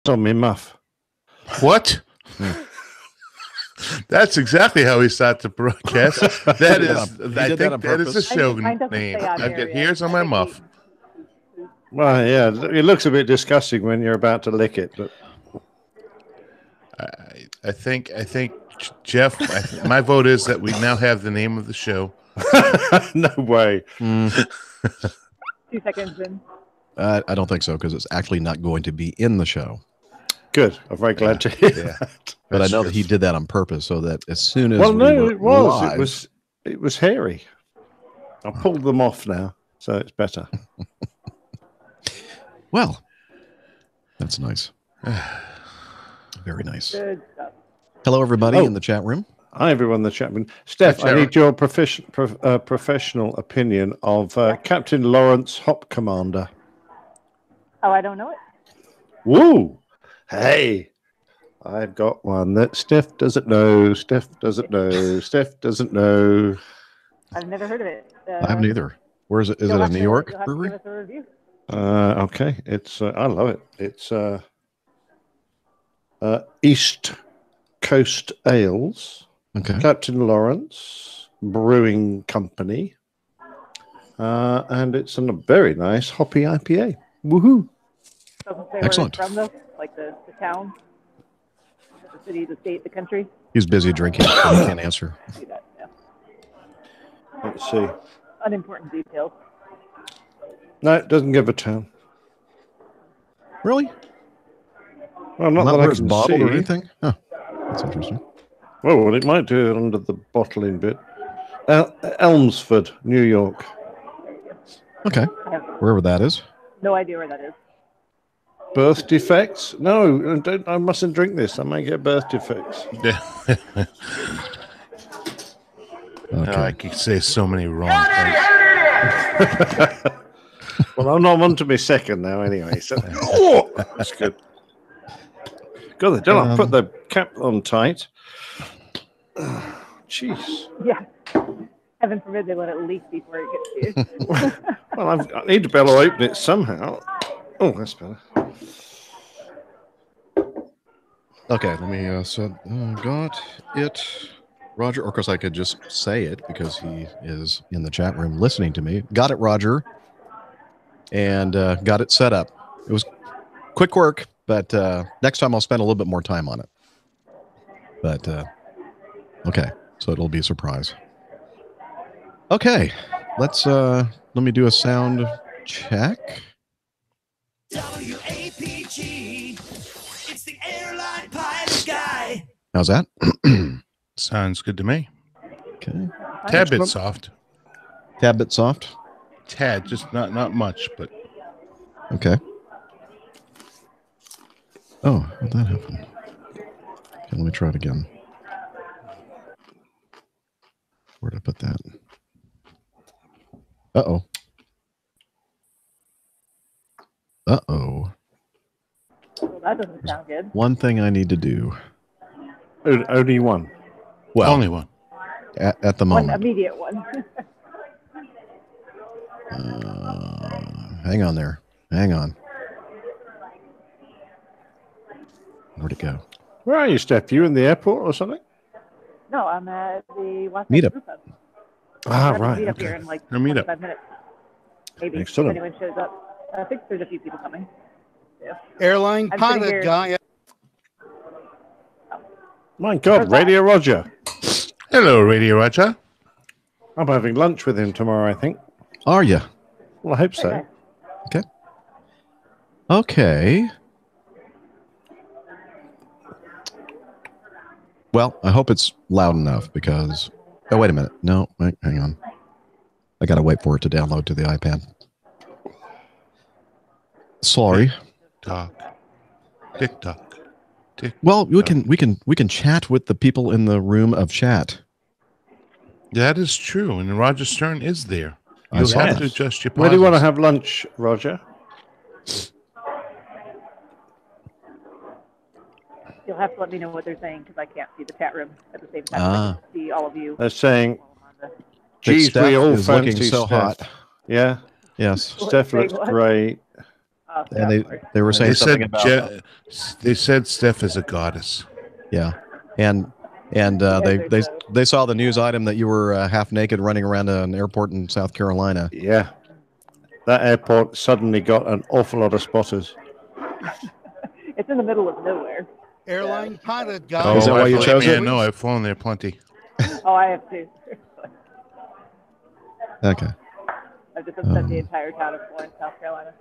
on me muff. What? That's exactly how he started to broadcast. That is, I think that is the show name. I've got hairs on my muff. Well, yeah, it looks a bit disgusting when you're about to lick it, but I think, Jeff, my vote is that we now have the name of the show. No way. 2 seconds in. I don't think so, because it's actually not going to be in the show. Good. I'm very glad to hear that. But I know that he did that on purpose, so that as soon as it was hairy. I pulled them off now, so it's better. Well, that's nice. Very nice. Good stuff. Hello, everybody in the chat room. Hi, everyone in the chat room. Steph, I need your professional opinion of Captain Lawrence Hop Commander. Oh, I don't know it. Woo! Hey, I've got one that Steph doesn't know. Steph doesn't know. Steph doesn't know. I've never heard of it. I haven't either. Where is it? Is it a New York brewery? Give us a review. Okay, it's I love it. It's East Coast Ales. Okay. Captain Lawrence Brewing Company, and it's a very nice hoppy IPA. Woohoo! Doesn't say Excellent. Where it's from, though, like the town, the city, the state, the country. He's busy drinking, so he can't answer. See that, yeah. Let's see. Unimportant details. No, it doesn't give a town. Really? Well, not that where I it's can bottled see. or anything? Huh. That's interesting. Well, it might do it under the bottling bit. Elmsford, New York. Okay. Wherever that is. No idea where that is. Birth defects? No, I mustn't drink this. I might get birth defects. Yeah. I could say so many wrong things. Well, I'm not on to my second now anyway. So, oh, that's good. God, they don't put the cap on tight. Jeez. Yeah. Heaven forbid they let it leak before it gets to you. Well, I need to be able to open it somehow. Oh, that's better. Okay, let me got it. Roger, or of course I could just say it because he is in the chat room listening to me. Got it, Roger. And got it set up. It was quick work, but next time I'll spend a little bit more time on it. But okay, so it'll be a surprise. Okay, let me do a sound check. WAPG, it's the airline pilot guy. How's that? Sounds good to me. Okay. Tad bit soft. Tad bit soft? Tad, just not much, but okay. Oh, how'd that happen? Okay, let me try it again. Where'd I put that? Uh-oh. Uh-oh. Well, that doesn't sound good. One thing I need to do. Only one. Well, only one. At the moment. One immediate one. Hang on there. Hang on. Where'd it go? Where are you, Steph? You in the airport or something? No, I'm at the Meetup. Group Hub. Right. Meet up Okay. here in like A meetup. 25 minutes. Maybe Excellent. if anyone shows up. I think there's a few people coming. Yeah. Airline I'm sitting pilot here- guy. My God, Radio Roger. Hello, Radio Roger. I'm having lunch with him tomorrow, I think. Are you? Well, I hope so. Okay. Okay. Okay. Well, I hope it's loud enough because... Oh, wait a minute. No, wait, hang on. I got to wait for it to download to the iPad. Sorry. Talk. TikTok. Well, we can chat with the people in the room of chat. That is true, and Roger Stern is there. I You'll saw have that. to adjust your pauses. Where do you want to have lunch, Roger? You'll have to let me know what they're saying because I can't see the chat room at the same time. Ah. I can see all of you. They're saying, Big geez, Steph we all is looking fancy so Steph. hot. Yeah, Yes. Steph Wait, looks what? great. And they were saying something about they said Steph is a goddess. Yeah, and they saw the news item that you were half naked running around an airport in South Carolina. Yeah, that airport suddenly got an awful lot of spotters. It's in the middle of nowhere. Airline pilot guy. Oh, Is that why you chose it? No, I've flown there plenty. Oh, I have too. Okay. I've just spent the entire town of Florence, South Carolina.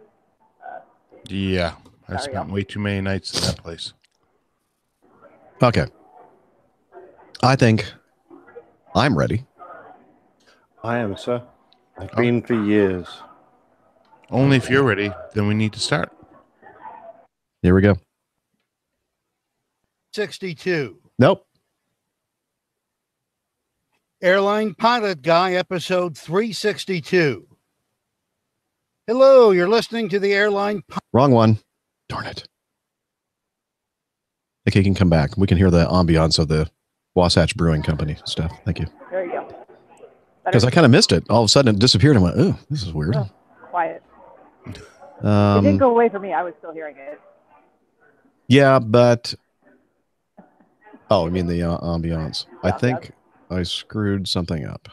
Yeah, I spent way too many nights in that place. Okay. I think I'm ready. I am, sir. I've been for years. Only if you're ready, then we need to start. Here we go. 62. Nope. Airline Pilot Guy, episode 362. Hello, you're listening to the Airline. Wrong one. Darn it. Okay, you can come back. We can hear the ambiance of the Wasatch Brewing Company stuff. Thank you. There you go. Because I kind of missed it. All of a sudden it disappeared and went, oh, this is weird. Oh, quiet. It didn't go away for me. I was still hearing it. Yeah, but... Oh, I mean the ambiance. I think I screwed something up.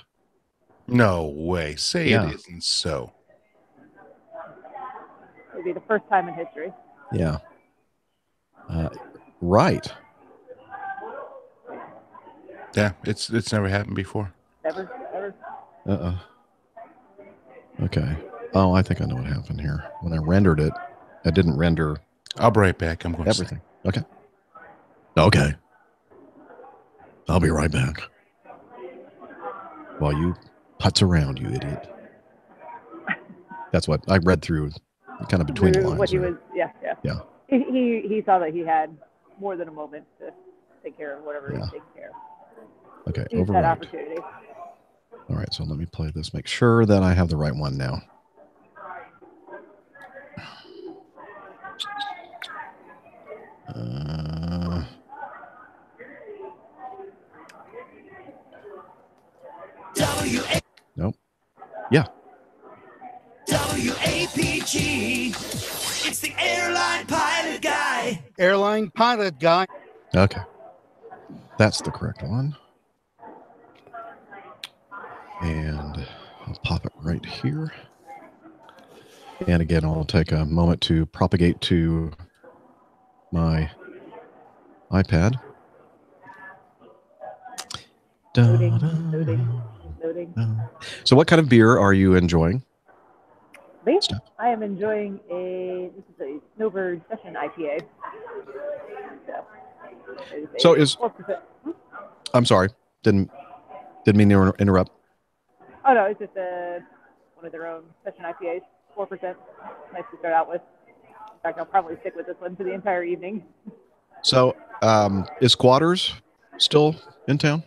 No way. Say it isn't so. It'd be the first time in history. Yeah. Right. Yeah, it's never happened before. Never. Okay. Oh, I think I know what happened here. When I rendered it, I didn't render. I'll be right back. I'm going everything. Okay. Okay. I'll be right back. While you putz around, you idiot. That's what I read through, kind of between the lines. What he was, yeah. He saw that he had more than a moment to take care of whatever he was taking care of. Okay, Use that opportunity. All right, so let me play this. Make sure that I have the right one now. Nope. Yeah. WAPG. It's the Airline Pilot Guy. Airline Pilot Guy. Okay. That's the correct one. And I'll pop it right here. And again, I'll take a moment to propagate to my iPad. Loading. So what kind of beer are you enjoying? Me? I am enjoying this is a Snowbird Session IPA. So is 4%. I'm sorry, didn't mean to interrupt. Oh no, it's just one of their own Session IPAs, 4%. Nice to start out with. In fact, I'll probably stick with this one for the entire evening. So, is Squatters still in town?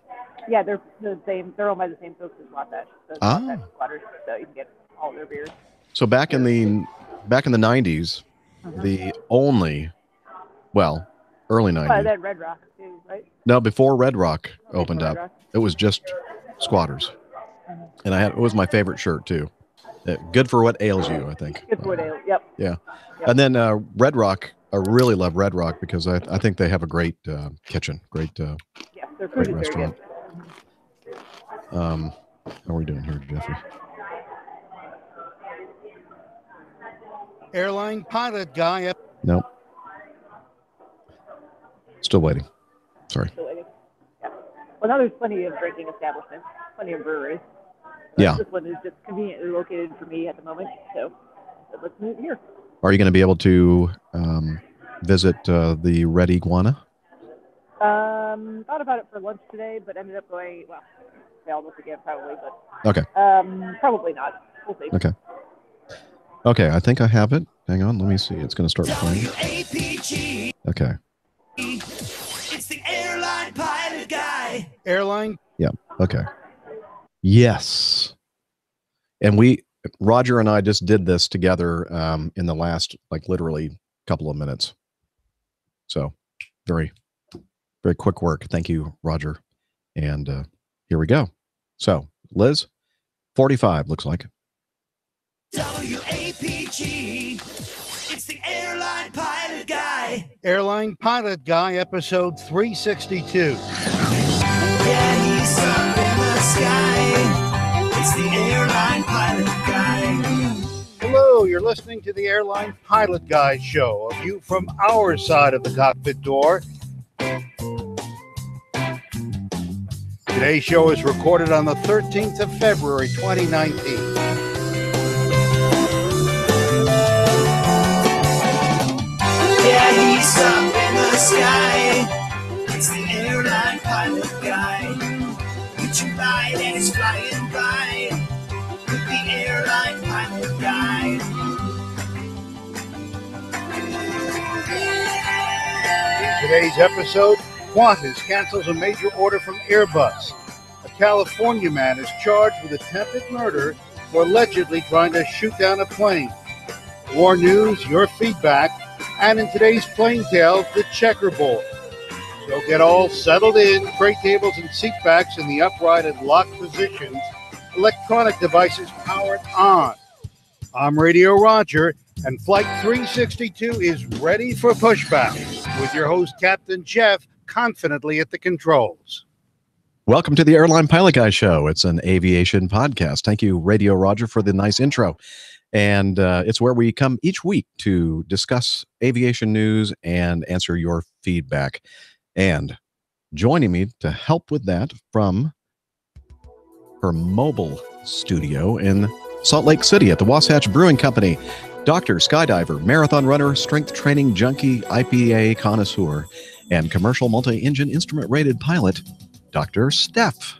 Yeah, they're the same. They're owned by the same folks as Wasatch. So Wasatch Squatters, so you can get all their beers. So back in the 90s, the only, early 90s. Well, then Red Rock too, right? No, before Red Rock opened up, it was just Squatters, and it was my favorite shirt too. Good for what ails you, I think. Good for what ails. Yep. Yeah, and then Red Rock. I really love Red Rock because I think they have a great kitchen, great restaurant. How are we doing here, Jeffrey? Airline Pilot Guy. Nope. Still waiting. Sorry. Still waiting. Yeah. Well, now there's plenty of drinking establishments, plenty of breweries. Yeah. This one is just conveniently located for me at the moment, so let's move here. Are you going to be able to visit the Red Iguana? Thought about it for lunch today, but ended up going, almost again probably, but okay. Probably not. We'll see. Okay. Okay, I think I have it. Hang on, let me see. It's going to start playing. WAPG. Okay. It's the Airline Pilot Guy. Airline. Yeah. Okay. Yes. And Roger and I just did this together in the last, literally couple of minutes. So very, very quick work. Thank you, Roger. And here we go. So Liz, 45 looks like. WAPG. It's the Airline Pilot Guy. Airline Pilot Guy, episode 362. Yeah, he's up in the sky. It's the Airline Pilot Guy. Hello, you're listening to the Airline Pilot Guy show, a view from our side of the cockpit door. Today's show is recorded on the 13th of February, 2019. Yeah, he's up in the sky. It's the Airline Pilot Guy. Get your ride and it's flying by. With the Airline Pilot Guy. In today's episode, Qantas cancels a major order from Airbus. A California man is charged with attempted murder for allegedly trying to shoot down a plane. War news, your feedback, and in today's Plane Tales, the checkerboard. So get all settled in, tray tables and seat backs in the upright and locked positions, electronic devices powered on. I'm Radio Roger, and Flight 362 is ready for pushback with your host, Captain Jeff, confidently at the controls. Welcome to the Airline Pilot Guy Show. It's an aviation podcast. Thank you, Radio Roger, for the nice intro. And it's where we come each week to discuss aviation news and answer your feedback. And joining me to help with that from her mobile studio in Salt Lake City at the Wasatch Brewing Company, doctor, skydiver, marathon runner, strength training junkie, IPA connoisseur, and commercial multi-engine instrument-rated pilot, Dr. Steph.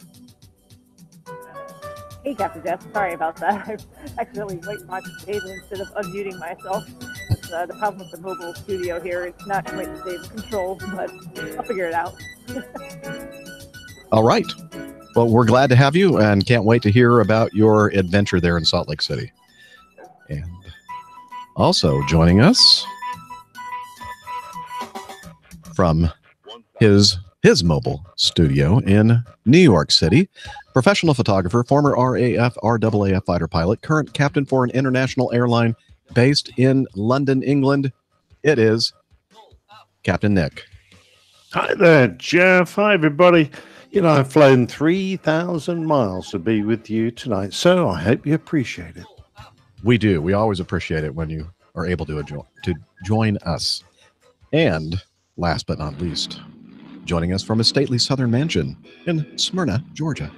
Hey, Captain Jeff. Sorry about that. I accidentally waited my table instead of unmuting myself. It's, the problem with the mobile studio here. It's not quite the same control, but I'll figure it out. All right. Well, we're glad to have you and can't wait to hear about your adventure there in Salt Lake City. And also joining us from his mobile studio in New York City, professional photographer, former RAF fighter pilot, current captain for an international airline based in London, England. It is Captain Nick. Hi there, Jeff. Hi, everybody. You know, I've flown 3,000 miles to be with you tonight, so I hope you appreciate it. We do. We always appreciate it when you are able to join us. And last but not least, joining us from a stately southern mansion in Smyrna, Georgia,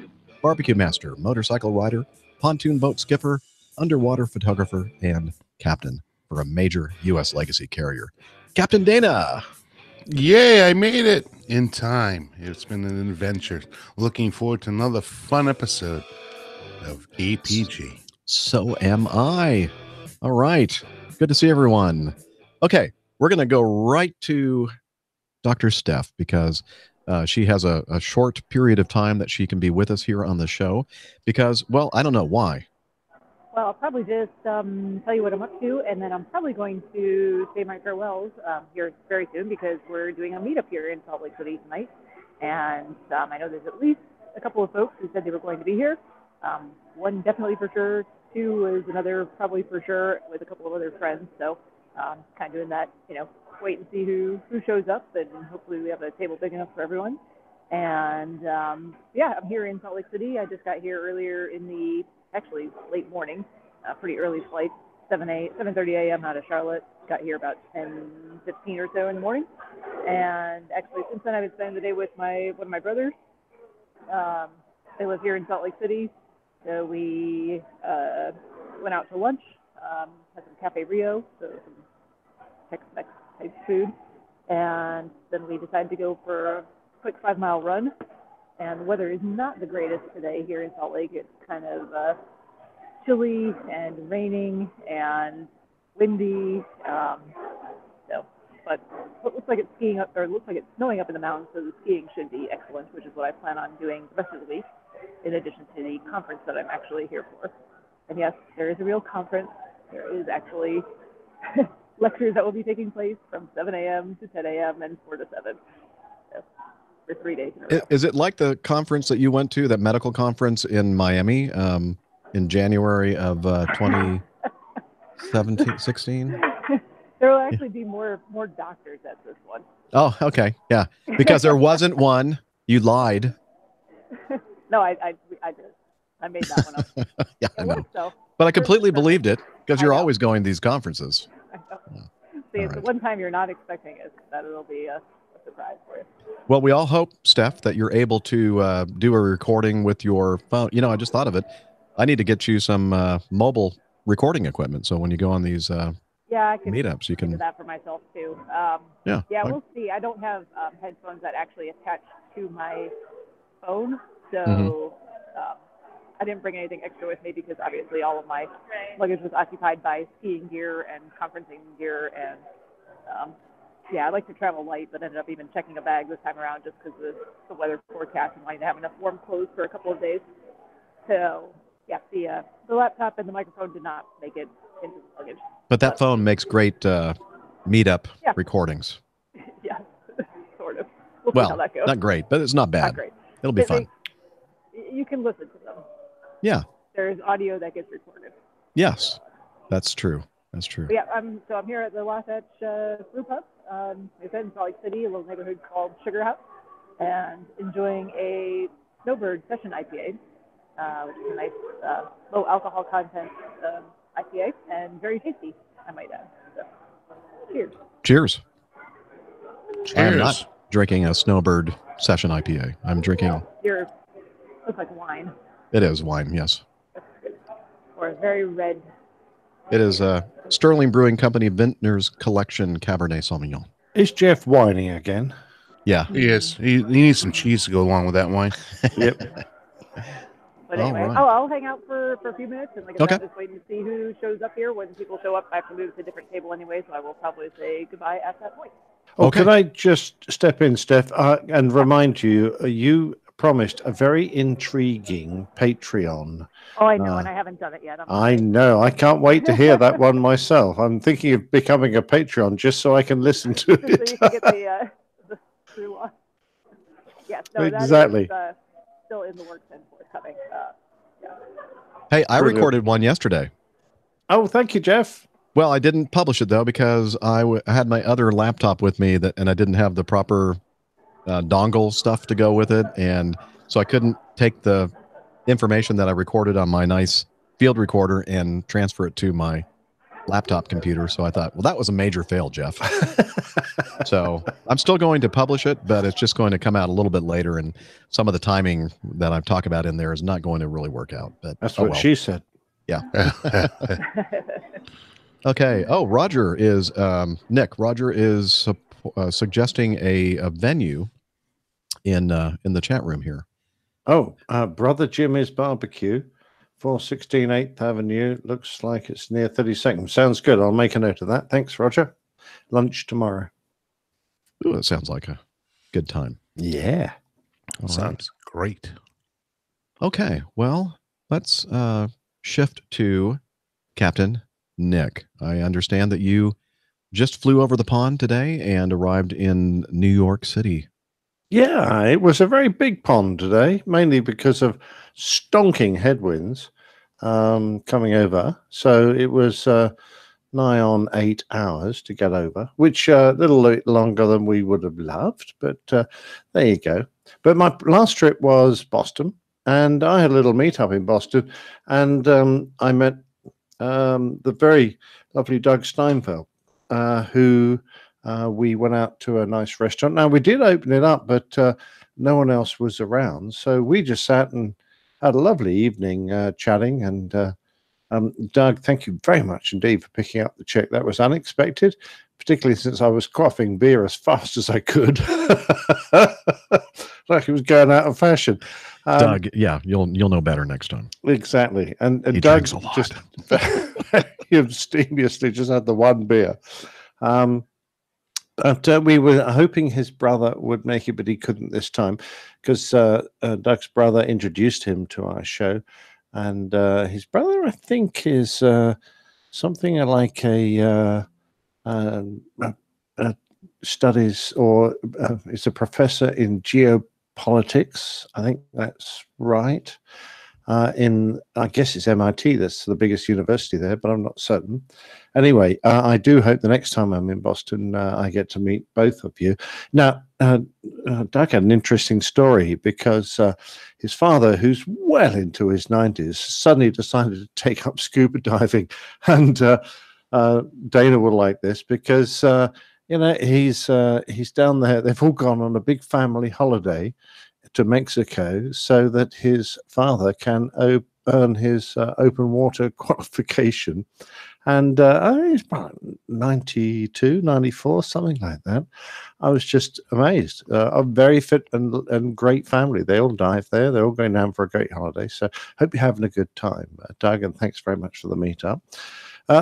barbecue master, motorcycle rider, pontoon boat skipper, underwater photographer, and captain for a major U.S. legacy carrier, Captain Dana. Yay, I made it in time. It's been an adventure. Looking forward to another fun episode of APG. So am I. All right. Good to see everyone. Okay, we're going to go right to Dr. Steph because she has a short period of time that she can be with us here on the show because, well, I don't know why. Well, I'll probably just tell you what I'm up to, and then I'm probably going to say my farewells here very soon because we're doing a meetup here in Salt Lake City tonight. And I know there's at least a couple of folks who said they were going to be here. One definitely for sure. Two is another probably for sure with a couple of other friends. So kind of doing that, wait and see who shows up, and hopefully we have a table big enough for everyone. And I'm here in Salt Lake City. I just got here earlier in the late morning, pretty early flight, 7:30 a.m. out of Charlotte. Got here about 10:15 or so in the morning. And actually, since then, I've been spending the day with one of my brothers. They live here in Salt Lake City. So we went out to lunch, had some Cafe Rio, so some Tex-Mex type food. And then we decided to go for a quick 5-mile run. And the weather is not the greatest today here in Salt Lake. It's kind of chilly and raining and windy. But it looks like it's skiing up, or it looks like it's snowing up in the mountains, so the skiing should be excellent, which is what I plan on doing the rest of the week, in addition to the conference that I'm actually here for. And yes, there is a real conference. There is actually lectures that will be taking place from 7 a.m. to 10 a.m. and 4 to 7. For 3 days in a row. Is it like the conference that you went to, that medical conference in Miami in January of 2017, 16? There will actually be more doctors at this one. Oh, okay. Yeah. Because there wasn't one. You lied. No, I did. I made that one up. Yeah, I It know. worked, though. But I completely Perfect. believed it because I you're know. always going to these conferences. I know. Yeah. See, All it's the right. one time you're not expecting it, that it'll be a surprise for you. Well, we all hope, Steph, that you're able to do a recording with your phone. You know, I just thought of it. I need to get you some mobile recording equipment. So when you go on these Yeah, I can meetups, you do can. that for myself too. Yeah. Yeah, we'll see. I don't have headphones that actually attach to my phone, so Mm-hmm. I didn't bring anything extra with me because obviously all of my luggage was occupied by skiing gear and conferencing gear, and yeah, I like to travel light, but ended up even checking a bag this time around just because of the weather forecast and wanting to have enough warm clothes for a couple of days. So yeah, the laptop and the microphone did not make it into the luggage. But that phone makes great meetup Yeah. recordings. Yeah, sort of. We'll see how Well, that goes. not great, but it's not bad. Not great. It'll be fun. You can listen to them. Yeah. There's audio that gets recorded. Yes, that's true. That's true. But yeah, I'm here at the Wasatch Brew Pub. Like I said, in Salt Lake City, a little neighborhood called Sugar House, and enjoying a Snowbird Session IPA, which is a nice low alcohol content IPA, and very tasty, I might add. So, cheers. Cheers. Cheers. I'm not drinking a Snowbird Session IPA. I'm drinking. Yours looks like wine. It is wine, yes. Or a very red. It is Sterling Brewing Company Vintner's Collection Cabernet Sauvignon. Is Jeff whining again? Yeah. Yes, he needs some cheese to go along with that wine. Yep. But All anyway, right. I'll hang out for a few minutes, and like I Okay. said, I'm just waiting to see who shows up here. When people show up, I have to move to a different table anyway, so I will probably say goodbye at that point. Oh, Okay. could I just step in, Steph, and remind you, you promised a very intriguing Patreon. Oh, I know, and I haven't done it yet. I know. I can't wait to hear that one myself. I'm thinking of becoming a Patreon just so I can listen to So you it. can get the through on. Yes, no, Exactly. that is still in the works and forthcoming. Yeah. Hey, I Brilliant. recorded one yesterday. Oh, thank you, Jeff. Well, I didn't publish it though because I had my other laptop with me and I didn't have the proper dongle stuff to go with it, and so I couldn't take the information that I recorded on my nice field recorder and transfer it to my laptop computer. So I thought, well, that was a major fail, Jeff. So I'm still going to publish it, but it's just going to come out a little bit later, and some of the timing that I've talked about in there is not going to really work out. But That's what she said. Yeah. Okay. Oh, Roger is Nick. Roger is suggesting a venue in the chat room here. Oh, Brother Jimmy's Barbecue, 416 8th Avenue. Looks like it's near 32nd. Sounds good. I'll make a note of that. Thanks, Roger. Lunch tomorrow. Ooh, that sounds like a good time. Yeah. All right. Sounds great. Okay. Well, let's shift to Captain Nick. I understand that you just flew over the pond today and arrived in New York City. Yeah, it was a very big pond today, mainly because of stonking headwinds coming over. So it was nigh on 8 hours to get over, which a little bit longer than we would have loved, but there you go. But my last trip was Boston, and I had a little meetup in Boston, and I met the very lovely Doug Steinfeld, who we went out to a nice restaurant. Now, we did open it up, but no one else was around. So we just sat and had a lovely evening chatting. And Doug, thank you very much indeed for picking up the check. That was unexpected, particularly since I was quaffing beer as fast as I could. Like it was going out of fashion. Doug, yeah, you'll know better next time. Exactly. And He Doug drinks a lot. just very abstemiously just had the one beer. But we were hoping his brother would make it, but he couldn't this time because Doug's brother introduced him to our show. And his brother, I think, is something like a studies or is a professor in geopolitics. I think that's right. in, I guess it's MIT. That's the biggest university there, but I'm not certain. Anyway, I do hope the next time I'm in Boston, I get to meet both of you. Now, Doug had an interesting story because his father, who's well into his 90s, suddenly decided to take up scuba diving. And Dana will like this because, he's down there. They've all gone on a big family holiday to Mexico so that his father can earn his open water qualification. And I think it's about 92, 94, something like that. I was just amazed. A very fit and great family. They all dive there. They're all going down for a great holiday. So hope you're having a good time, Doug, and thanks very much for the meetup.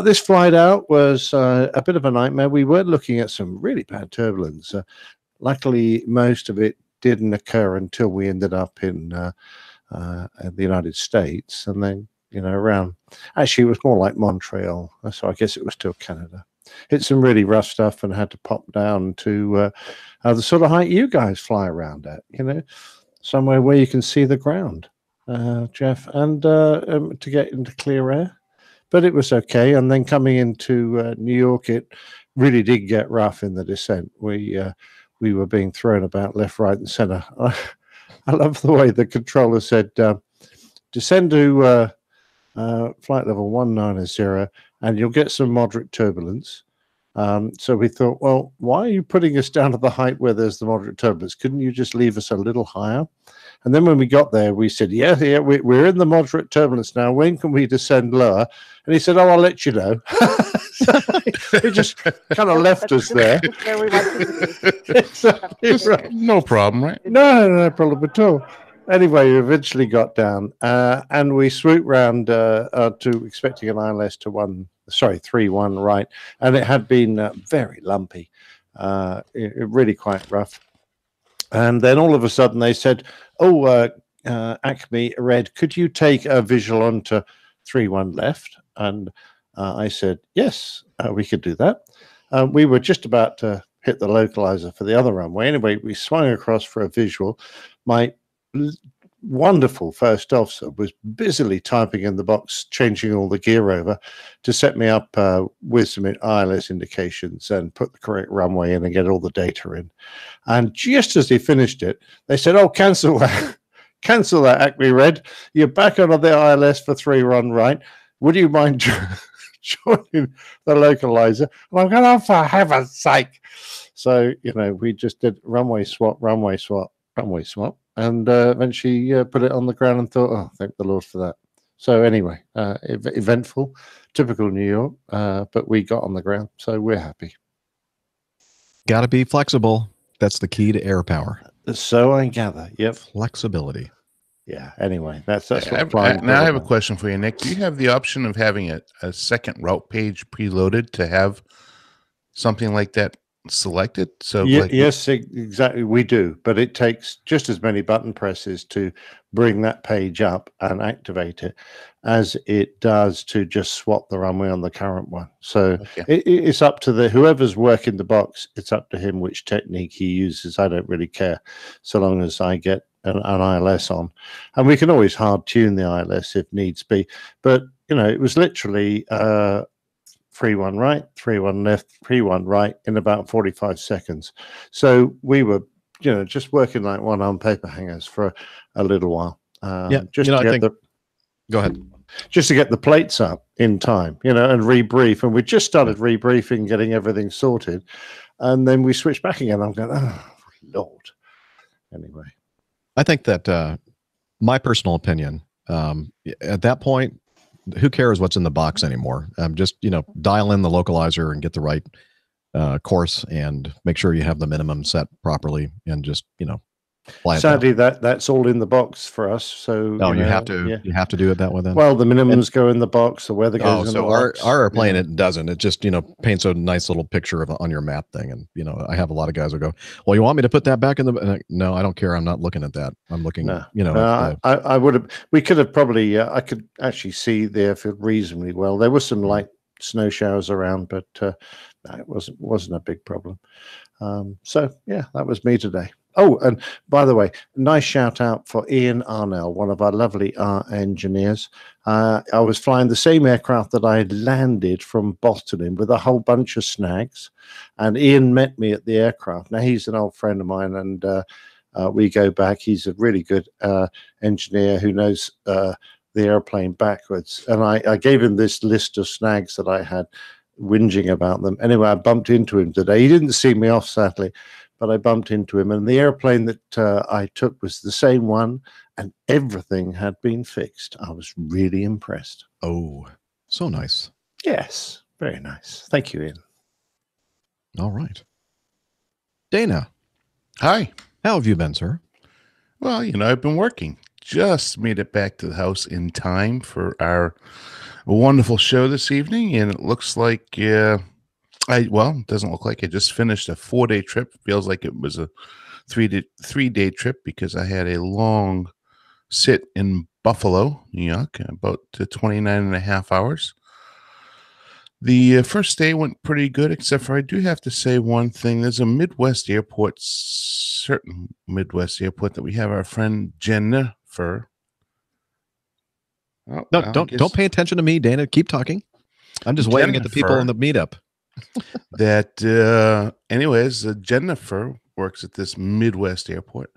This flight out was a bit of a nightmare. We were looking at some really bad turbulence. Luckily, most of it didn't occur until we ended up in the United States, and then around. Actually, it was more like Montreal, so I guess it was still Canada. Hit some really rough stuff and had to pop down to the sort of height you guys fly around at. Somewhere where you can see the ground, Jeff, and to get into clear air. But it was okay. And then coming into New York, it really did get rough in the descent. We were being thrown about left, right, and center. I love the way the controller said, descend to flight level 190, and you'll get some moderate turbulence. So we thought, well, why are you putting us down to the height where there's the moderate turbulence? Couldn't you just leave us a little higher? And then when we got there, we said, yeah, we're in the moderate turbulence now. When can we descend lower? And he said, oh, I'll let you know. He just kind of left us there. Where we wanted to be. Exactly right. No problem, right? No problem at all. Anyway, we eventually got down and we swooped round to expecting an ILS to 3-1 right. And it had been very lumpy, really quite rough. And then all of a sudden they said, Acme Red, could you take a visual onto 3-1 left? And I said, yes, we could do that. We were just about to hit the localizer for the other runway. Anyway, we swung across for a visual. My wonderful first officer was busily typing in the box, changing all the gear over to set me up with some ILS indications and put the correct runway in and get all the data in. And just as he finished it, they said, oh, cancel that. Cancel that, Acme Red. You're back on the ILS for 3-1 right. Would you mind joining the localizer? And I'm going, oh, for heaven's sake. So, we just did runway swap, and eventually put it on the ground and thought, oh, thank the Lord for that. So anyway, eventful, typical New York, but we got on the ground, so we're happy. Got to be flexible. That's the key to air power. So I gather. Yep. Flexibility. Yeah. Anyway, that's what now I have a question for you, Nick. Do you have the option of having a second route page preloaded to have something like that selected? So yes, exactly, we do, but it takes just as many button presses to bring that page up and activate it as it does to just swap the runway on the current one. So it's up to whoever's working the box. It's up to him which technique he uses. I don't really care, so long as I get an ILS on, and we can always hard tune the ILS if needs be. But it was literally 3-1 right, 3-1 left, 3-1 right in about 45 seconds. So we were, just working like one-arm paper hangers for a little while. Go ahead. Just to get the plates up in time, and rebrief. And we just started rebriefing, getting everything sorted. And then we switched back again. I'm going, oh, Lord. Anyway. I think that my personal opinion, at that point, who cares what's in the box anymore? Just, dial in the localizer and get the right course and make sure you have the minimum set properly and just, fly it Sadly, that's all in the box for us. So you have to do it that way then. Well, the minimums go in the box, the weather goes in the box. Our airplane it doesn't. It just paints a nice little picture on your map thing. And I have a lot of guys who go, well, you want me to put that back in the? No, I don't care. I'm not looking at that. I'm looking. I would have. We could have probably. I could actually see the airfield reasonably well. There was some light snow showers around, but it wasn't a big problem. So yeah, that was me today. Oh, and by the way, nice shout out for Ian Arnell, one of our lovely engineers. I was flying the same aircraft that I had landed from Boston in with a whole bunch of snags, and Ian met me at the aircraft. Now, he's an old friend of mine, and we go back. He's a really good engineer who knows the airplane backwards. And I gave him this list of snags that I had, whinging about them. Anyway, I bumped into him today. He didn't see me off, sadly, but I bumped into him, and the airplane that I took was the same one, and everything had been fixed. I was really impressed. Oh, so nice. Yes, very nice. Thank you, Ian. All right. Dana, Hi. how have you been, sir? Well, I've been working. Just made it back to the house in time for our wonderful show this evening, and it looks like it doesn't look like I just finished a 4-day trip. Feels like it was a 3-day trip because I had a long sit in Buffalo, New York, about 29 and a half hours. The first day went pretty good, except for I do have to say one thing. There's a certain Midwest airport that we have our friend Jennifer. Oh, No, don't pay attention to me, Dana. Keep talking. I'm just waving at the people in the meetup. Anyways, Jennifer works at this Midwest airport,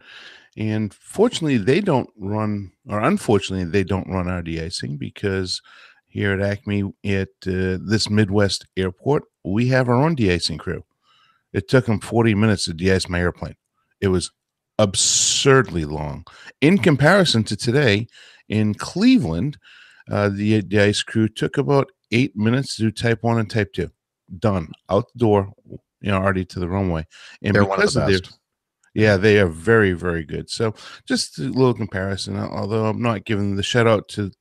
and unfortunately they don't run our de-icing because here at Acme at this Midwest airport we have our own de-icing crew. It took them 40 minutes to de-ice my airplane. It was absurdly long in comparison to today in Cleveland. The de-ice crew took about 8 minutes to do type 1 and type 2. Done, out the door, already to the runway. And they're one of the best. Yeah, they are very, very good. So just a little comparison, although I'm not giving the shout out to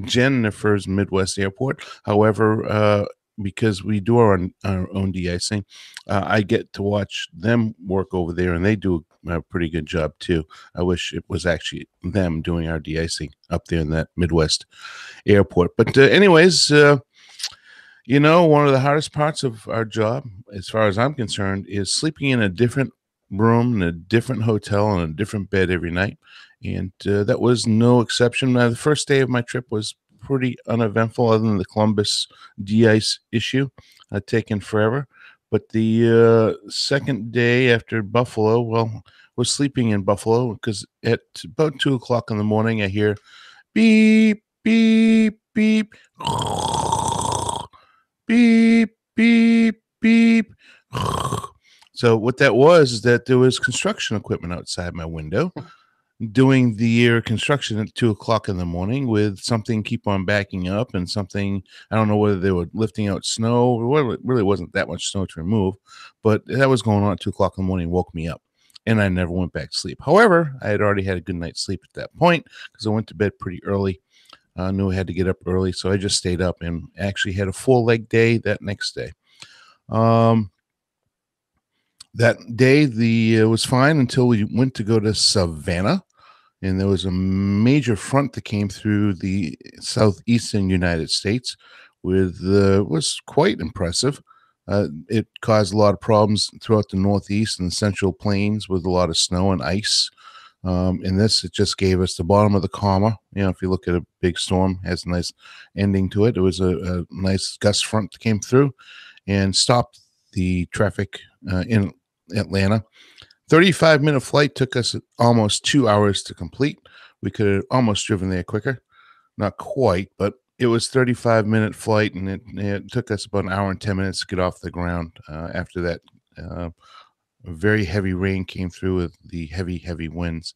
Jennifer's Midwest Airport. However, because we do our own de-icing, I get to watch them work over there, and they do a pretty good job too. I wish it was actually them doing our de-icing up there in that Midwest airport. But anyways, one of the hardest parts of our job, as far as I'm concerned, is sleeping in a different room, in a different hotel, on a different bed every night. And that was no exception. The first day of my trip was pretty uneventful, other than the Columbus de-ice issue taken forever. But the second day after Buffalo, was sleeping in Buffalo because at about 2 o'clock in the morning, I hear beep, beep, beep, beep, beep, beep. So what that was is that there was construction equipment outside my window doing the construction at 2 o'clock in the morning, with something keep on backing up and something, I don't know whether they were lifting out snow, or it really wasn't that much snow to remove, but that was going on at 2 o'clock in the morning, woke me up, and I never went back to sleep. However, I had already had a good night's sleep at that point because I went to bed pretty early. I knew I had to get up early, so I just stayed up and actually had a full leg day that next day. That day, it was fine until we went to go to Savannah, and there was a major front that came through the southeastern United States was quite impressive. It caused a lot of problems throughout the northeast and central plains with a lot of snow and ice. In this, it just gave us the bottom of the comma. If you look at a big storm, it has a nice ending to it. It was a nice gust front that came through and stopped the traffic in Atlanta. 35-minute flight took us almost 2 hours to complete. We could have almost driven there quicker. Not quite, but it was 35-minute flight, and it took us about an hour and 10 minutes to get off the ground. After that, very heavy rain came through with the heavy winds.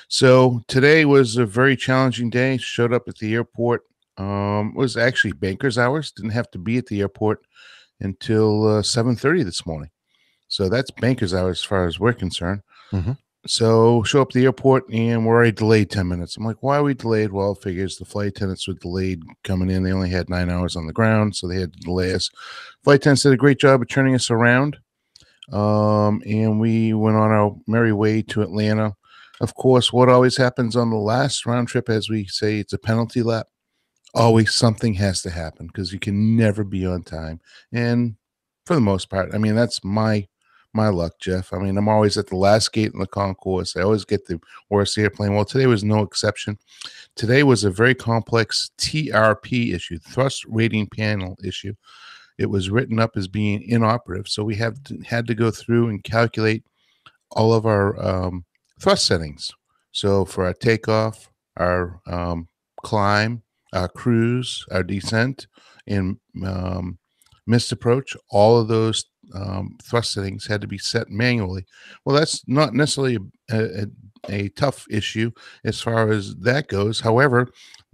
So today was a very challenging day. Showed up at the airport. It was actually banker's hours. Didn't have to be at the airport until 7:30 this morning. So that's banker's hours as far as we're concerned. Mm-hmm. So show up at the airport, and we're already delayed 10 minutes. I'm like, why are we delayed? Well, it figures the flight attendants were delayed coming in. They only had 9 hours on the ground, so they had to delay us. Flight attendants did a great job of turning us around. And we went on our merry way to Atlanta. Of course, what always happens on the last round trip, as we say, it's a penalty lap. Always something has to happen because you can never be on time. And for the most part, I mean, that's my my luck, Jeff. I mean, I'm always at the last gate in the concourse. I always get the worst airplane. Well, today was no exception. Today was a very complex TRP issue, thrust rating panel issue. It was written up as being inoperative, so we had to go through and calculate all of our thrust settings. So for our takeoff, our climb, our cruise, our descent, and missed approach, all of those thrust settings had to be set manually. Well, that's not necessarily a tough issue as far as that goes. However,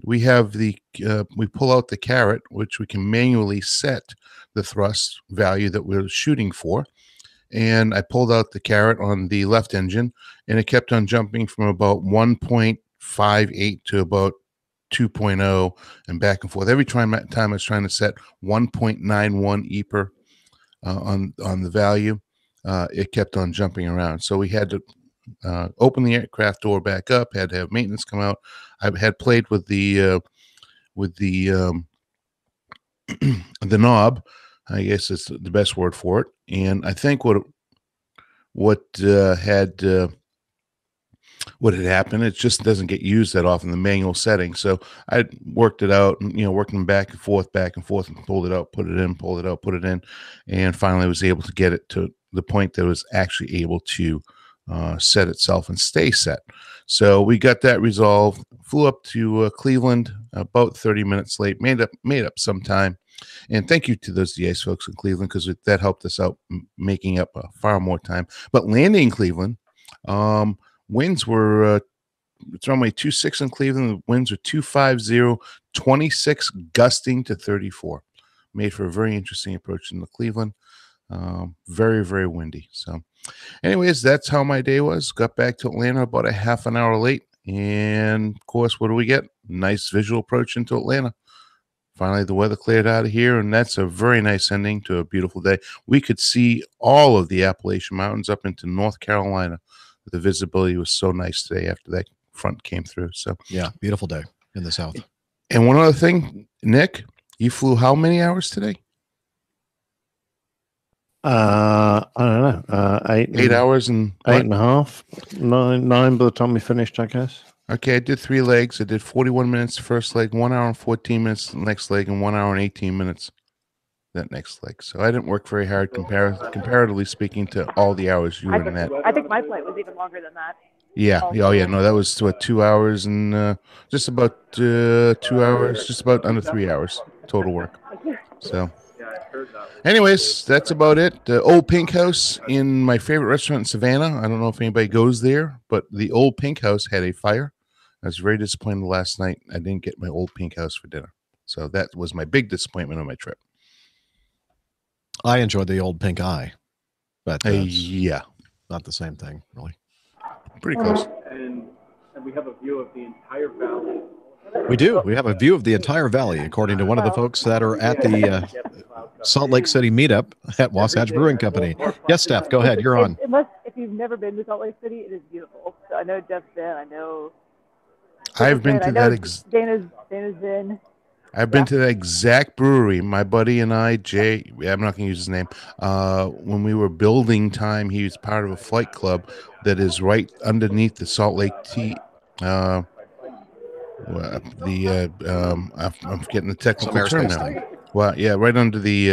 we have we pull out the carrot, which we can manually set the thrust value that we're shooting for. And I pulled out the carrot on the left engine, and it kept on jumping from about 1.58 to about 2.0 and back and forth. Every time I was trying to set 1.91 EPR on the value, it kept on jumping around. So we had to open the aircraft door back up, had to have maintenance come out. I had played with the the knob, I guess is the best word for it. And I think what had happened, it just doesn't get used that often, the manual setting. So I worked it out, and working back and forth, and pulled it out, put it in, pulled it out, put it in, and finally was able to get it to the point that it was actually able to set itself and stay set. So we got that resolved, flew up to Cleveland about 30 minutes late, made up some time. And thank you to those de-ice folks in Cleveland, because that helped us out, making up far more time. But landing in Cleveland, winds were it's runway 26 in Cleveland. The winds were 250, 26 gusting to 34. Made for a very interesting approach into Cleveland. Very, very windy. So anyways, that's how my day was. Got back to Atlanta about a half an hour late. And of course, what do we get? Nice visual approach into Atlanta. Finally, the weather cleared out of here, and that's a very nice ending to a beautiful day. We could see all of the Appalachian Mountains up into North Carolina. The visibility was so nice today after that front came through. So yeah, beautiful day in the south. And one other thing, Nick, you flew how many hours today? I don't know. 8 hours and eight and a half, nine by the time we finished, I guess. Okay, I did 3 legs. I did 41 minutes first leg, 1 hour and 14 minutes the next leg, and 1 hour and 18 minutes that next leg. So I didn't work very hard comparatively speaking to all the hours you were in that. I think my flight was even longer than that. Yeah. Oh, yeah. No, that was 2 hours and just about 2 hours, just about under 3 hours total work. So anyways, that's about it. The Old Pink House in my favorite restaurant in Savannah. I don't know if anybody goes there, but the Old Pink House had a fire. I was very disappointed last night. I didn't get my Old Pink House for dinner. So that was my big disappointment on my trip. I enjoyed the Old Pink Eye, but yeah, not the same thing, really. Pretty close. And we have a view of the entire valley. We do. We have a view of the entire valley, according to one of the folks that are at the Salt Lake City meetup at Wasatch Brewing Company. Yes, Steph, go ahead. You're on. If you've never been to Salt Lake City, it is beautiful. So I know Jeff's been. I know. I've been to that. Dana's been. I've been to that exact brewery. My buddy and I, Jay, I'm not going to use his name. When we were building time, he was part of a flight club that is right underneath the Salt Lake I'm forgetting the technical term now. Well, yeah, right under the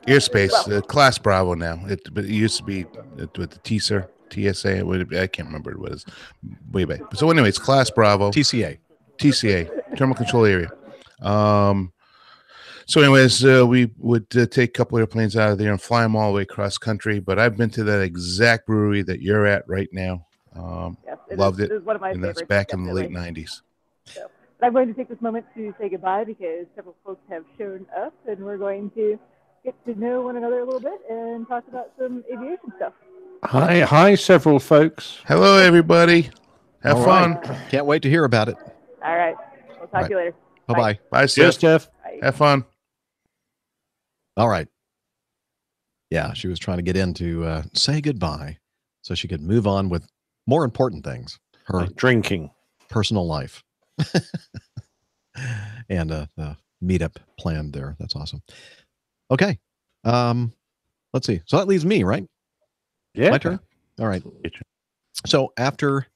airspace, Class Bravo now. But it used to be with the TSA. I can't remember what it was. Way back. So anyways, Class Bravo. TCA, Terminal Control Area. So anyways, we would take a couple airplanes out of there and fly them all the way across country. But I've been to that exact brewery that you're at right now. Yes, loved it. It is one of my and favorites. That's back in the definitely. late 90s. So, but I'm going to take this moment to say goodbye because several folks have shown up, and we're going to get to know one another a little bit and talk about some aviation stuff. Hi, several folks. Hello, everybody. Have All fun. right. Can't wait to hear about it. All right. We'll talk to you later. Bye-bye. Bye, Steph. Yes, Jeff. Bye. Have fun. All right. Yeah, she was trying to get in to say goodbye so she could move on with more important things, her Like drinking. personal life. And the meetup planned there. That's awesome. Okay. let's see. So that leaves me, right? Yeah. My turn. All right. So after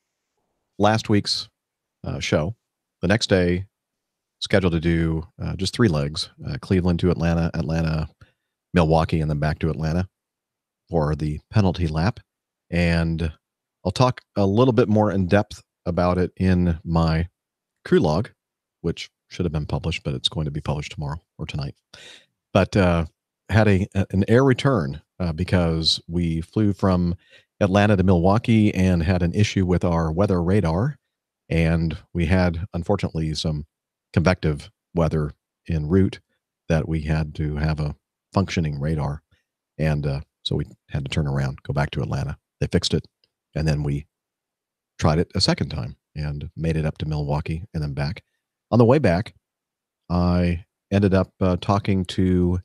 last week's show, the next day, scheduled to do just 3 legs: Cleveland to Atlanta, Atlanta, Milwaukee, and then back to Atlanta for the penalty lap. And I'll talk a little bit more in depth about it in my crew log, which should have been published, but it's going to be published tomorrow or tonight. But had an air return because we flew from Atlanta to Milwaukee and had an issue with our weather radar. And we had, unfortunately, some convective weather en route that we had to have a functioning radar. And so we had to turn around, go back to Atlanta. They fixed it. And then we tried it a second time and made it up to Milwaukee and then back. On the way back, I ended up talking to,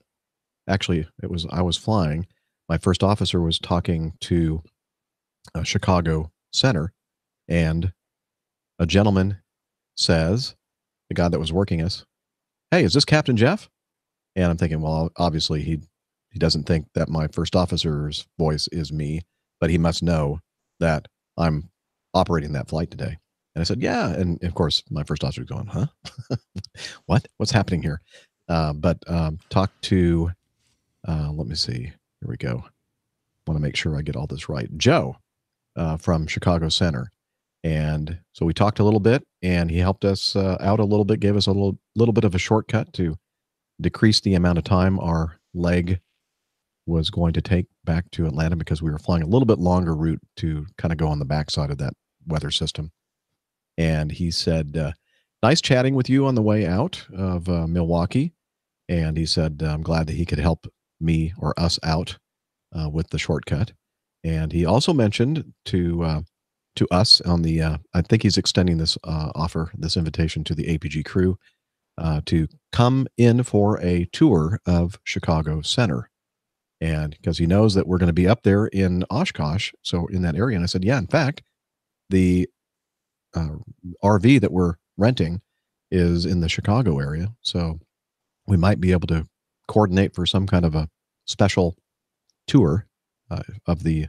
actually, I was flying. My first officer was talking to Chicago Center, and a gentleman says, the guy that was working us, "Hey, is this Captain Jeff?" And I'm thinking, well, obviously he doesn't think that my first officer's voice is me, but he must know that I'm operating that flight today. And I said, yeah. And of course, my first officer was going, huh? What's happening here? But talked to, let me see. Here we go. Want to make sure I get all this right. Joe from Chicago Center. And so we talked a little bit, and he helped us out a little bit, gave us a little bit of a shortcut to decrease the amount of time our leg was going to take back to Atlanta, because we were flying a little bit longer route to kind of go on the backside of that weather system. And he said, nice chatting with you on the way out of Milwaukee. And he said, I'm glad that he could help me or us out with the shortcut. And he also mentioned to us on the, I think he's extending this offer, this invitation to the APG crew to come in for a tour of Chicago Center. And because he knows that we're going to be up there in Oshkosh, so in that area. And I said, yeah, in fact, the RV that we're renting is in the Chicago area. So we might be able to coordinate for some kind of a special tour of the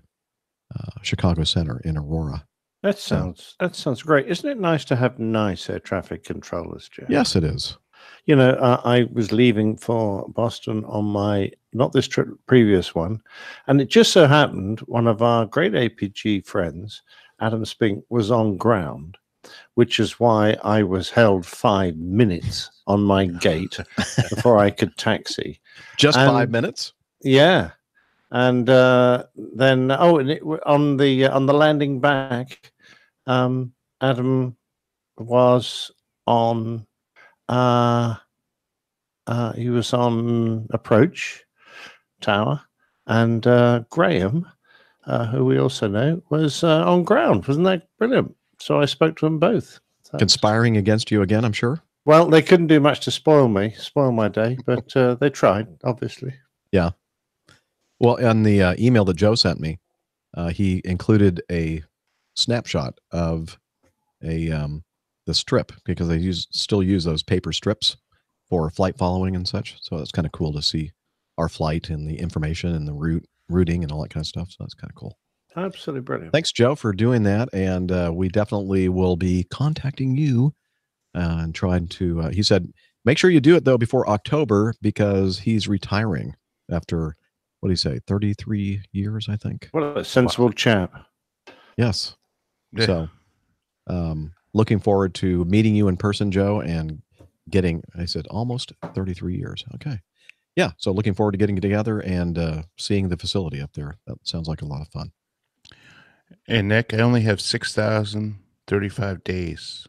Chicago Center in Aurora. That sounds great. Isn't it nice to have nice air traffic controllers, Jeff? Yes, it is. You know, I was leaving for Boston on my, not this trip, previous one, and it just so happened one of our great APG friends, Adam Spink, was on ground, which is why I was held 5 minutes on my gate before I could taxi. Just 5 minutes? Yeah. And then, on the landing back, Adam was on, he was on approach tower, and Graham, who we also know, was on ground. Wasn't that brilliant? So I spoke to them both. So, conspiring against you again, I'm sure. Well, they couldn't do much to spoil my day, but they tried, obviously. Yeah. Well, on the email that Joe sent me, he included a snapshot of the strip, because they still use those paper strips for flight following and such. So it's kind of cool to see our flight and the information and the routing and all that kind of stuff. So that's kind of cool. Absolutely brilliant. Thanks, Joe, for doing that. And we definitely will be contacting you and trying to, he said, make sure you do it, though, before October, because he's retiring after, what do you say, 33 years, I think. What a sensible chap. Yes. Yeah. So looking forward to meeting you in person, Joe, and getting, I said, almost 33 years. Okay. Yeah. So looking forward to getting together and seeing the facility up there. That sounds like a lot of fun. And Nick, I only have 6,035 days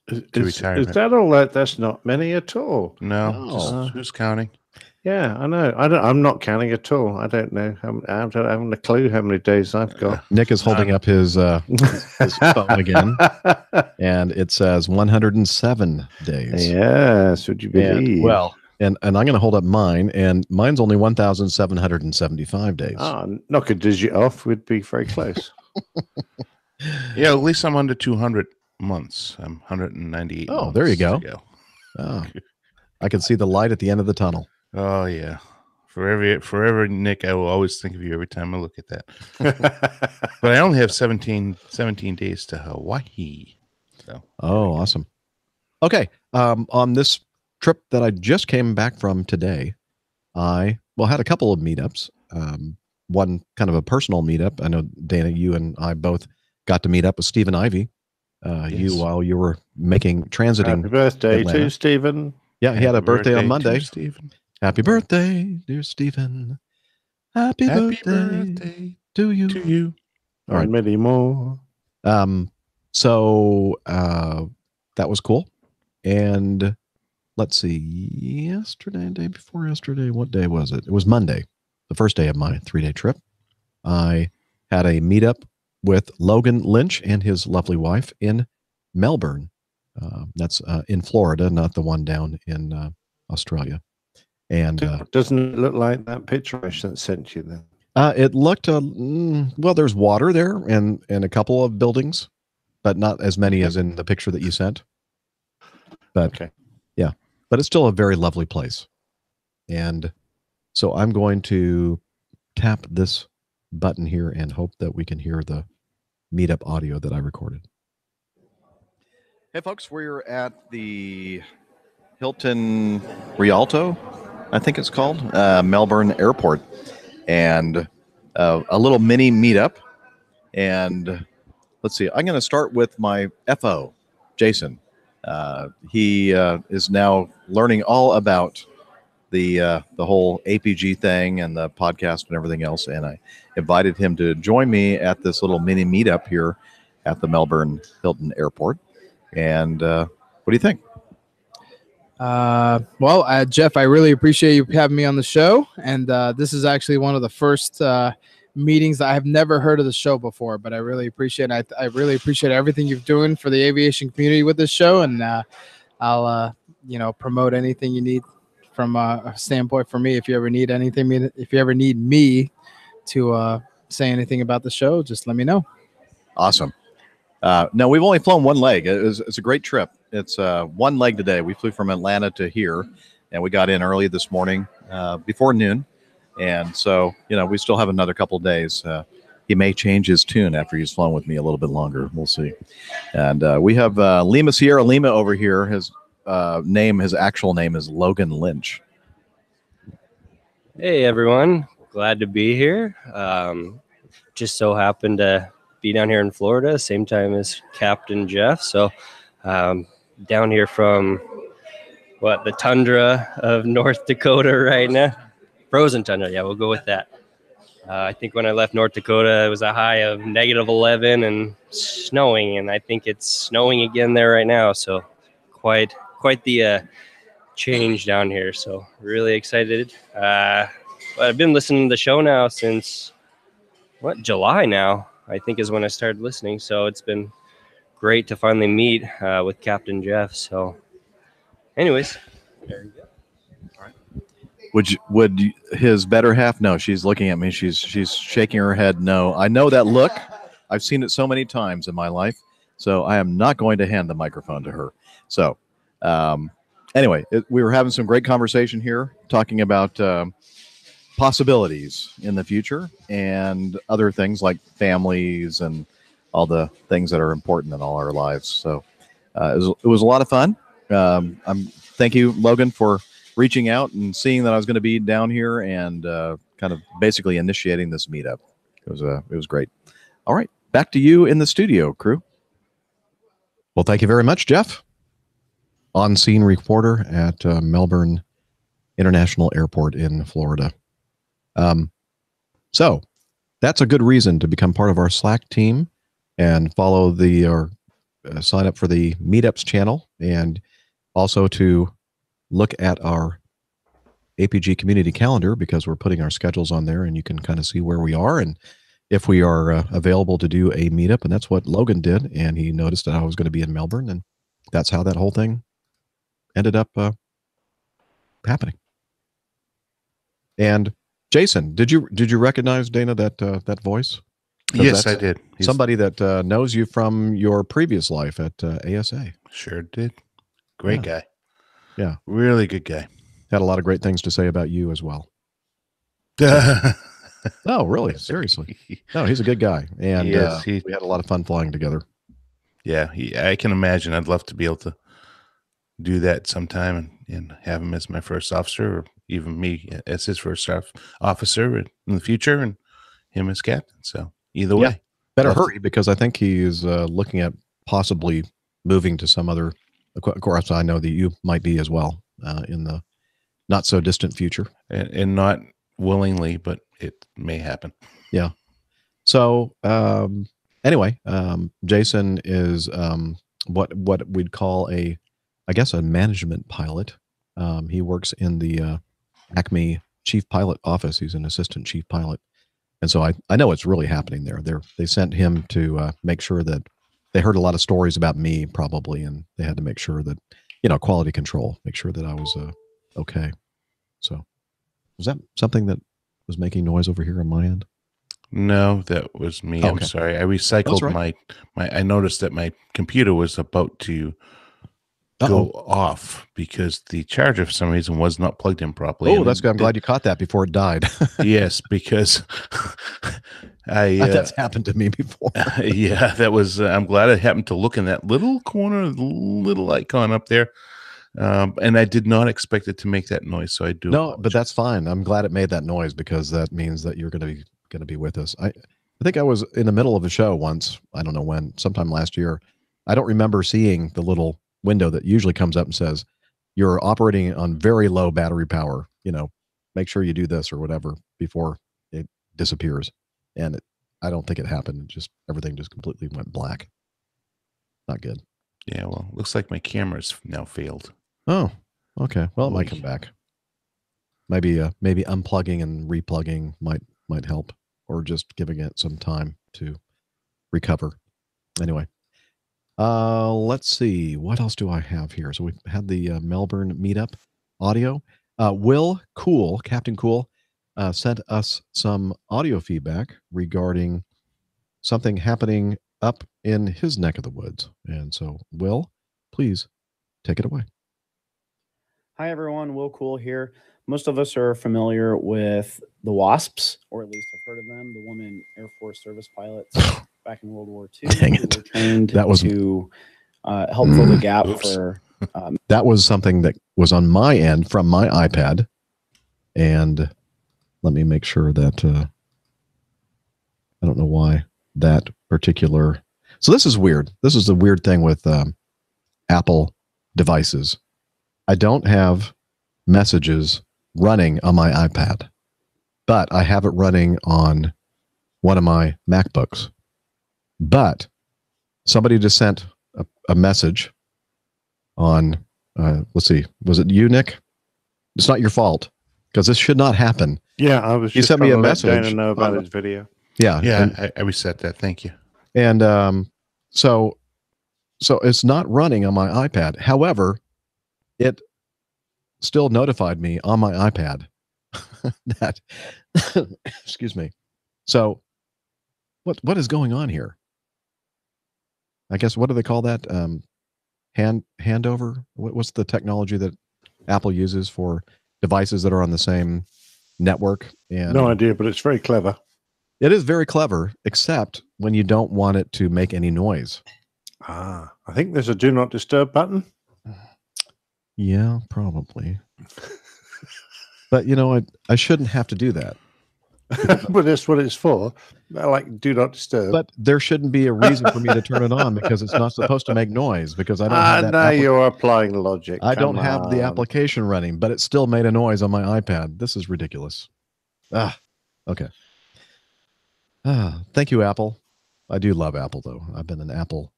to retirement. Is that all that? That's not many at all. No. Just, who's counting? Yeah, I know. I'm not counting at all. I don't know. I haven't a clue how many days I've got. Nick is holding up his phone again, and it says 107 days. Yes, would you believe? And I'm going to hold up mine, and mine's only 1,775 days. Knock a digit off. We'd be very close. Yeah, at least I'm under 200 months. I'm 198. Oh, months there you go. to go. Oh, I can see the light at the end of the tunnel. Oh, yeah. Forever, Nick, I will always think of you every time I look at that. But I only have 17 days to Hawaii. So Oh, awesome. Okay. On this trip that I just came back from today, I had a couple of meetups. One kind of a personal meetup. I know, Dana, you and I both got to meet up with Stephen Ivey. You, while you were transiting. Happy birthday Atlanta. to Stephen. Yeah, he had a birthday on Monday. Stephen. Happy birthday, dear Stephen. Happy birthday to you. All right. Many more. So that was cool. And let's see, yesterday, day before yesterday, what day was it? It was Monday, the first day of my 3-day trip. I had a meetup with Logan Lynch and his lovely wife in Melbourne. That's in Florida, not the one down in Australia. And doesn't it look like that picture I sent you then? It looked well. There's water there and a couple of buildings, but not as many as in the picture that you sent. But yeah, but it's still a very lovely place. And so I'm going to tap this button here and hope that we can hear the meetup audio that I recorded. Hey folks, we're at the Hilton Rialto, I think it's called, Melbourne Airport, and a little mini meetup. And let's see, I'm going to start with my FO, Jason. He is now learning all about the whole APG thing and the podcast and everything else. And I invited him to join me at this little mini meetup here at the Melbourne Hilton Airport. And what do you think? Well, Jeff, I really appreciate you having me on the show. And this is actually one of the first meetings. I have never heard of the show before, but I really appreciate it. I really appreciate everything you're doing for the aviation community with this show. And I'll promote anything you need from a standpoint for me. If you ever need anything, if you ever need me to say anything about the show, just let me know. Awesome. No, we've only flown one leg. It's a great trip. It's one leg today. We flew from Atlanta to here, and we got in early this morning before noon. And so, we still have another couple of days. He may change his tune after he's flown with me a little bit longer. We'll see. And we have Lima Sierra Lima over here. His actual name is Logan Lynch. Hey, everyone. Glad to be here. Just so happened to be down here in Florida, same time as Captain Jeff. So down here from the tundra of North Dakota right now. Frozen tundra. Yeah, we'll go with that. I think when I left North Dakota, it was a high of -11 and snowing, and I think it's snowing again there right now. So quite the change down here. So really excited. I've been listening to the show now since July now, I think is when I started listening. So it's been great to finally meet with Captain Jeff. So anyways, there you go. All right. Would his better half know? She's looking at me. She's shaking her head. No, I know that look. I've seen it so many times in my life. So I am not going to hand the microphone to her. So anyway, we were having some great conversation here, talking about possibilities in the future and other things like families and all the things that are important in all our lives. So it was a lot of fun. Thank you, Logan, for reaching out and seeing that I was going to be down here and kind of basically initiating this meetup. It was great. All right, back to you in the studio, crew. Well, thank you very much, Jeff. On-scene reporter at Melbourne International Airport in Florida. So that's a good reason to become part of our Slack team and follow sign up for the Meetups channel, and also to look at our APG community calendar, because we're putting our schedules on there and you can kind of see where we are and if we are available to do a meetup. And that's what Logan did. And he noticed that I was going to be in Melbourne, and that's how that whole thing ended up happening. And Jason, did you recognize, Dana, that voice? Yes, I did. He's somebody that knows you from your previous life at ASA. Sure did. Great guy. Yeah. Really good guy. Had a lot of great things to say about you as well. Oh, really? Seriously? No, he's a good guy, and Yes, we had a lot of fun flying together. Yeah, I can imagine. I'd love to be able to do that sometime and have him as my first officer, or even me as his first officer in the future, and him as captain. So either Yeah. way, Better love to- hurry because I think he is looking at possibly moving to some other. Of course, I know that you might be as well in the not so distant future, and not willingly, but it may happen. Yeah. So anyway, Jason is what we'd call I guess a management pilot. He works in the Acme chief pilot office. He's an assistant chief pilot. And so I know it's really happening there. They sent him to make sure that they heard a lot of stories about me probably, and they had to make sure that, quality control, make sure that I was okay. So was that something that was making noise over here on my end? No, that was me. Oh, I'm okay. sorry. I recycled right. my. I noticed that my computer was about to go off because the charger for some reason was not plugged in properly. Oh, and that's good. I'm glad you caught that before it died. Yes, because that's happened to me before. Yeah, that was. I'm glad I happened to look in that little corner, little icon up there, and I did not expect it to make that noise. So I do. No, but that's fine. I'm glad it made that noise because that means that you're going to be with us. I think I was in the middle of a show once. I don't know when, sometime last year. I don't remember seeing the little window that usually comes up and says you're operating on very low battery power. Make sure you do this or whatever before it disappears. And I don't think it happened. Everything just completely went black. Not good. Yeah, well, looks like my camera's now failed. Oh, okay. Well, it might come back. Maybe unplugging and replugging might help, or just giving it some time to recover. Anyway, let's see. What else do I have here? So we've had the Melbourne meetup audio. Will Cool, Captain Cool, sent us some audio feedback regarding something happening up in his neck of the woods. And so, Will, please take it away. Hi, everyone. Will Cool here. Most of us are familiar with the WASPs, or at least have heard of them, the women Air Force service pilots back in World War II. Dang who it. were trained That was- to help fill the gap Oops. for... That was something that was on my end from my iPad. And let me make sure that I don't know why that particular. So this is weird. This is the weird thing with Apple devices. I don't have messages running on my iPad, but I have it running on one of my MacBooks. But somebody just sent a message on, let's see, was it you, Nick? It's not your fault because this should not happen. Yeah, I was. He just sent me trying a to let message Dana know about on- his video. Yeah. Yeah, And, I reset that. Thank you. and so it's not running on my iPad. However, it still notified me on my iPad that, excuse me. So what is going on here? I guess, what do they call that? Handover? What's the technology that Apple uses for devices that are on the same network? And No idea, but it's very clever. it is very clever, except when you don't want it to make any noise. I think there's a do not disturb button. Yeah, probably. But I shouldn't have to do that. But that's what it's for. I like do not disturb. But there shouldn't be a reason for me to turn it on because it's not supposed to make noise because I don't have that. now you're applying logic. I don't Come have the on. application running, but it still made a noise on my iPad. This is ridiculous. Okay. Thank you, Apple. I do love Apple, though. I've been an Apple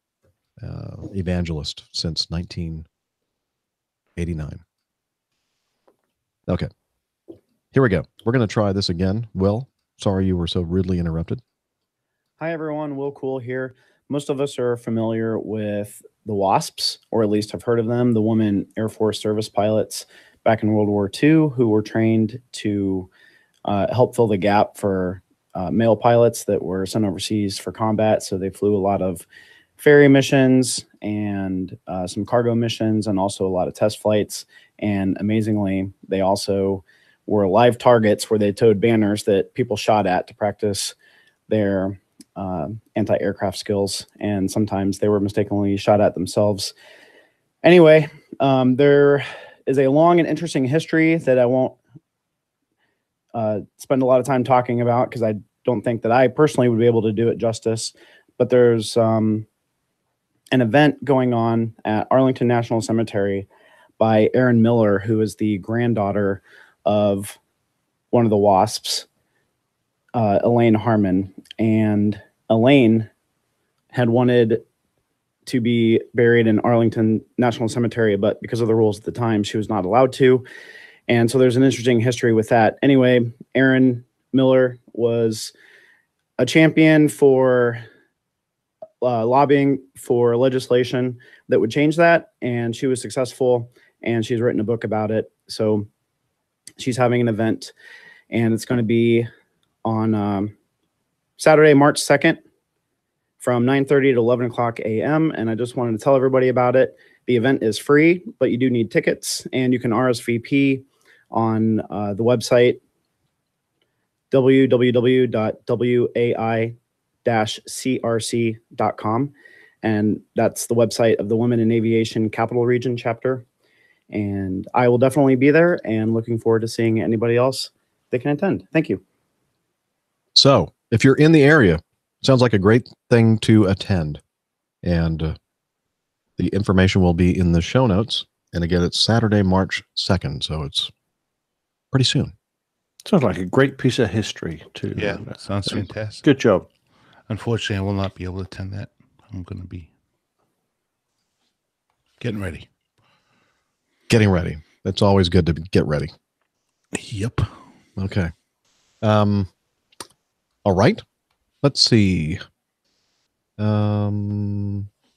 evangelist since 1989. Okay. Here we go. We're going to try this again. Will, sorry you were so rudely interrupted. Hi, everyone. Will Cool here. Most of us are familiar with the WASPs, or at least have heard of them, the women Air Force service pilots back in World War II who were trained to help fill the gap for male pilots that were sent overseas for combat. So they flew a lot of ferry missions and some cargo missions and also a lot of test flights. And amazingly, they also were live targets where they towed banners that people shot at to practice their anti-aircraft skills, and sometimes they were mistakenly shot at themselves. Anyway, there is a long and interesting history that I won't spend a lot of time talking about because I don't think that I personally would be able to do it justice. But there's an event going on at Arlington National Cemetery by Erin Miller, who is the granddaughter of one of the WASPs, Elaine Harmon. And Elaine had wanted to be buried in Arlington National Cemetery, but because of the rules at the time, she was not allowed to. And so there's an interesting history with that. Anyway, Erin Miller was a champion for lobbying for legislation that would change that, and she was successful, and she's written a book about it. So she's having an event, and it's going to be on Saturday, March 2nd from 9:30 to 11 o'clock a.m. And I just wanted to tell everybody about it. The event is free, but you do need tickets, and you can RSVP on the website www.wai-crc.com. And that's the website of the Women in Aviation Capital Region chapter. And I will definitely be there and looking forward to seeing anybody else that can attend. Thank you. So if you're in the area, sounds like a great thing to attend. And the information will be in the show notes. And again, it's Saturday, March 2nd. So it's pretty soon. Sounds like a great piece of history, too. Yeah, sounds fantastic. Good job. Unfortunately, I will not be able to attend that. I'm going to be getting ready. Getting ready. It's always good to get ready. Yep. Okay. All right. Let's see. I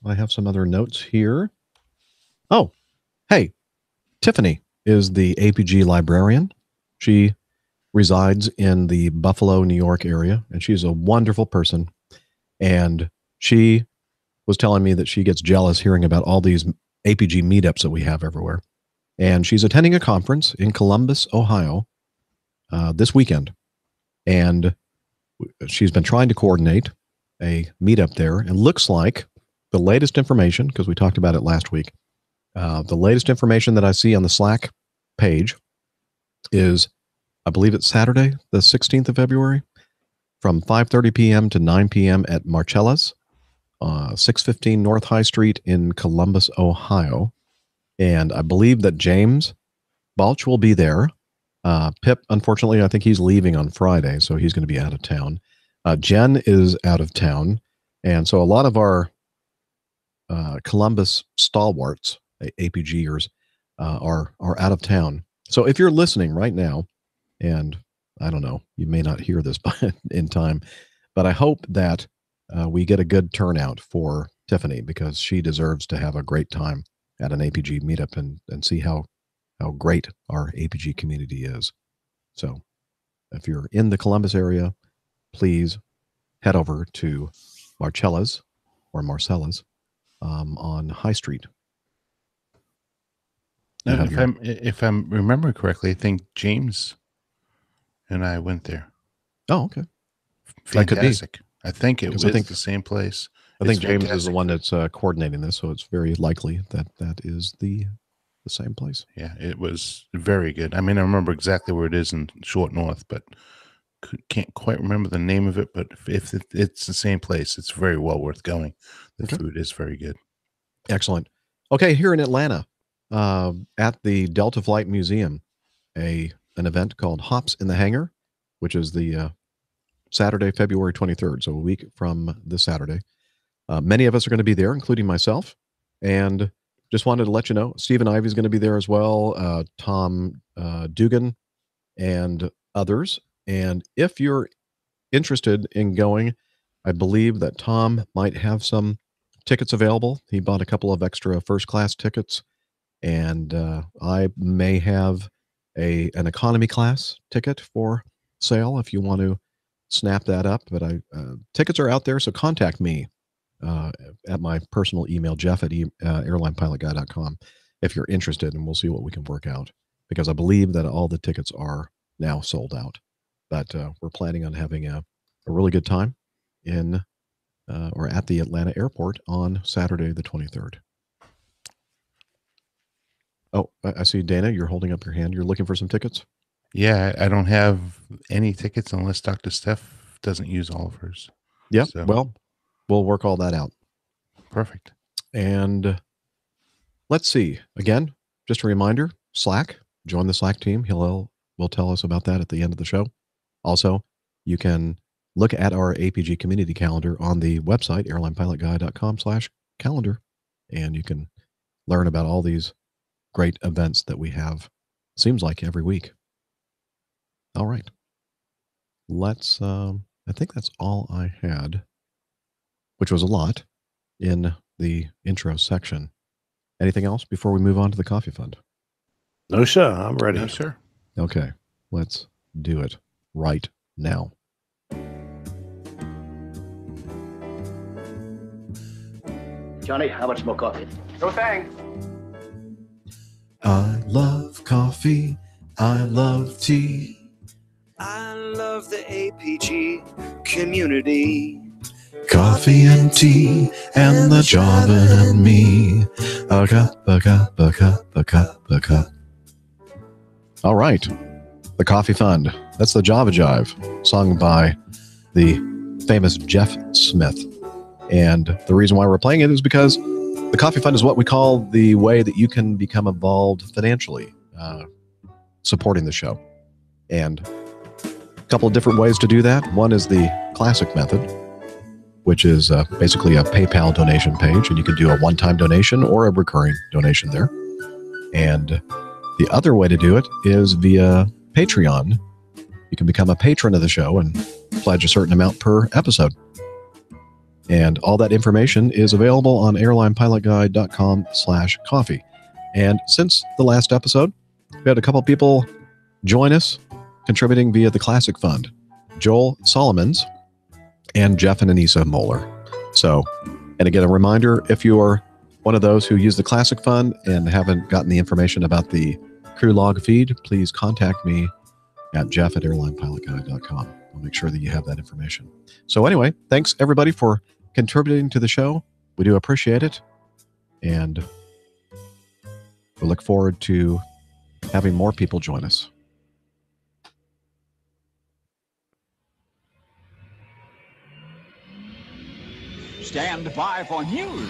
have some other notes here. Oh, hey, Tiffany is the APG librarian. She resides in the Buffalo, New York area, and she's a wonderful person. And she was telling me that she gets jealous hearing about all these APG meetups that we have everywhere. And she's attending a conference in Columbus, Ohio, this weekend. And she's been trying to coordinate a meetup there. And looks like the latest information, because we talked about it last week, the latest information that I see on the Slack page is, I believe it's Saturday, the 16th of February, from 5:30 p.m. to 9 p.m. at Marcella's, 615 North High Street in Columbus, Ohio. And I believe that James Balch will be there. Pip, unfortunately, I think he's leaving on Friday, so he's going to be out of town. Jen is out of town. And so a lot of our Columbus stalwarts, APGers, are out of town. So if you're listening right now, and I don't know, you may not hear this in time, but I hope that we get a good turnout for Tiffany, because she deserves to have a great time at an APG meetup and see how great our APG community is. So if you're in the Columbus area, please head over to Marcella's or Marcella's on High Street. Now, if I'm remembering correctly, I think James and I went there. Oh, okay. Fantastic. I think it was I think the same place. I think James is the one that's coordinating this, so it's very likely that that is the same place. Yeah, it was very good. I mean, I remember exactly where it is in Short North, but can't quite remember the name of it. But if it's the same place, it's very well worth going. The food is very good. Excellent. Okay, here in Atlanta, at the Delta Flight Museum, an event called Hops in the Hangar, which is the Saturday, February 23rd, so a week from this Saturday. Many of us are going to be there, including myself, and just wanted to let you know, Stephen Ivey is going to be there as well, Tom Dugan, and others. And if you're interested in going, I believe that Tom might have some tickets available. He bought a couple of extra first-class tickets, and I may have an economy class ticket for sale if you want to snap that up. But tickets are out there, so contact me at my personal email, jeff@airlinepilotguy.com, if you're interested, and we'll see what we can work out, because I believe that all the tickets are now sold out. But we're planning on having a really good time in or at the Atlanta airport on Saturday, the 23rd. Oh, I see, Dana, you're holding up your hand. You're looking for some tickets? Yeah, I don't have any tickets unless Dr. Steph doesn't use all of hers. Yep. So- Well, we'll work all that out. Perfect. And let's see. Again, just a reminder, Slack. Join the Slack team. Will tell us about that at the end of the show. Also, you can look at our APG community calendar on the website, airlinepilotguy.com/calendar, and you can learn about all these great events that we have, seems like every week. All right. Let's, I think that's all I had, which was a lot in the intro section. Anything else before we move on to the coffee fund? No, sir. I'm ready. No, sir. Okay, let's do it right now. Johnny, how much more coffee? No thanks. I love coffee. I love tea. I love the APG community. Coffee and tea and the Java and me. A cup, a cup, a cup, a cup, a cup. All right. The Coffee Fund. That's the Java Jive, sung by the famous Jeff Smith. And the reason why we're playing it is because the Coffee Fund is what we call the way that you can become involved financially, supporting the show. And a couple of different ways to do that. One is the classic method, which is basically a PayPal donation page, and you can do a one-time donation or a recurring donation there. And the other way to do it is via Patreon. You can become a patron of the show and pledge a certain amount per episode. And all that information is available on airlinepilotguide.com/coffee. And since the last episode, we had a couple people join us contributing via the Classic Fund, Joel Solomons and Jeff and Anissa Moeller. So, and again, a reminder, if you're one of those who use the Classic Fund and haven't gotten the information about the crew log feed, please contact me at jeff@airlinepilotguide.com. I'll make sure that you have that information. So anyway, thanks everybody for contributing to the show. We do appreciate it. And we look forward to having more people join us. Stand by for news.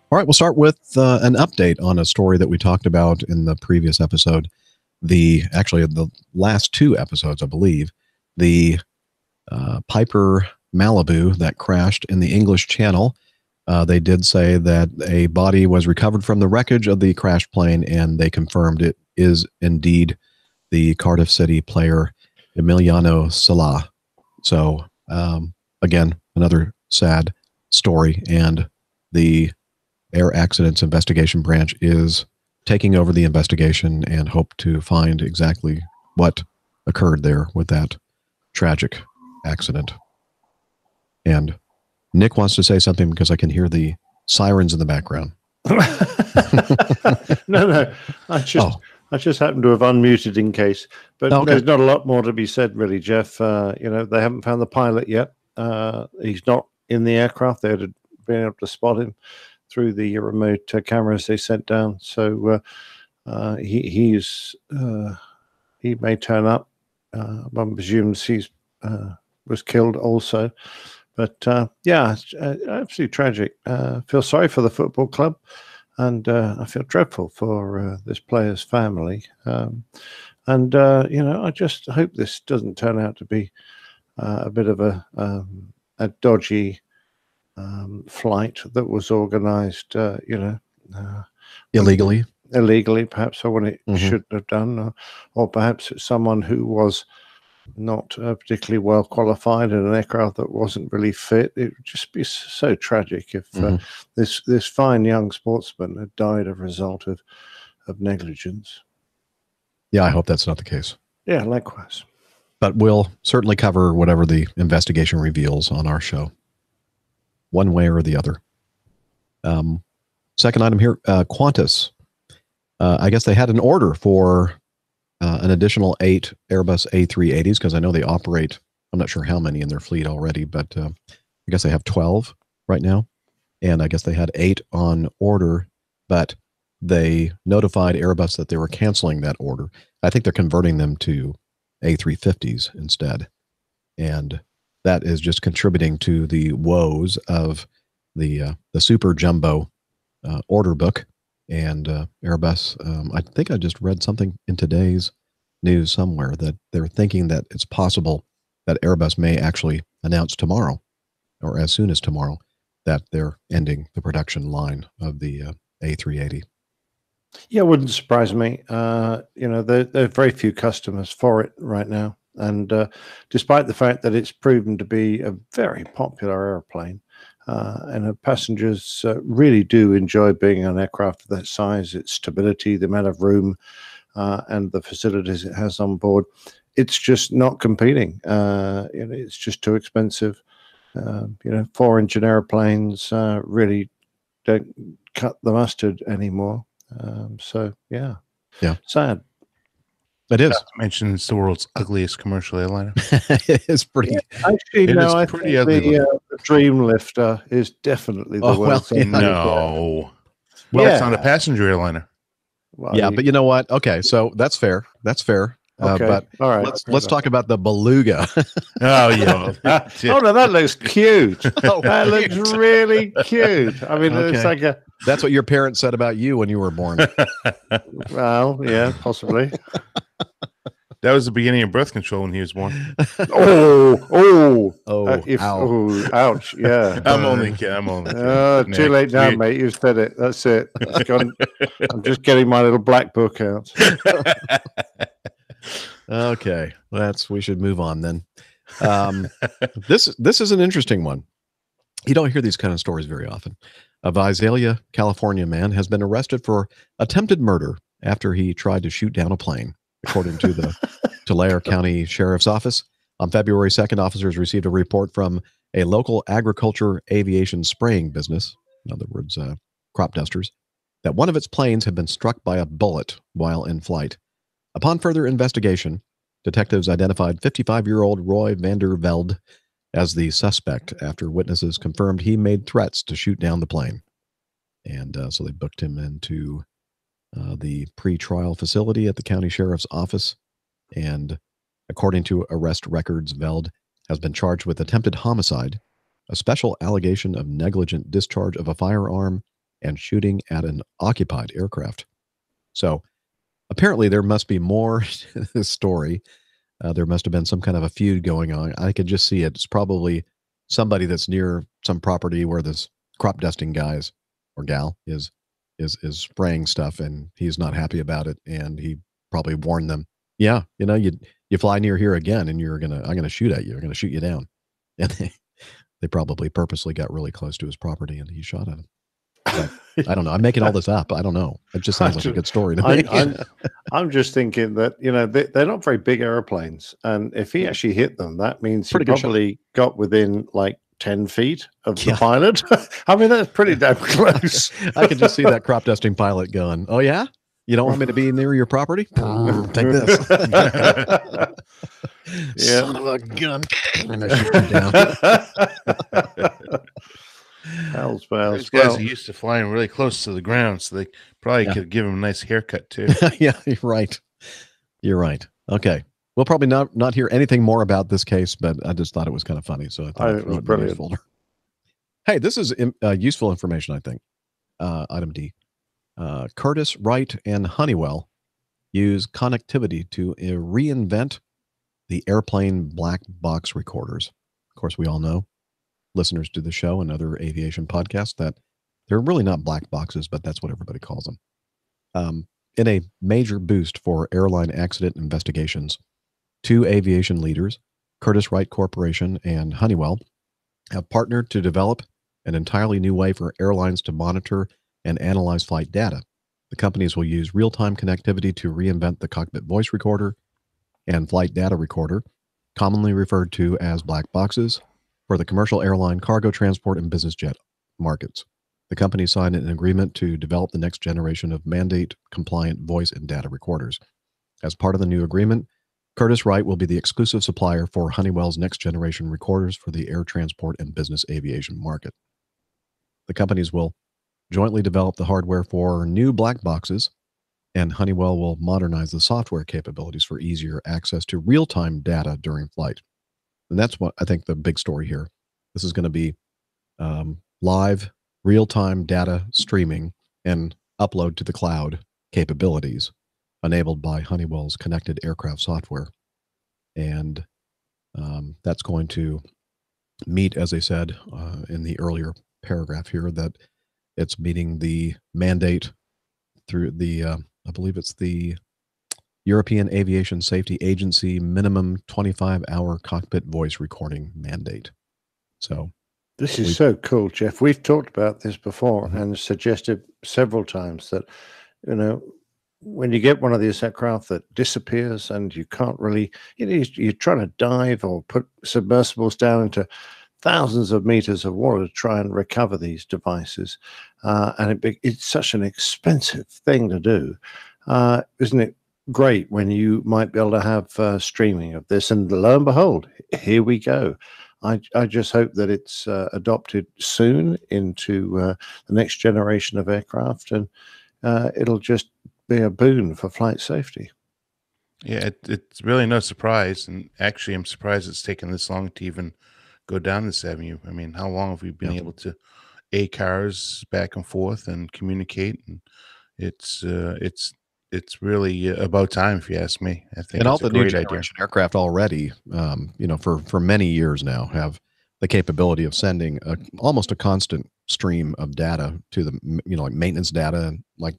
All right, we'll start with an update on a story that we talked about in the previous episode. Actually, the last two episodes, I believe, the Piper Malibu that crashed in the English Channel. They did say that a body was recovered from the wreckage of the crashed plane, and they confirmed it is indeed the Cardiff City player Emiliano Sala. So, again, another sad story, and the Air Accidents Investigation Branch is taking over the investigation and hope to find exactly what occurred there with that tragic accident. And Nick wants to say something because I can hear the sirens in the background. No. I just happened to have unmuted in case. But Okay. There's not a lot more to be said, really, Jeff. They haven't found the pilot yet. He's not in the aircraft. They'd have been able to spot him through the remote cameras they sent down. So he may turn up. One presumes he's was killed also. But it's absolutely tragic. I feel sorry for the football club, and I feel dreadful for this player's family. I just hope this doesn't turn out to be a bit of a dodgy flight that was organized, Illegally, perhaps, or when it shouldn't have done, or perhaps it's someone who was not particularly well qualified and an aircraft that wasn't really fit. It would just be so tragic if this fine young sportsman had died as a result of negligence. Yeah, I hope that's not the case. Yeah, likewise. But we'll certainly cover whatever the investigation reveals on our show, one way or the other. Second item here, Qantas. I guess they had an order for an additional 8 Airbus A380s, because I know they operate, I'm not sure how many in their fleet already, but I guess they have 12 right now. And I guess they had 8 on order, but they notified Airbus that they were canceling that order. I think they're converting them to A350s instead. And that is just contributing to the woes of the super jumbo order book. And Airbus, I think I just read something in today's news somewhere that they're thinking that it's possible that Airbus may actually announce tomorrow, or as soon as tomorrow, that they're ending the production line of the A380. Yeah, it wouldn't surprise me. There are very few customers for it right now. And despite the fact that it's proven to be a very popular airplane, and passengers really do enjoy being on an aircraft of that size, its stability, the amount of room, and the facilities it has on board, it's just not competing. It's just too expensive. 4-engine airplanes really don't cut the mustard anymore. Yeah, sad. It is. Not to mention, it's the world's ugliest commercial airliner. It is pretty. Yeah, actually, no, I think the Dreamlifter is definitely the world's ugliest. No. Well, it's not a passenger airliner. Well, yeah, but you know what? Okay, so that's fair. That's fair. Okay. But all right, let's talk about the Beluga. Oh yeah. Oh no, that looks cute. That looks really cute. I mean, it's like a. That's what your parents said about you when you were born. Well, yeah, possibly. That was the beginning of birth control when he was born. Ouch! Yeah, I'm only kidding. Too late now, mate. You said it. That's it. I'm just getting my little black book out. Okay, we should move on then. This is an interesting one. You don't hear these kind of stories very often. A Visalia, California man has been arrested for attempted murder after he tried to shoot down a plane, according to the Tulare County Sheriff's Office. On February 2nd, officers received a report from a local agriculture aviation spraying business, in other words, crop dusters, that one of its planes had been struck by a bullet while in flight. Upon further investigation, detectives identified 55-year-old Roy Vandervelde as the suspect after witnesses confirmed he made threats to shoot down the plane. And so they booked him into the pre-trial facility at the county sheriff's office. And according to arrest records, Veld has been charged with attempted homicide, a special allegation of negligent discharge of a firearm, and shooting at an occupied aircraft. So apparently there must be more to this story. There must have been some kind of a feud going on. I could just see it. It's probably somebody that's near some property where this crop dusting guy or gal is spraying stuff, and he's not happy about it, and he probably warned them. Yeah, you fly near here again, and I'm gonna shoot at you. I'm gonna shoot you down. And they probably purposely got really close to his property, and he shot at him. But I don't know. I'm making all this up. I don't know. It just sounds like a good story to me. I'm just thinking that they're not very big airplanes, and if he actually hit them, that means he probably got within like 10 feet of the pilot. I mean, that's pretty damn close. I could just see that crop dusting pilot going, "Oh yeah, you don't want me to be near your property? Take this." Son of a gun. And I shoot you down. Hell's bells. These guys are used to flying really close to the ground, so they probably could give him a nice haircut too. Yeah, you're right. You're right. Okay. We'll probably not hear anything more about this case, but I just thought it was kind of funny. So I thought it was brilliant. Folder. Hey, this is useful information, I think. Item D. Curtiss, Wright, and Honeywell use connectivity to reinvent the airplane black box recorders. Of course, we all know, listeners to the show and other aviation podcasts, that they're really not black boxes, but that's what everybody calls them. In a major boost for airline accident investigations, two aviation leaders, Curtiss-Wright Corporation and Honeywell, have partnered to develop an entirely new way for airlines to monitor and analyze flight data. The companies will use real-time connectivity to reinvent the cockpit voice recorder and flight data recorder, commonly referred to as black boxes, for the commercial airline, cargo transport, and business jet markets. The company signed an agreement to develop the next generation of mandate-compliant voice and data recorders. As part of the new agreement, Curtiss-Wright will be the exclusive supplier for Honeywell's next-generation recorders for the air transport and business aviation market. The companies will jointly develop the hardware for new black boxes, and Honeywell will modernize the software capabilities for easier access to real-time data during flight. And that's what I think the big story here. This is going to be live, real-time data streaming and upload to the cloud capabilities enabled by Honeywell's connected aircraft software. And that's going to meet, as I said in the earlier paragraph here, that it's meeting the mandate through the, I believe it's the European Aviation Safety Agency minimum 25-hour cockpit voice recording mandate. So this is so cool, Jeff. We've talked about this before and suggested several times that, you know, when you get one of these aircraft that disappears and you can't really, you know, you're trying to dive or put submersibles down into thousands of meters of water to try and recover these devices. And it's such an expensive thing to do. Isn't it great when you might be able to have streaming of this? And lo and behold, here we go. I just hope that it's adopted soon into the next generation of aircraft, and it'll just be a boon for flight safety. Yeah, it's really no surprise. And actually, I'm surprised it's taken this long to even go down this avenue. I mean, how long have we been able to ACARS back and forth and communicate? And it's really about time, if you ask me. I think and all it's the a new great generation idea. aircraft already, you know, for many years now have the capability of sending almost a constant stream of data to the, you know, like maintenance data, like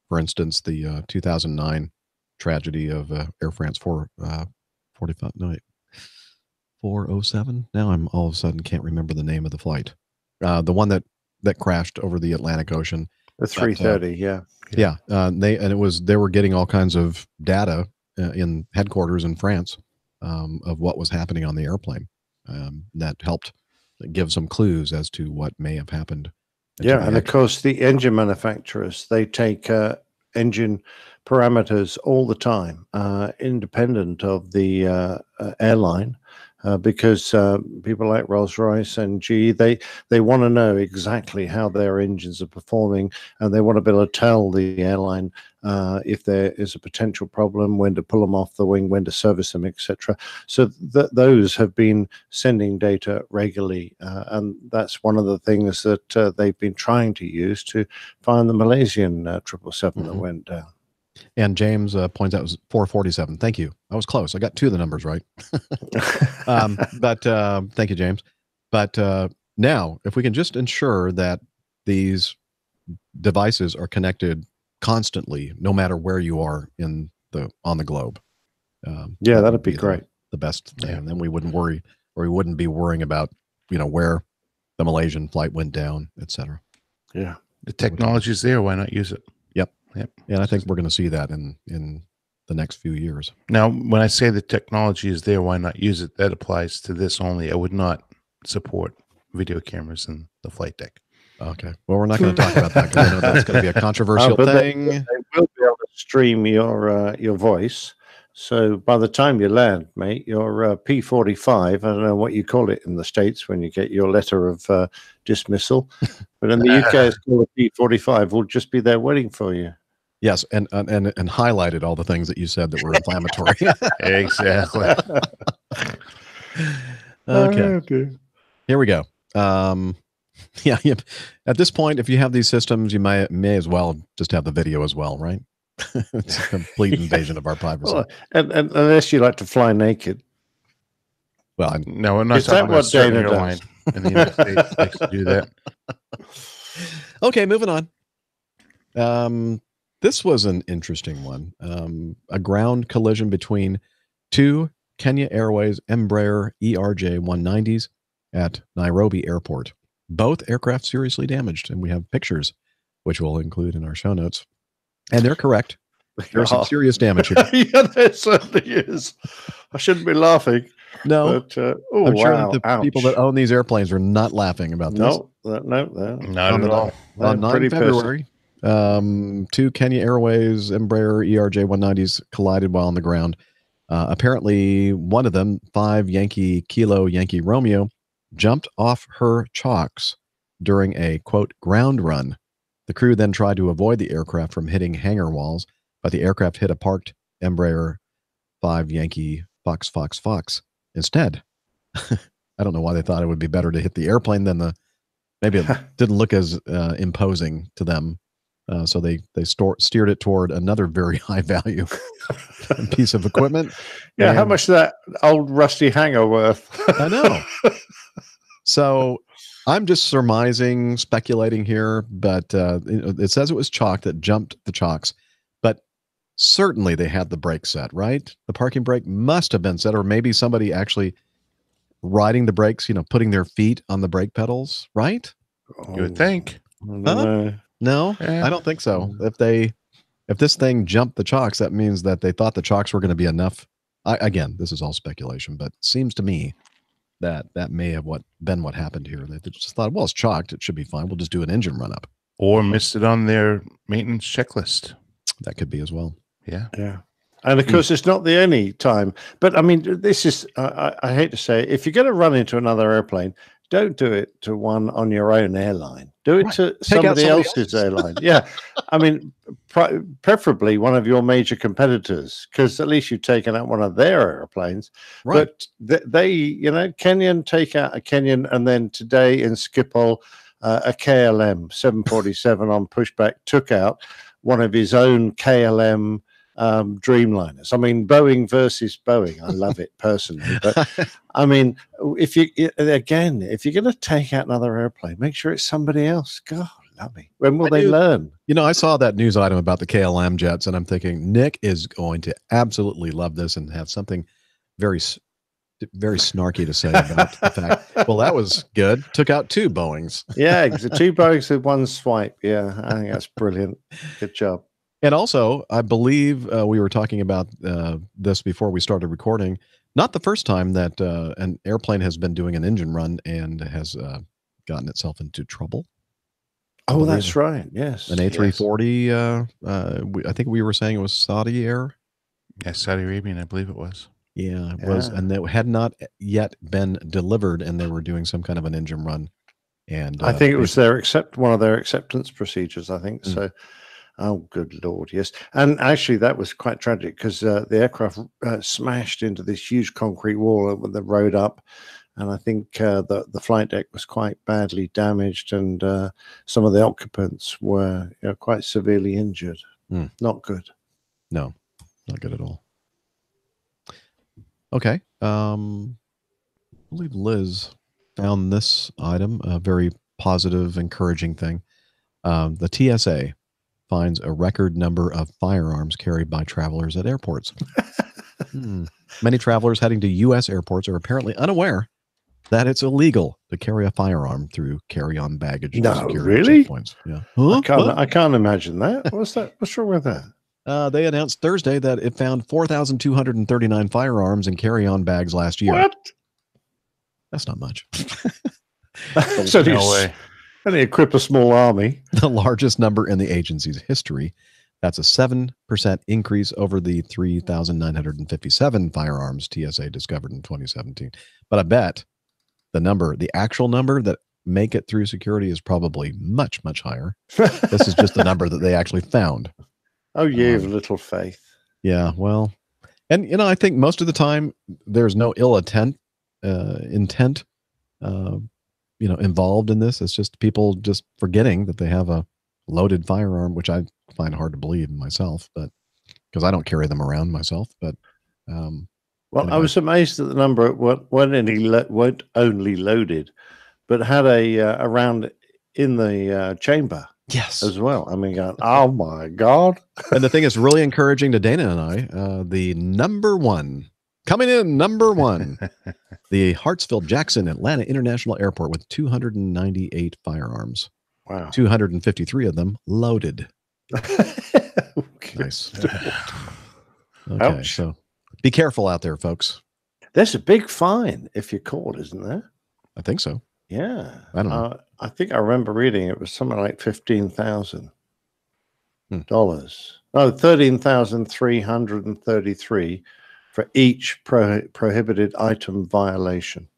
for instance the 2009 tragedy of Air France 407. Now I'm all of a sudden can't remember the name of the flight. The one that crashed over the Atlantic Ocean. The 330, yeah. They were getting all kinds of data in headquarters in France of what was happening on the airplane. That helped give some clues as to what may have happened. Yeah, and of course the engine manufacturers, they take engine parameters all the time, independent of the airline. Because people like Rolls-Royce and GE, they want to know exactly how their engines are performing, and they want to be able to tell the airline if there is a potential problem, when to pull them off the wing, when to service them, etc. So those have been sending data regularly, and that's one of the things that they've been trying to use to find the Malaysian 777 that went down. And James points out it was 447. Thank you. I was close. I got two of the numbers right. But thank you, James. But now, if we can just ensure that these devices are connected constantly, no matter where you are on the globe. Yeah, that'd be great. The best thing. Yeah. And then we wouldn't worry, or we wouldn't be worrying about, you know, where the Malaysian flight went down, etc. Yeah. The technology is there. Why not use it? Yep. And I think we're going to see that in the next few years. Now, when I say the technology is there, why not use it? That applies to this only. I would not support video cameras in the flight deck. Okay. Well, we're not going to talk about that because I know that's going to be a controversial thing. They will be able to stream your voice. So by the time you land, mate, your P45, I don't know what you call it in the States when you get your letter of dismissal, but in the UK it's called a P45, will just be there waiting for you. Yes, and highlighted all the things that you said that were inflammatory. Exactly. Okay. Here we go. Yeah. At this point, if you have these systems, you may as well just have the video as well, right? It's a complete invasion of our privacy. Well, and unless you like to fly naked. Well, no, we're not talking about certain airline in the United States likes to do that. Okay, moving on. This was an interesting one. A ground collision between two Kenya Airways Embraer ERJ 190s at Nairobi Airport. Both aircraft seriously damaged, and we have pictures, which we'll include in our show notes. And they're correct. There's some serious damage here. Yeah, there certainly is. I shouldn't be laughing. No, but oh I'm sure wow, that the ouch. people that own these airplanes are not laughing about this. No, not at all. On 9 February, 2 Kenya Airways Embraer ERJ 190s collided while on the ground. Apparently, one of them, 5 Yankee Kilo Yankee Romeo, jumped off her chocks during a, quote, ground run. The crew then tried to avoid the aircraft from hitting hangar walls, but the aircraft hit a parked Embraer 5 Yankee Fox instead. I don't know why they thought it would be better to hit the airplane than maybe it didn't look as imposing to them. So they steered it toward another very high value piece of equipment. Yeah, And how much is that old rusty hangar worth? I know. So I'm just surmising, speculating here, but it says it was chalk that jumped the chocks. But certainly they had the brake set, right? The parking brake must have been set, or maybe somebody actually riding the brakes, putting their feet on the brake pedals, right? You would think. Huh? No, I don't think so. If this thing jumped the chocks, that means that they thought the chocks were going to be enough. Again, this is all speculation, but it seems to me that may have been what happened here. They just thought, well, it's chalked, it should be fine. We'll just do an engine run up. Or missed it on their maintenance checklist. That could be as well. Yeah. Yeah. And of course, it's not the only time. But I mean, this is, I hate to say it, if you're going to run into another airplane, don't do it to one on your own airline. Do it to somebody else's airline. Yeah. I mean, preferably one of your major competitors, because at least you've taken out one of their airplanes. Right. But they, Kenyan take out a Kenyan, and then today in Schiphol, a KLM 747 on pushback took out one of his own KLM Dreamliners. I mean, Boeing versus Boeing. I love it personally, but I mean, if you're going to take out another airplane, make sure it's somebody else. God, love me. When will they learn? I saw that news item about the KLM jets, and I'm thinking Nick is going to absolutely love this and have something very, very snarky to say about the fact. Well, that was good. Took out 2 Boeings. Yeah, 2 Boeings with 1 swipe. Yeah, I think that's brilliant. Good job. And also, I believe we were talking about this before we started recording. Not the first time that an airplane has been doing an engine run and has gotten itself into trouble. Oh, that's right. Yes. An A340, I think we were saying it was Saudi Air. Yeah, Saudi Arabian, I believe it was. Yeah, it was. And it had not yet been delivered, and they were doing some kind of an engine run. And I think it was one of their acceptance procedures, I think. So. Oh, good Lord, yes. And actually, that was quite tragic because the aircraft smashed into this huge concrete wall with the road up. And I think the flight deck was quite badly damaged, and some of the occupants were quite severely injured. Not good. No, not good at all. Okay. I believe Liz found this item, a very positive, encouraging thing. The TSA finds a record number of firearms carried by travelers at airports. Many travelers heading to U.S. airports are apparently unaware that it's illegal to carry a firearm through carry-on baggage. No, really? Checkpoints. Yeah. I can't imagine that. What's that? What's wrong with that? They announced Thursday that it found 4,239 firearms in carry-on bags last year. What? That's not much. No way. Only equip a small army. The largest number in the agency's history. That's a 7% increase over the 3,957 firearms TSA discovered in 2017. But I bet the actual number that make it through security is probably much, much higher. This is just the number that they actually found. Oh, you have little faith. Yeah, well, and I think most of the time there's no ill intent involved in this. It's just people just forgetting that they have a loaded firearm, which I find hard to believe in myself, but because I don't carry them around myself. But well, anyway. I was amazed at the number. It weren't only loaded, but had a round in the chamber. Yes, as well. I mean, oh my God! And the thing is really encouraging to Dana and I. The number one Coming in number 1, the Hartsfield-Jackson Atlanta International Airport with 298 firearms. Wow. 253 of them loaded. Okay. Nice. Okay, Ouch. so be careful out there, folks. There's a big fine if you're caught, isn't there? I think so. Yeah. I don't know. I think I remember reading it was something like $15,000. No, 13,333 for each prohibited item violation.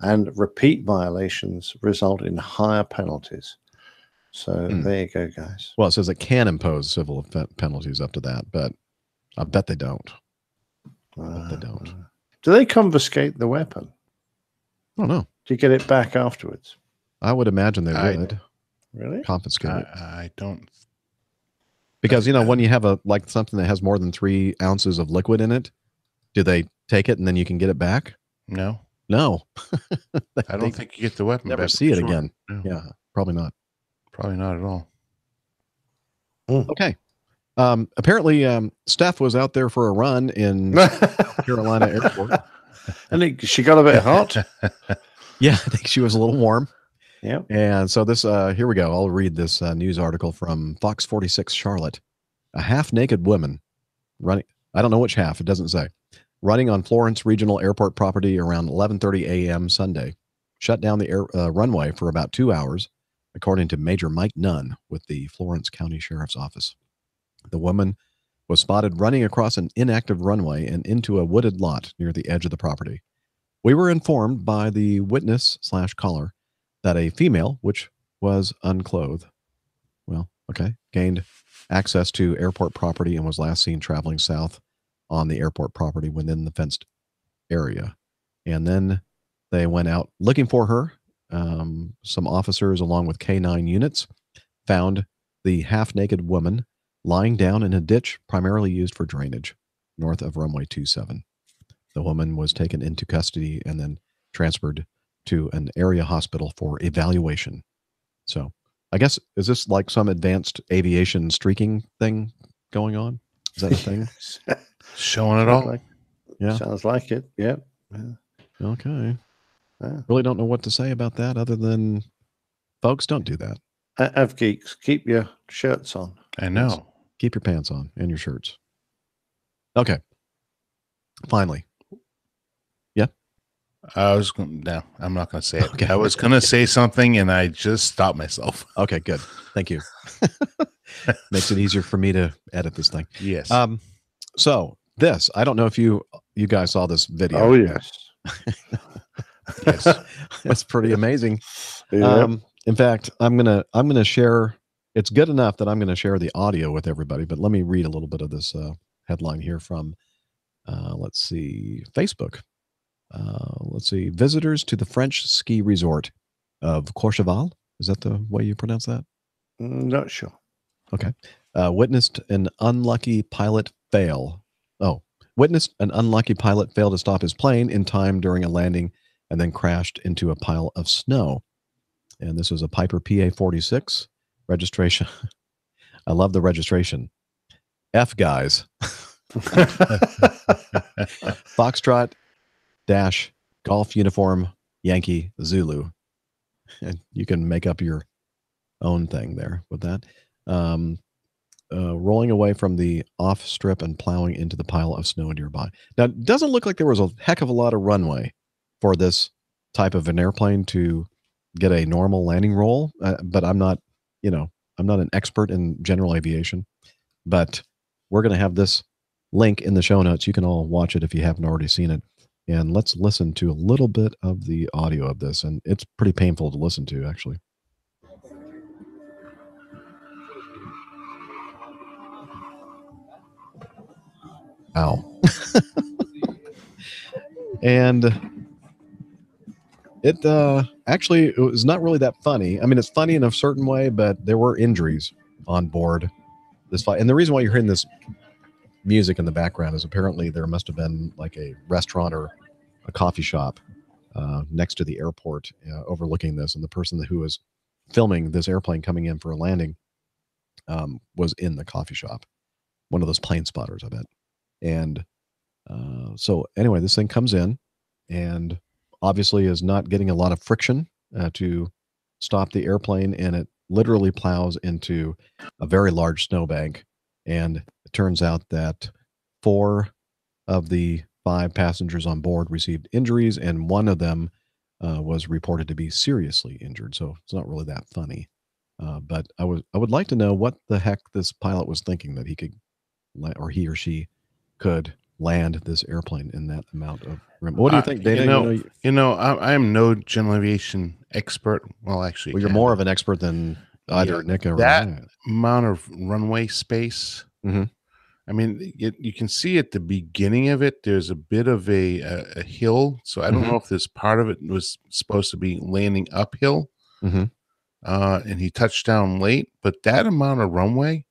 And repeat violations result in higher penalties. So there you go, guys. Well, it says it can impose civil penalties up to that, but I bet they don't. Do they confiscate the weapon? I don't know. Do you get it back afterwards? I would imagine they would. Really? Confiscate it. I don't. Because, when you have something that has more than 3 ounces of liquid in it, do they take it and then you can get it back? No. No. I don't think you get the weapon never back. see it Sure. again. No. Yeah, probably not. Probably not at all. Okay. Apparently, Steph was out there for a run in Carolina Airport. I think she got a bit hot. Yeah, I think she was a little warm. Yeah. And so this, here we go. I'll read this news article from Fox 46 Charlotte. A half-naked woman running, I don't know which half, it doesn't say, running on Florence Regional Airport property around 11:30 a.m. Sunday, shut down the runway for about 2 hours, according to Major Mike Nunn with the Florence County Sheriff's Office. The woman was spotted running across an inactive runway and into a wooded lot near the edge of the property. We were informed by the witness/caller that a female, which was unclothed, gained access to airport property and was last seen traveling south on the airport property within the fenced area. And then they went out looking for her. Some officers, along with K9 units, found the half-naked woman lying down in a ditch primarily used for drainage north of runway 27. The woman was taken into custody and then transferred to an area hospital for evaluation. So I guess, is this like some advanced aviation streaking thing going on? Is that a thing? Showing it all. Yeah. Sounds like it. Yeah. Okay. Really don't know what to say about that other than, folks, don't do that. Av geeks, keep your shirts on. I know. Keep your pants on and your shirts. Okay. Finally. Yeah. I'm not going to say it. Okay. I was going to say something and I just stopped myself. Okay, good. Thank you. Makes it easier for me to edit this thing. Yes. So this, I don't know if you guys saw this video. Oh, yes. Yes. It's pretty amazing. Yeah. In fact, I'm gonna share. It's good enough that I'm gonna share the audio with everybody. But let me read a little bit of this headline here from, let's see, Facebook. Let's see, visitors to the French ski resort of Courchevel. Is that the way you pronounce that? Not sure. Okay. Witnessed an unlucky pilot fail. Witnessed an unlucky pilot fail to stop his plane in time during a landing and then crashed into a pile of snow. And this was a Piper PA-46 registration. I love the registration. F guys. Foxtrot dash golf uniform Yankee Zulu. And you can make up your own thing there with that. Rolling away from the off strip and plowing into the pile of snow nearby. Now, it doesn't look like there was a heck of a lot of runway for this type of an airplane to get a normal landing roll, but I'm not an expert in general aviation, but we're going to have this link in the show notes. You can all watch it if you haven't already seen it. And let's listen to a little bit of the audio of this. And it's pretty painful to listen to, actually. Ow. And it was not really that funny. I mean, it's funny in a certain way, but there were injuries on board this flight. And the reason why you're hearing this music in the background is apparently there must have been like a restaurant or a coffee shop next to the airport overlooking this. And the person who was filming this airplane coming in for a landing was in the coffee shop. One of those plane spotters, I bet. And So anyway, this thing comes in and obviously is not getting a lot of friction to stop the airplane, and it literally plows into a very large snowbank. And it turns out that 4 of the 5 passengers on board received injuries, and one of them was reported to be seriously injured. So it's not really that funny. But I would like to know what the heck this pilot was thinking, that he could, or he or she could land this airplane in that amount of room. What do you think, Dana? I am no general aviation expert. Well, actually, Well, you're more of an expert than either Nick or that I. amount of runway space. Mm-hmm. I mean, you can see at the beginning of it, there's a bit of a hill. So I don't know if this part of it was supposed to be landing uphill. Mm-hmm. And he touched down late, but that amount of runway,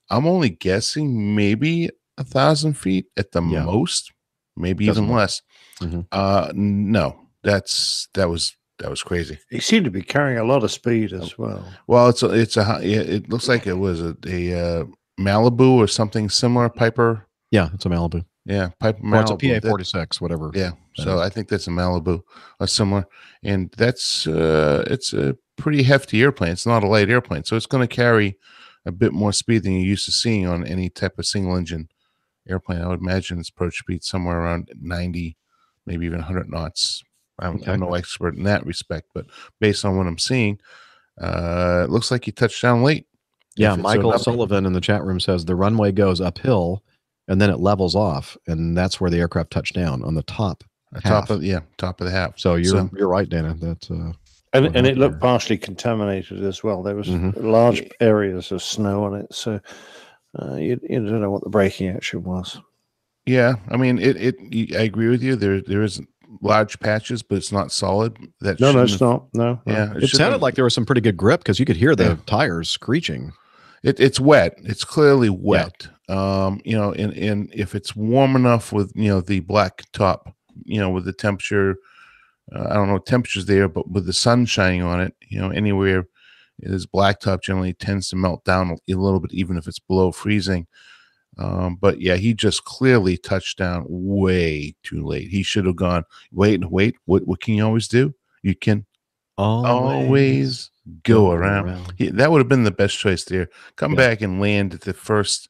I'm only guessing maybe 1,000 feet at the most, maybe even less. No, that was crazy. He seemed to be carrying a lot of speed as well. Well, it looks like it was a Malibu or something similar. Piper. Yeah, it's a Malibu. Yeah, Piper Malibu. Well, it's a PA-46, whatever. Yeah, so I think that's a Malibu or similar, and that's it's a pretty hefty airplane. It's not a light airplane, so it's going to carry a bit more speed than you're used to seeing on any type of single engine airplane. I would imagine its approach speed somewhere around 90, maybe even 100 knots. I'm no expert in that respect, but based on what I'm seeing, it looks like he touched down late. Yeah, Michael Sullivan in the chat room says the runway goes uphill and then it levels off, and that's where the aircraft touched down, on the top half. Top of the half. So you're right, Dana. That's and it looked partially contaminated as well. There was large areas of snow on it, so you don't know what the braking action was. Yeah, I mean, I agree with you. There is large patches, but it's not solid. No, it's not. No. Yeah, it sounded like there was some pretty good grip because you could hear the tires screeching. It's wet. It's clearly wet. Yeah. And if it's warm enough with the black top, with the temperature, I don't know what temperature's there, but with the sun shining on it, anywhere it is blacktop generally tends to melt down a little bit, even if it's below freezing. But yeah, he just clearly touched down way too late. He should have gone, wait. What can you always do? You can always go around. That would have been the best choice there. Come back and land at the first.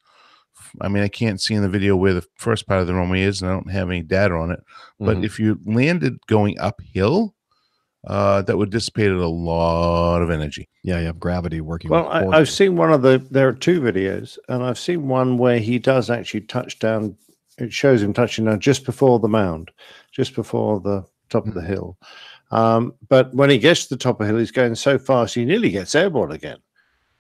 I mean, I can't see in the video where the first part of the runway is, and I don't have any data on it. But if you landed going uphill, that would dissipate a lot of energy. Yeah, you have gravity working. Well, I've seen one of there are 2 videos, and I've seen one where he does actually touch down. It shows him touching down just before the mound, just before the top of the hill. But when he gets to the top of the hill, he's going so fast he nearly gets airborne again.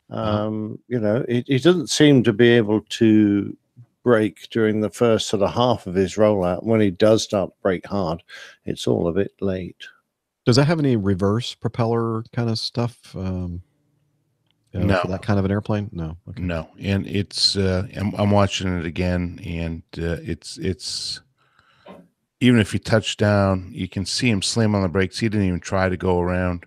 He doesn't seem to be able to brake during the first sort of half of his rollout. When he does start to brake hard, it's all a bit late. Does that have any reverse propeller kind of stuff? No, for that kind of an airplane. No, okay. No, and it's I'm watching it again, and it's even if you touch down, you can see him slam on the brakes. He didn't even try to go around.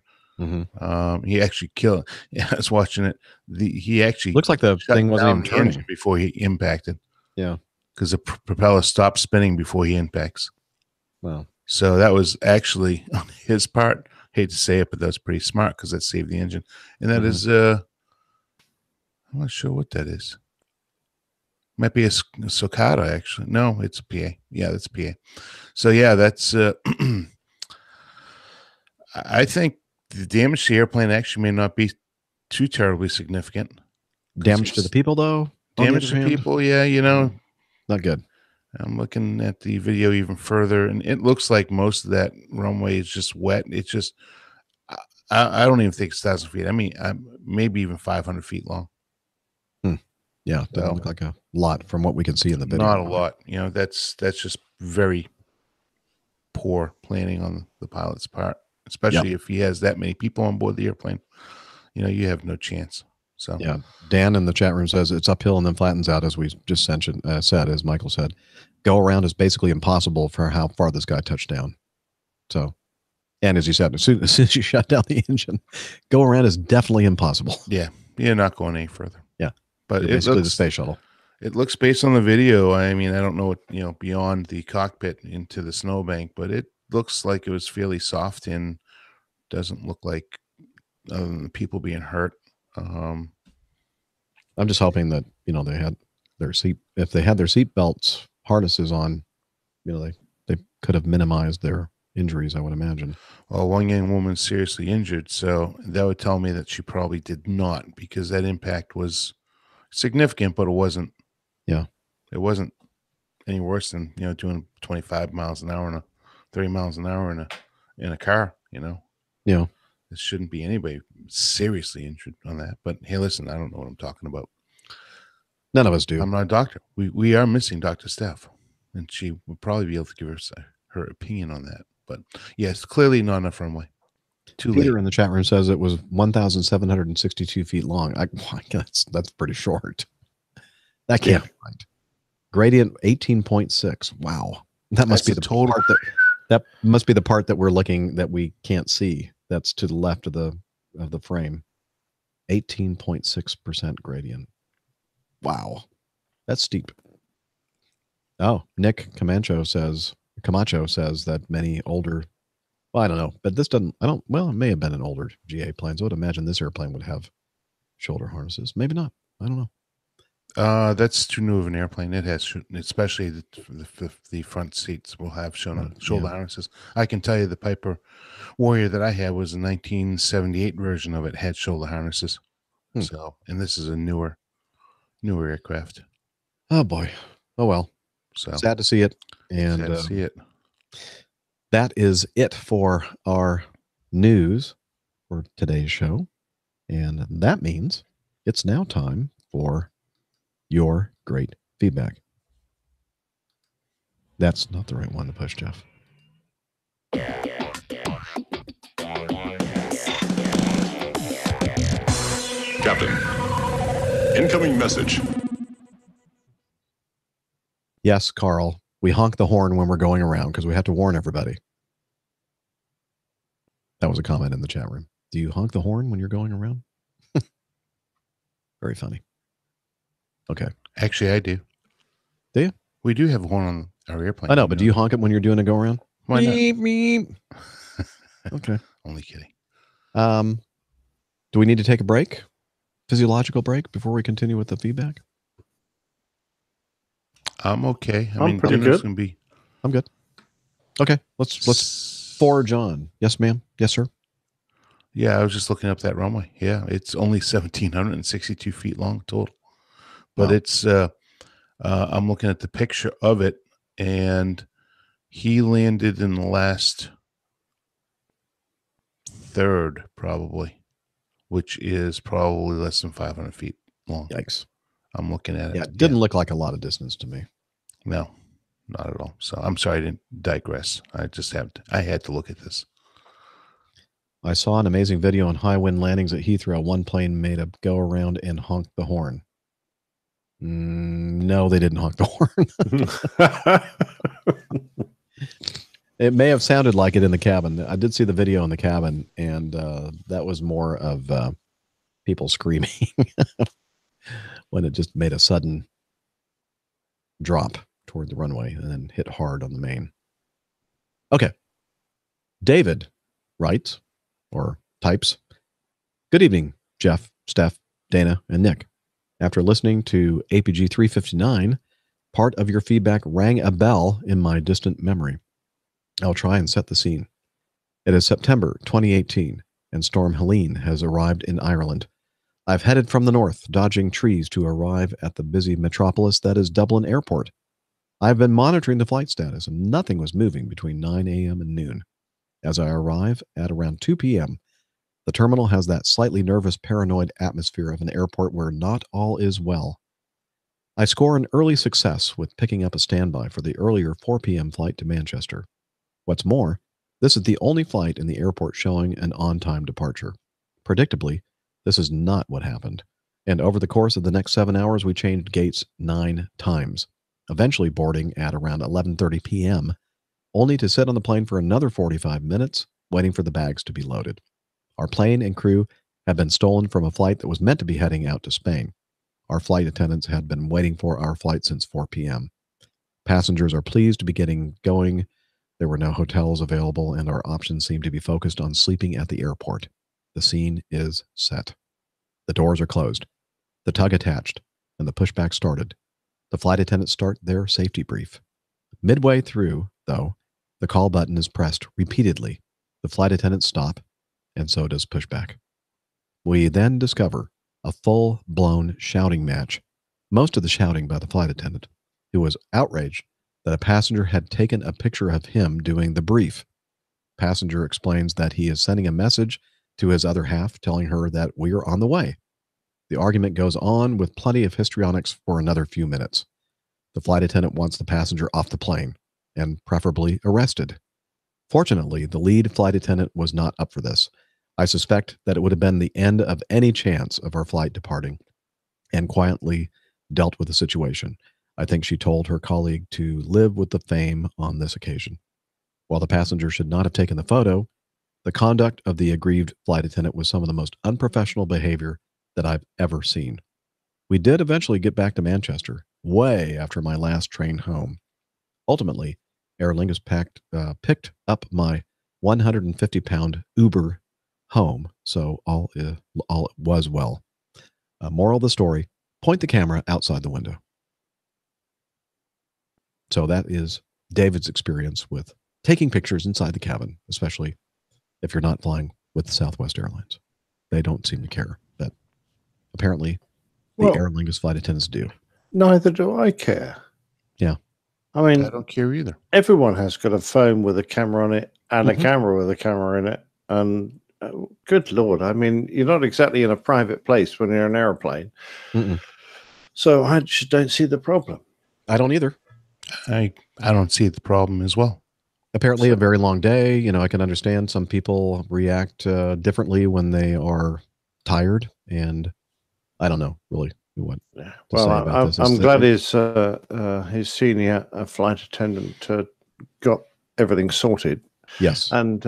He actually killed. Yeah, I was watching it. He actually looks like the thing wasn't even turning before he impacted. Yeah, because the propeller stopped spinning before he impacts. Wow. So that was actually on his part. Hate to say it, but that's pretty smart because that saved the engine. And that is, I'm not sure what that is. Might be a Socata, actually. No, it's a PA. Yeah, that's PA. So yeah, that's. I think the damage to the airplane actually may not be too terribly significant. Damage to the people, though. Damage to people, yeah. Not good. I'm looking at the video even further, and it looks like most of that runway is just wet. It's just, I don't even think it's 1,000 feet. I mean, maybe even 500 feet long. Yeah, it doesn't look like a lot from what we can see in the video. Not a lot. That's just very poor planning on the pilot's part, especially if he has that many people on board the airplane. You have no chance. So yeah, Dan in the chat room says it's uphill and then flattens out, as we just said, as Michael said. Go around is basically impossible for how far this guy touched down. So, and as you said, as soon as you shut down the engine, go around is definitely impossible. Yeah, you're not going any further. Yeah, but basically the space shuttle. It looks, based on the video, I mean, I don't know what, beyond the cockpit into the snowbank, but it looks like it was fairly soft and doesn't look like, other than the people being hurt. I'm just hoping that, they had if they had their seat belts, harnesses on, they could have minimized their injuries, I would imagine. Well, one young woman's seriously injured, so that would tell me that she probably did not, because that impact was significant, but it wasn't. Yeah, it wasn't any worse than doing 25 miles an hour and 30 miles an hour in a car. Yeah, it shouldn't be anybody seriously injured on that. But hey, listen, I don't know what I'm talking about. None of us do. I'm not a doctor. We are missing Dr. Steph, and she would probably be able to give us her opinion on that. But yes, clearly not enough runway. Too Peter late. in the chat room says it was 1,762 feet long. That's pretty short. That can't be right. Gradient 18.6. Wow, that must be the total part that must be the part that we're looking that we can't see. That's to the left of the frame. 18.6% gradient. Wow, that's steep. Oh, Nick Camacho says that many older. Well, I don't know, but this doesn't. Well, it may have been an older GA plane. So I would imagine this airplane would have shoulder harnesses. Maybe not. I don't know. That's too new of an airplane. It has, especially the front seats will have shoulder harnesses. I can tell you the Piper Warrior that I had was a 1978 version of it, had shoulder harnesses. So, and this is a newer aircraft. Oh boy. Oh well. So sad to see it. And sad to see it. That is it for our news for today's show. And that means it's now time for your great feedback. That's not the right one to push, Jeff. Captain, incoming message. Yes, Carl. We honk the horn when we're going around because we have to warn everybody. That was a comment in the chat room. Do you honk the horn when you're going around? Very funny. Okay. Actually, I do. Do you? We do have a horn on our airplane. I know, but do you honk it when you're doing a go around? Why not? Meep, meep. Okay. Only kidding. Do we need to take a break? Physiological break before we continue with the feedback? I'm okay. I'm pretty good. I'm good. Okay. Let's forge on. Yes, ma'am. Yes, sir. Yeah, I was just looking up that runway. Yeah, it's only 1,762 feet long total. But it's I'm looking at the picture of it, and he landed in the last third, probably, which is probably less than 500 feet long. Yikes. I'm looking at it. Yeah, it didn't look like a lot of distance to me. No, not at all. So I'm sorry I didn't digress. I had to look at this. I saw an amazing video on high wind landings at Heathrow. One plane made a go around and honked the horn. No, they didn't honk the horn. It may have sounded like it in the cabin. I did see the video in the cabin, and that was more of people screaming when it just made a sudden drop toward the runway and then hit hard on the main. Okay. David writes or types, "Good evening, Jeff, Steph, Dana, and Nick. After listening to APG 359, part of your feedback rang a bell in my distant memory. I'll try and set the scene. It is September 2018, and Storm Helene has arrived in Ireland. I've headed from the north, dodging trees to arrive at the busy metropolis that is Dublin Airport. I've been monitoring the flight status, and nothing was moving between 9 a.m. and noon. As I arrive at around 2 p.m., the terminal has that slightly nervous, paranoid atmosphere of an airport where not all is well. I score an early success with picking up a standby for the earlier 4 p.m. flight to Manchester. What's more, this is the only flight in the airport showing an on-time departure. Predictably, this is not what happened, and over the course of the next 7 hours, we changed gates 9 times, eventually boarding at around 11:30 p.m., only to sit on the plane for another 45 minutes, waiting for the bags to be loaded. Our plane and crew had been stolen from a flight that was meant to be heading out to Spain. Our flight attendants had been waiting for our flight since 4 p.m. Passengers are pleased to be getting going. There were no hotels available, and our options seem to be focused on sleeping at the airport. The scene is set. The doors are closed. The tug attached, and the pushback started. The flight attendants start their safety brief. Midway through, though, the call button is pressed repeatedly. The flight attendants stop, and so does pushback. We then discover a full-blown shouting match, most of the shouting by the flight attendant, who was outraged that a passenger had taken a picture of him doing the brief. Passenger explains that he is sending a message to his other half telling her that we are on the way. The argument goes on with plenty of histrionics for another few minutes. The flight attendant wants the passenger off the plane and preferably arrested. Fortunately, the lead flight attendant was not up for this. I suspect that it would have been the end of any chance of our flight departing, and quietly dealt with the situation. I think she told her colleague to live with the fame on this occasion. While the passenger should not have taken the photo, the conduct of the aggrieved flight attendant was some of the most unprofessional behavior that I've ever seen. We did eventually get back to Manchester, way after my last train home. Ultimately, Aer Lingus picked up my 150-pound Uber home, so all was well. Moral of the story, point the camera outside the window. So that is David's experience with taking pictures inside the cabin, especially if you're not flying with Southwest Airlines. They don't seem to care, but apparently the Aer Lingus flight attendants do. Neither do I care. Yeah. I mean, I don't care either. Everyone has got a phone with a camera on it and a camera with a camera in it. And good Lord, I mean, you're not exactly in a private place when you're in an airplane. So I just don't see the problem. I don't either. I don't see the problem as well. Apparently a very long day. You know, I can understand some people react differently when they are tired, and I don't know really what to say about this. I'm glad his senior flight attendant got everything sorted. Yes. And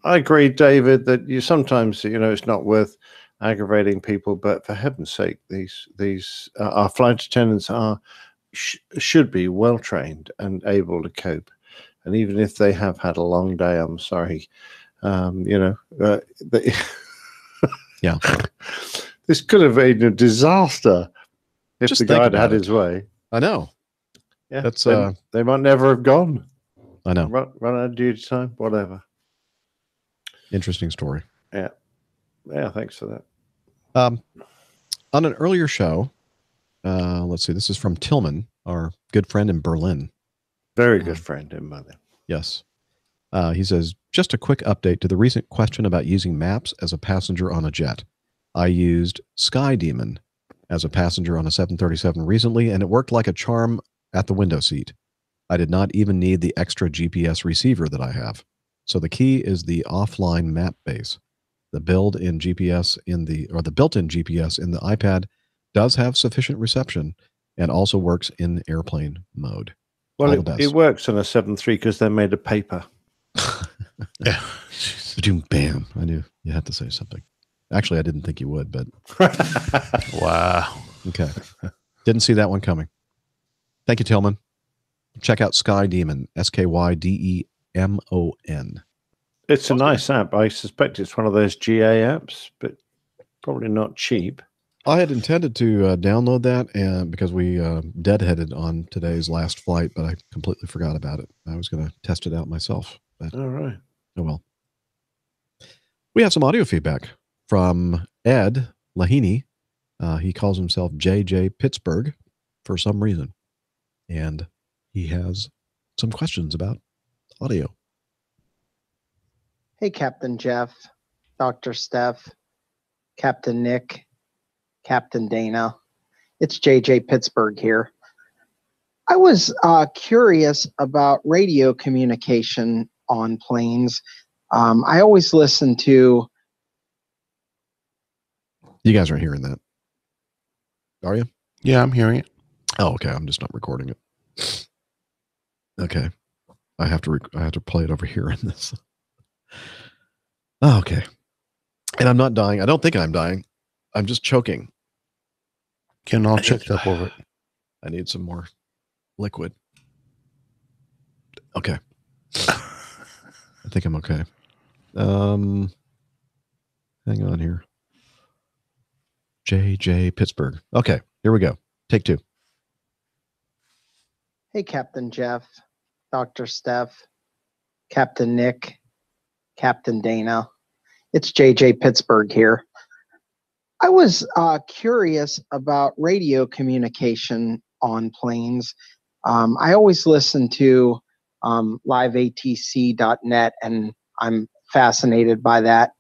I agree, David, that you sometimes, it's not worth aggravating people, but for heaven's sake, these our flight attendants should be well trained and able to cope. And even if they have had a long day, I'm sorry, yeah, this could have been a disaster if Just the guy had it. his way. I know. Yeah, that's they might never have gone. I know. Run out of duty time, whatever. Interesting story. Yeah. Thanks for that. On an earlier show, let's see, this is from Tillman, our good friend in Berlin. Very good friend in Berlin. Yes. He says, just a quick update to the recent question about using maps as a passenger on a jet. I used Sky Demon as a passenger on a 737 recently, and it worked like a charm at the window seat. I did not even need the extra GPS receiver that I have. So the key is the offline map base. The built-in GPS in the iPad does have sufficient reception and also works in airplane mode. Well, it works on a 7.3 because they're made of paper. Yeah. Bam. I knew you had to say something. Actually, I didn't think you would, but wow. Okay. Didn't see that one coming. Thank you, Tillman. Check out Sky Demon, SkyDemon. It's a nice app. I suspect it's one of those GA apps, but probably not cheap. I had intended to download that and because we deadheaded on today's last flight, but I completely forgot about it. I was going to test it out myself. But, all right. Oh, well. We have some audio feedback from Ed Lahini. He calls himself JJ Pittsburgh for some reason. And he has some questions about audio. Hey, Captain Jeff, Dr. Steph, Captain Nick, Captain Dana. It's JJ Pittsburgh here. I was curious about radio communication on planes. I always listen to... You guys aren't hearing that, are you? Yeah, I'm hearing it. Oh, okay. I'm just not recording it. Okay. I have to play it over here in this. Oh, okay. And I'm not dying. I don't think I'm dying. I'm just choking. Ken, all checked up over it. I need some more liquid. Okay. I think I'm okay. Hang on here. JJ Pittsburgh. Okay, here we go. Take 2. Hey, Captain Jeff, Dr. Steph, Captain Nick, Captain Dana. It's JJ Pittsburgh here. I was curious about radio communication on planes. I always listen to liveatc.net, and I'm fascinated by that.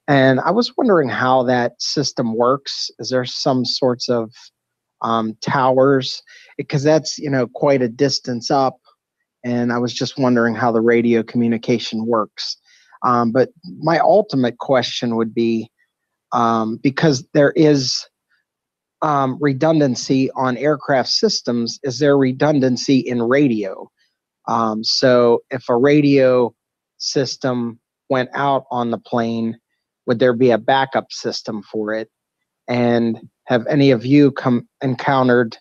And I was wondering how that system works. Is there some sorts of towers? Because that's, quite a distance up. And I was just wondering how the radio communication works. But my ultimate question would be, because there is redundancy on aircraft systems, is there redundancy in radio? So if a radio system went out on the plane, would there be a backup system for it? And have any of you encountered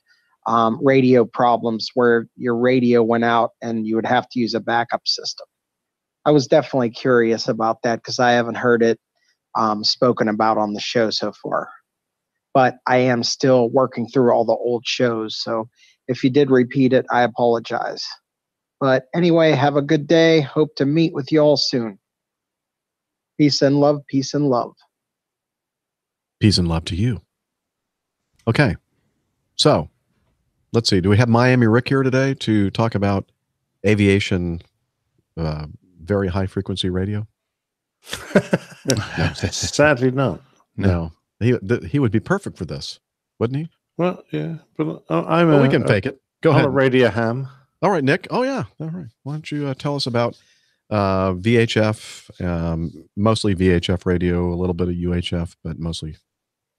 radio problems where your radio went out and you would have to use a backup system? I was definitely curious about that because I haven't heard it spoken about on the show so far. But I am still working through all the old shows. So if you did repeat it, I apologize. But anyway, have a good day. Hope to meet with you all soon. Peace and love, peace and love. Peace and love to you. Okay. So let's see. Do we have Miami Rick here today to talk about aviation, very high frequency radio? Sadly not. No. He would be perfect for this, wouldn't he? Well, yeah. But we can fake it. Go ahead. I'm a radio ham. All right, Nick. Oh, yeah. All right. Why don't you tell us about VHF, mostly VHF radio, a little bit of UHF, but mostly,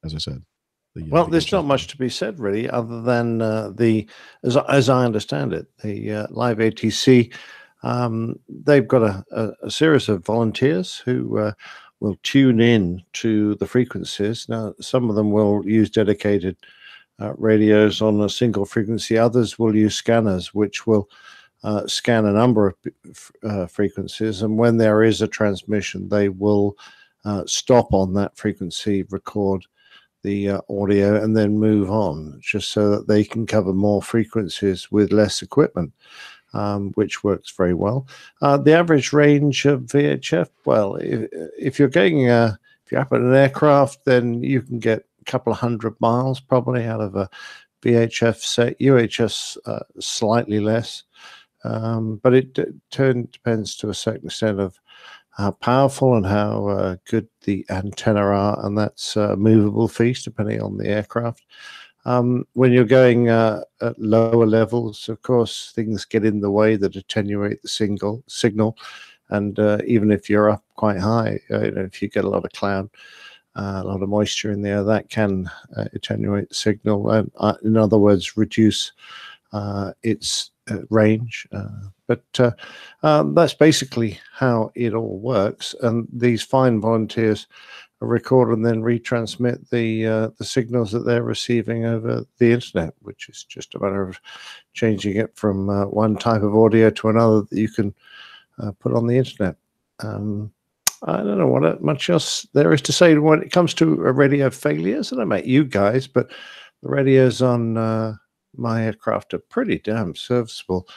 as I said. Well, there's not much to be said, really, other than as I understand it, the Live ATC, they've got a series of volunteers who will tune in to the frequencies. Now, some of them will use dedicated radios on a single frequency. Others will use scanners, which will scan a number of frequencies. And when there is a transmission, they will stop on that frequency, record the audio, and then move on, just so that they can cover more frequencies with less equipment, which works very well. The average range of VHF, well, if you're getting if you're up at an aircraft, then you can get a couple of 100 miles probably out of a VHF set. UHF slightly less, but it depends to a certain extent of how powerful and how good the antenna are, and that's a movable feast depending on the aircraft. When you're going at lower levels, of course, things get in the way that attenuate the signal. And even if you're up quite high, if you get a lot of cloud, a lot of moisture in there, that can attenuate the signal. And in other words, reduce its range. But that's basically how it all works. And these fine volunteers record and then retransmit the signals that they're receiving over the internet, which is just a matter of changing it from one type of audio to another that you can put on the internet. I don't know what much else there is to say when it comes to radio failures. I don't know about you guys, but the radios on my aircraft are pretty damn serviceable.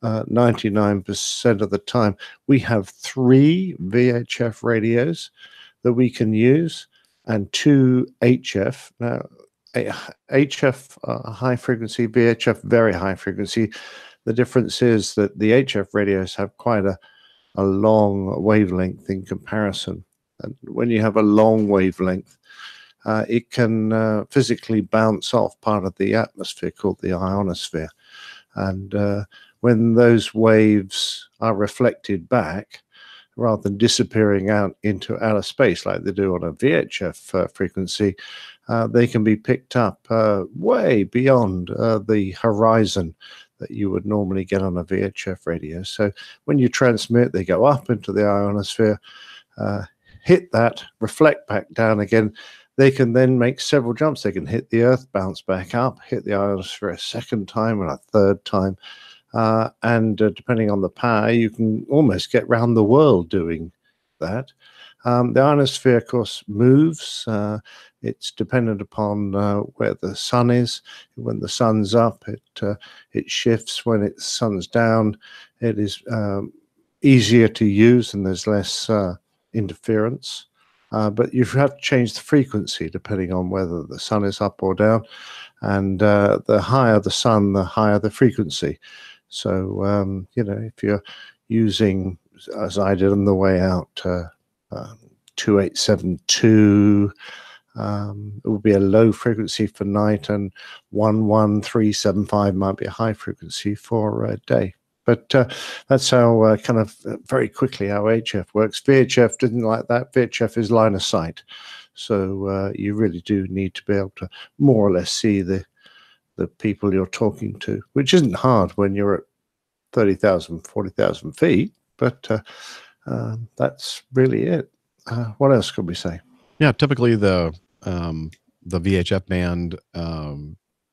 99% of the time. We have 3 VHF radios that we can use and 2 HF. Now, HF high frequency, VHF very high frequency. The difference is that the HF radios have quite a long wavelength in comparison. And when you have a long wavelength, it can physically bounce off part of the atmosphere called the ionosphere. And when those waves are reflected back, rather than disappearing out into outer space like they do on a VHF frequency, they can be picked up way beyond the horizon that you would normally get on a VHF radio. So when you transmit, they go up into the ionosphere, hit that, reflect back down again, they can then make several jumps. They can hit the Earth, bounce back up, hit the ionosphere a second time and a third time. And depending on the power, you can almost get round the world doing that. The ionosphere, of course, moves. It's dependent upon where the sun is. When the sun's up, it shifts. When the sun's down, it is easier to use and there's less interference. But you have to change the frequency depending on whether the sun is up or down. And the higher the sun, the higher the frequency. So, if you're using, as I did on the way out, 2872, it would be a low frequency for night, and 11375 might be a high frequency for day. But that's how very quickly how HF works. VHF didn't like that. VHF is line of sight. So you really do need to be able to more or less see the people you're talking to, which isn't hard when you're at 30,000, 40,000 feet, but that's really it. What else could we say? Yeah, typically the VHF band,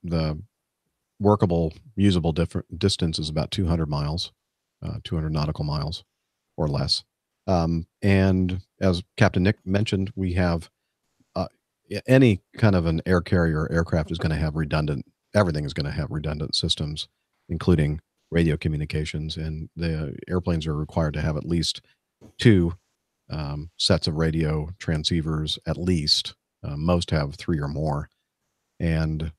the workable, usable distance is about 200 miles, 200 nautical miles or less. And as Captain Nick mentioned, we have any kind of an air carrier aircraft is going to have everything is going to have redundant systems, including radio communications, and the airplanes are required to have at least 2 sets of radio transceivers, at least. Most have 3 or more. And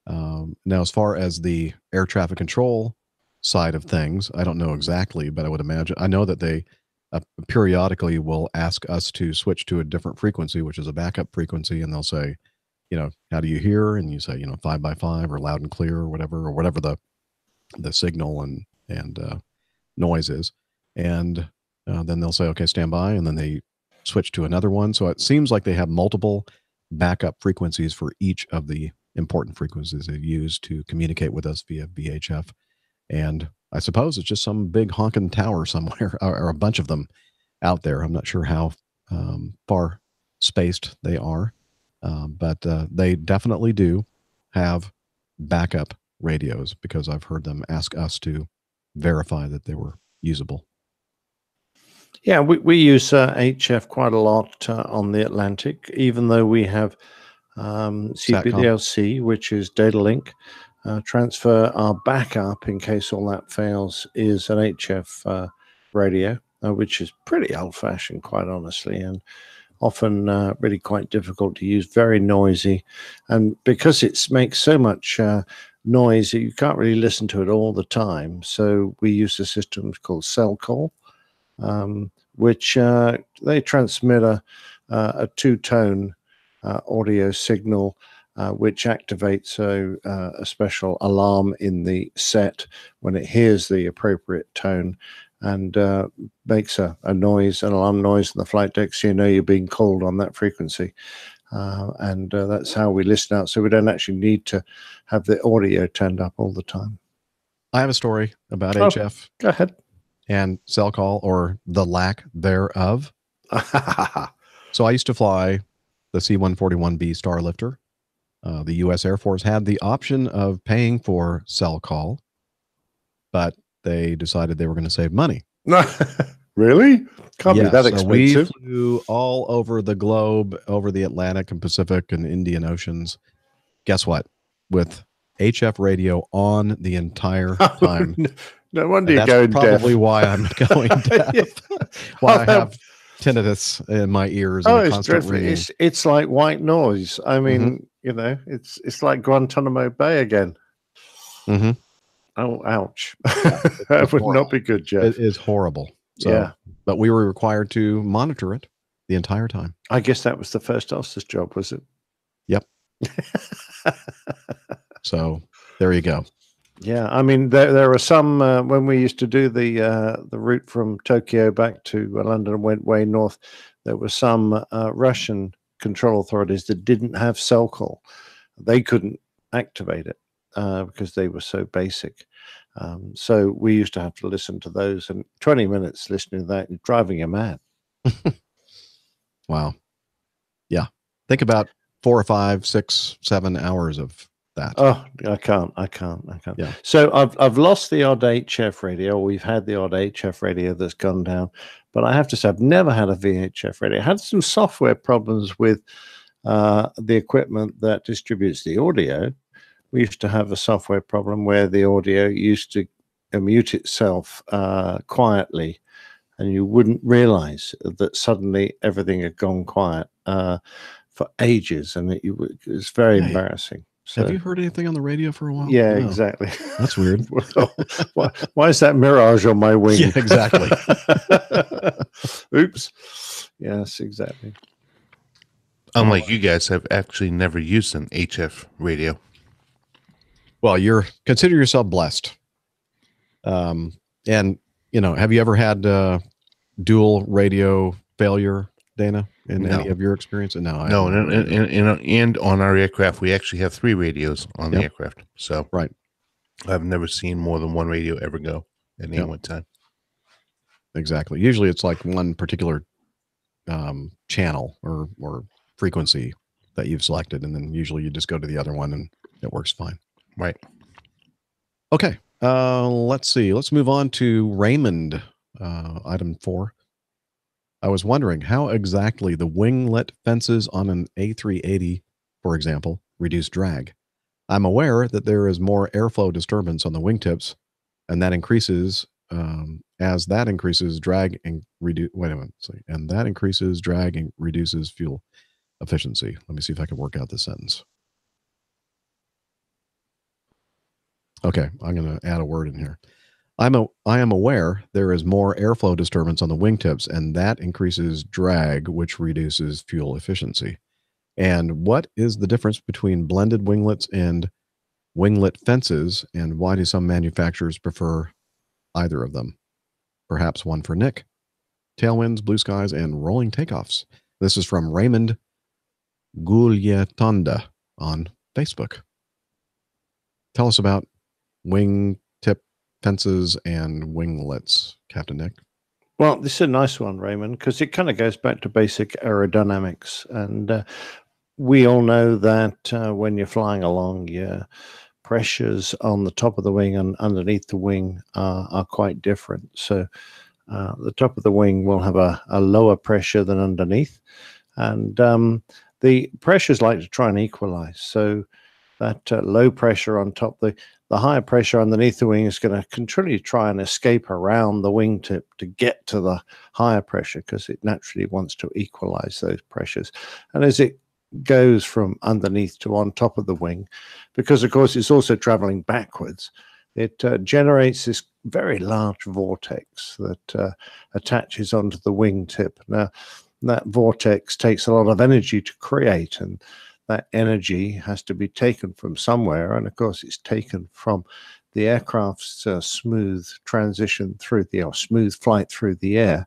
now, as far as the air traffic control side of things, I don't know exactly, but I would imagine, I know that they periodically will ask us to switch to a different frequency, which is a backup frequency, and they'll say, how do you hear? And you say, 5x5 or loud and clear or whatever the signal and noise is. And then they'll say, okay, stand by. And then they switch to another one. So it seems like they have multiple backup frequencies for each of the important frequencies they use to communicate with us via VHF. And I suppose it's just some big honking tower somewhere or a bunch of them out there. I'm not sure how far spaced they are, but they definitely do have backup radios, because I've heard them ask us to verify that they were usable. Yeah, we use HF quite a lot on the Atlantic, even though we have CPDLC, which is data link transfer. Our backup, in case all that fails, is an HF radio, which is pretty old-fashioned, quite honestly, and often really quite difficult to use, very noisy. And because it makes so much noise, you can't really listen to it all the time. So we use a system called cell call, which they transmit a 2-tone audio signal, which activates a special alarm in the set when it hears the appropriate tone, and makes a noise, an alarm noise in the flight deck, so you know you're being called on that frequency. And that's how we listen out, so we don't actually need to have the audio turned up all the time. I have a story about HF. Go ahead. And cell call, or the lack thereof. So I used to fly the C-141B Starlifter. The U.S. Air Force had the option of paying for cell call, but they decided they were going to save money. Really? Can't be that expensive. We flew all over the globe, over the Atlantic and Pacific and Indian Oceans. Guess what? With HF radio on the entire time. No wonder you're going deaf. That's probably why I'm going deaf. Why I have tinnitus in my ears. Oh, and it's dreadful. It's like white noise. I mean, it's like Guantanamo Bay again. Mm-hmm. Oh, ouch. That would not be good, Jeff. It is horrible. So, yeah. But we were required to monitor it the entire time. I guess that was the first officer's job, was it? Yep. So there you go. Yeah, I mean, there are some, when we used to do the route from Tokyo back to London and went way north, there were some Russian control authorities that didn't have cell call. They couldn't activate it because they were so basic. So we used to have to listen to those, and 20 minutes listening to that, driving you mad. Wow. Yeah. Think about 4 or 5, 6, 7 hours of that. Oh, I can't. Yeah. So I've lost the odd HF radio. We've had the odd HF radio that's gone down, but I have to say I've never had a VHF radio. I had some software problems with the equipment that distributes the audio. We used to have a software problem where the audio used to mute itself quietly, and you wouldn't realize that suddenly everything had gone quiet for ages, and it was very embarrassing. So, have you heard anything on the radio for a while? yeah, No. exactly. That's weird. why is that mirage on my wing? Yeah, exactly. Oops. Yes, exactly. Unlike you guys, I've actually never used an HF radio. Well, consider yourself blessed. And have you ever had dual radio failure, Dana, in any of your experience? No. And on our aircraft, we actually have 3 radios on the aircraft. So right, I've never seen more than one radio ever go at any one time. Exactly. Usually, it's like one particular channel or frequency that you've selected, and then usually you just go to the other one, and it works fine. Right. Okay. Let's see. Let's move on to Raymond. Item 4. I was wondering how exactly the winglet fences on an A380, for example, reduce drag. I'm aware that there is more airflow disturbance on the wingtips, and that increases as that increases drag and and that increases drag and reduces fuel efficiency. Let me see if I can work out this sentence. Okay, I'm going to add a word in here. I am aware there is more airflow disturbance on the wingtips, and that increases drag, which reduces fuel efficiency. And what is the difference between blended winglets and winglet fences, and why do some manufacturers prefer either of them? Perhaps one for Nick. Tailwinds, blue skies, and rolling takeoffs. This is from Raymond Gulyatonda on Facebook. Tell us about wingtip fences and winglets, Captain Nick. Well, this is a nice one, Raymond, because it kind of goes back to basic aerodynamics. And we all know that when you're flying along, your pressures on the top of the wing and underneath the wing are quite different. So the top of the wing will have a lower pressure than underneath. And the pressures like to try and equalize. So that low pressure on top, the higher pressure underneath the wing is going to continually try and escape around the wingtip to get to the higher pressure, because it naturally wants to equalize those pressures. And as it goes from underneath to on top of the wing, because of course it's also traveling backwards, it generates this very large vortex that attaches onto the wingtip. Now, that vortex takes a lot of energy to create, and that energy has to be taken from somewhere, and of course it's taken from the aircraft's smooth transition through smooth flight through the air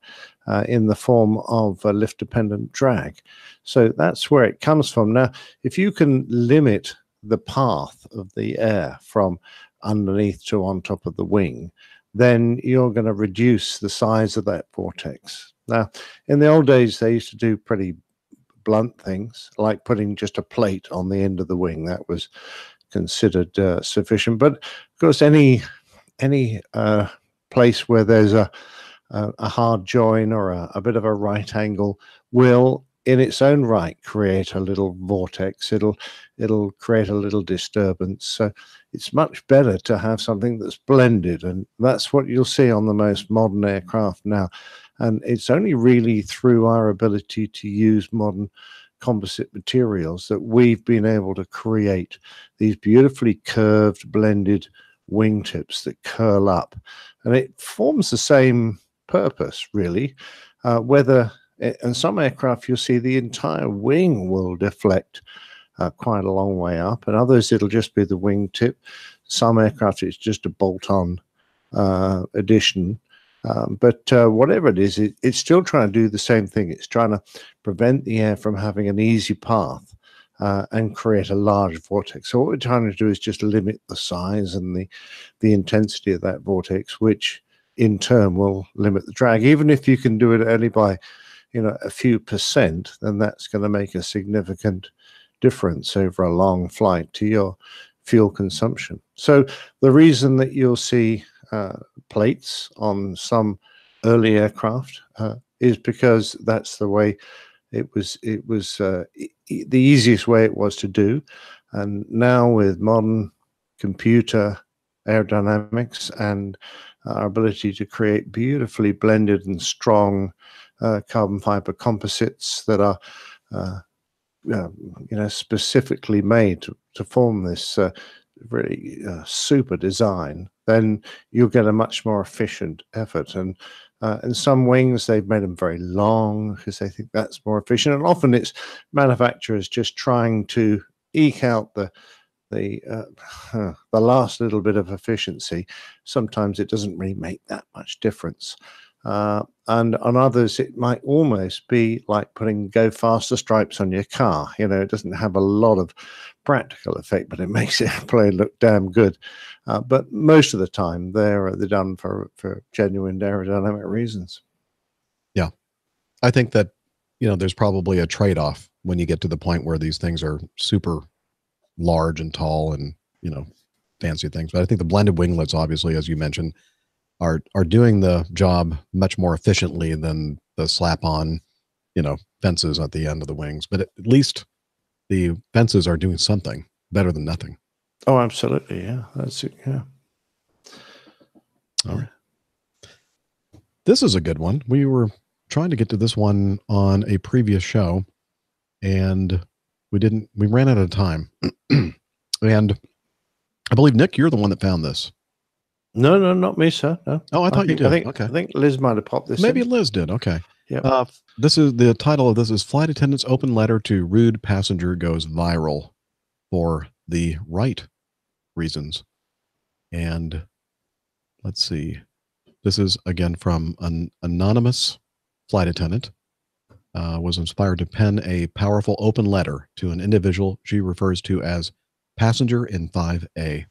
in the form of a lift-dependent drag. So that's where it comes from. Now, if you can limit the path of the air from underneath to on top of the wing, then you're going to reduce the size of that vortex. Now, in the old days, they used to do pretty blunt things like putting just a plate on the end of the wing. That was considered sufficient. But of course, any place where there's a hard join or a bit of a right angle will in its own right create a little vortex. It'll create a little disturbance. So it's much better to have something that's blended, and that's what you'll see on the most modern aircraft now. And it's only really through our ability to use modern composite materials that we've been able to create these beautifully curved, blended wingtips that curl up. And it forms the same purpose, really. And some aircraft, you'll see the entire wing will deflect quite a long way up, and others, it'll just be the wingtip. Some aircraft, it's just a bolt-on addition. But whatever it is, it's still trying to do the same thing. It's trying to prevent the air from having an easy path and create a large vortex. So what we're trying to do is just limit the size and the intensity of that vortex, which in turn will limit the drag. Even if you can do it only by a few percent, then that's going to make a significant difference over a long flight to your fuel consumption. So the reason that you'll see plates on some early aircraft is because that's the way it was the easiest way it was to do. And now with modern computer aerodynamics and our ability to create beautifully blended and strong carbon fiber composites that are specifically made to form this really super design, then you'll get a much more efficient effort. And in some wings, they've made them very long because they think that's more efficient. And often it's manufacturers just trying to eke out the last little bit of efficiency. Sometimes it doesn't really make that much difference. And on others, it might almost be like putting go faster stripes on your car. It doesn't have a lot of practical effect, but it makes the airplane look damn good. But most of the time, they're done for genuine aerodynamic reasons. Yeah. I think that, there's probably a trade-off when you get to the point where these things are super large and tall and, fancy things. But I think the blended winglets, obviously, as you mentioned, are doing the job much more efficiently than the slap-on, fences at the end of the wings. But at least the fences are doing something better than nothing. Oh, absolutely. Yeah, that's it. Yeah. All right. This is a good one. We were trying to get to this one on a previous show, and we ran out of time. And I believe, Nick, you're the one that found this. No, not me, sir. No. Oh, I thought you did. Okay. I think Liz might have popped this. Maybe in. Liz did. Okay. Yeah. This is the title of this is Flight Attendant's Open Letter to Rude Passenger Goes Viral for the right reasons. And let's see. This is again from an anonymous flight attendant. Was inspired to pen a powerful open letter to an individual she refers to as passenger in 5A.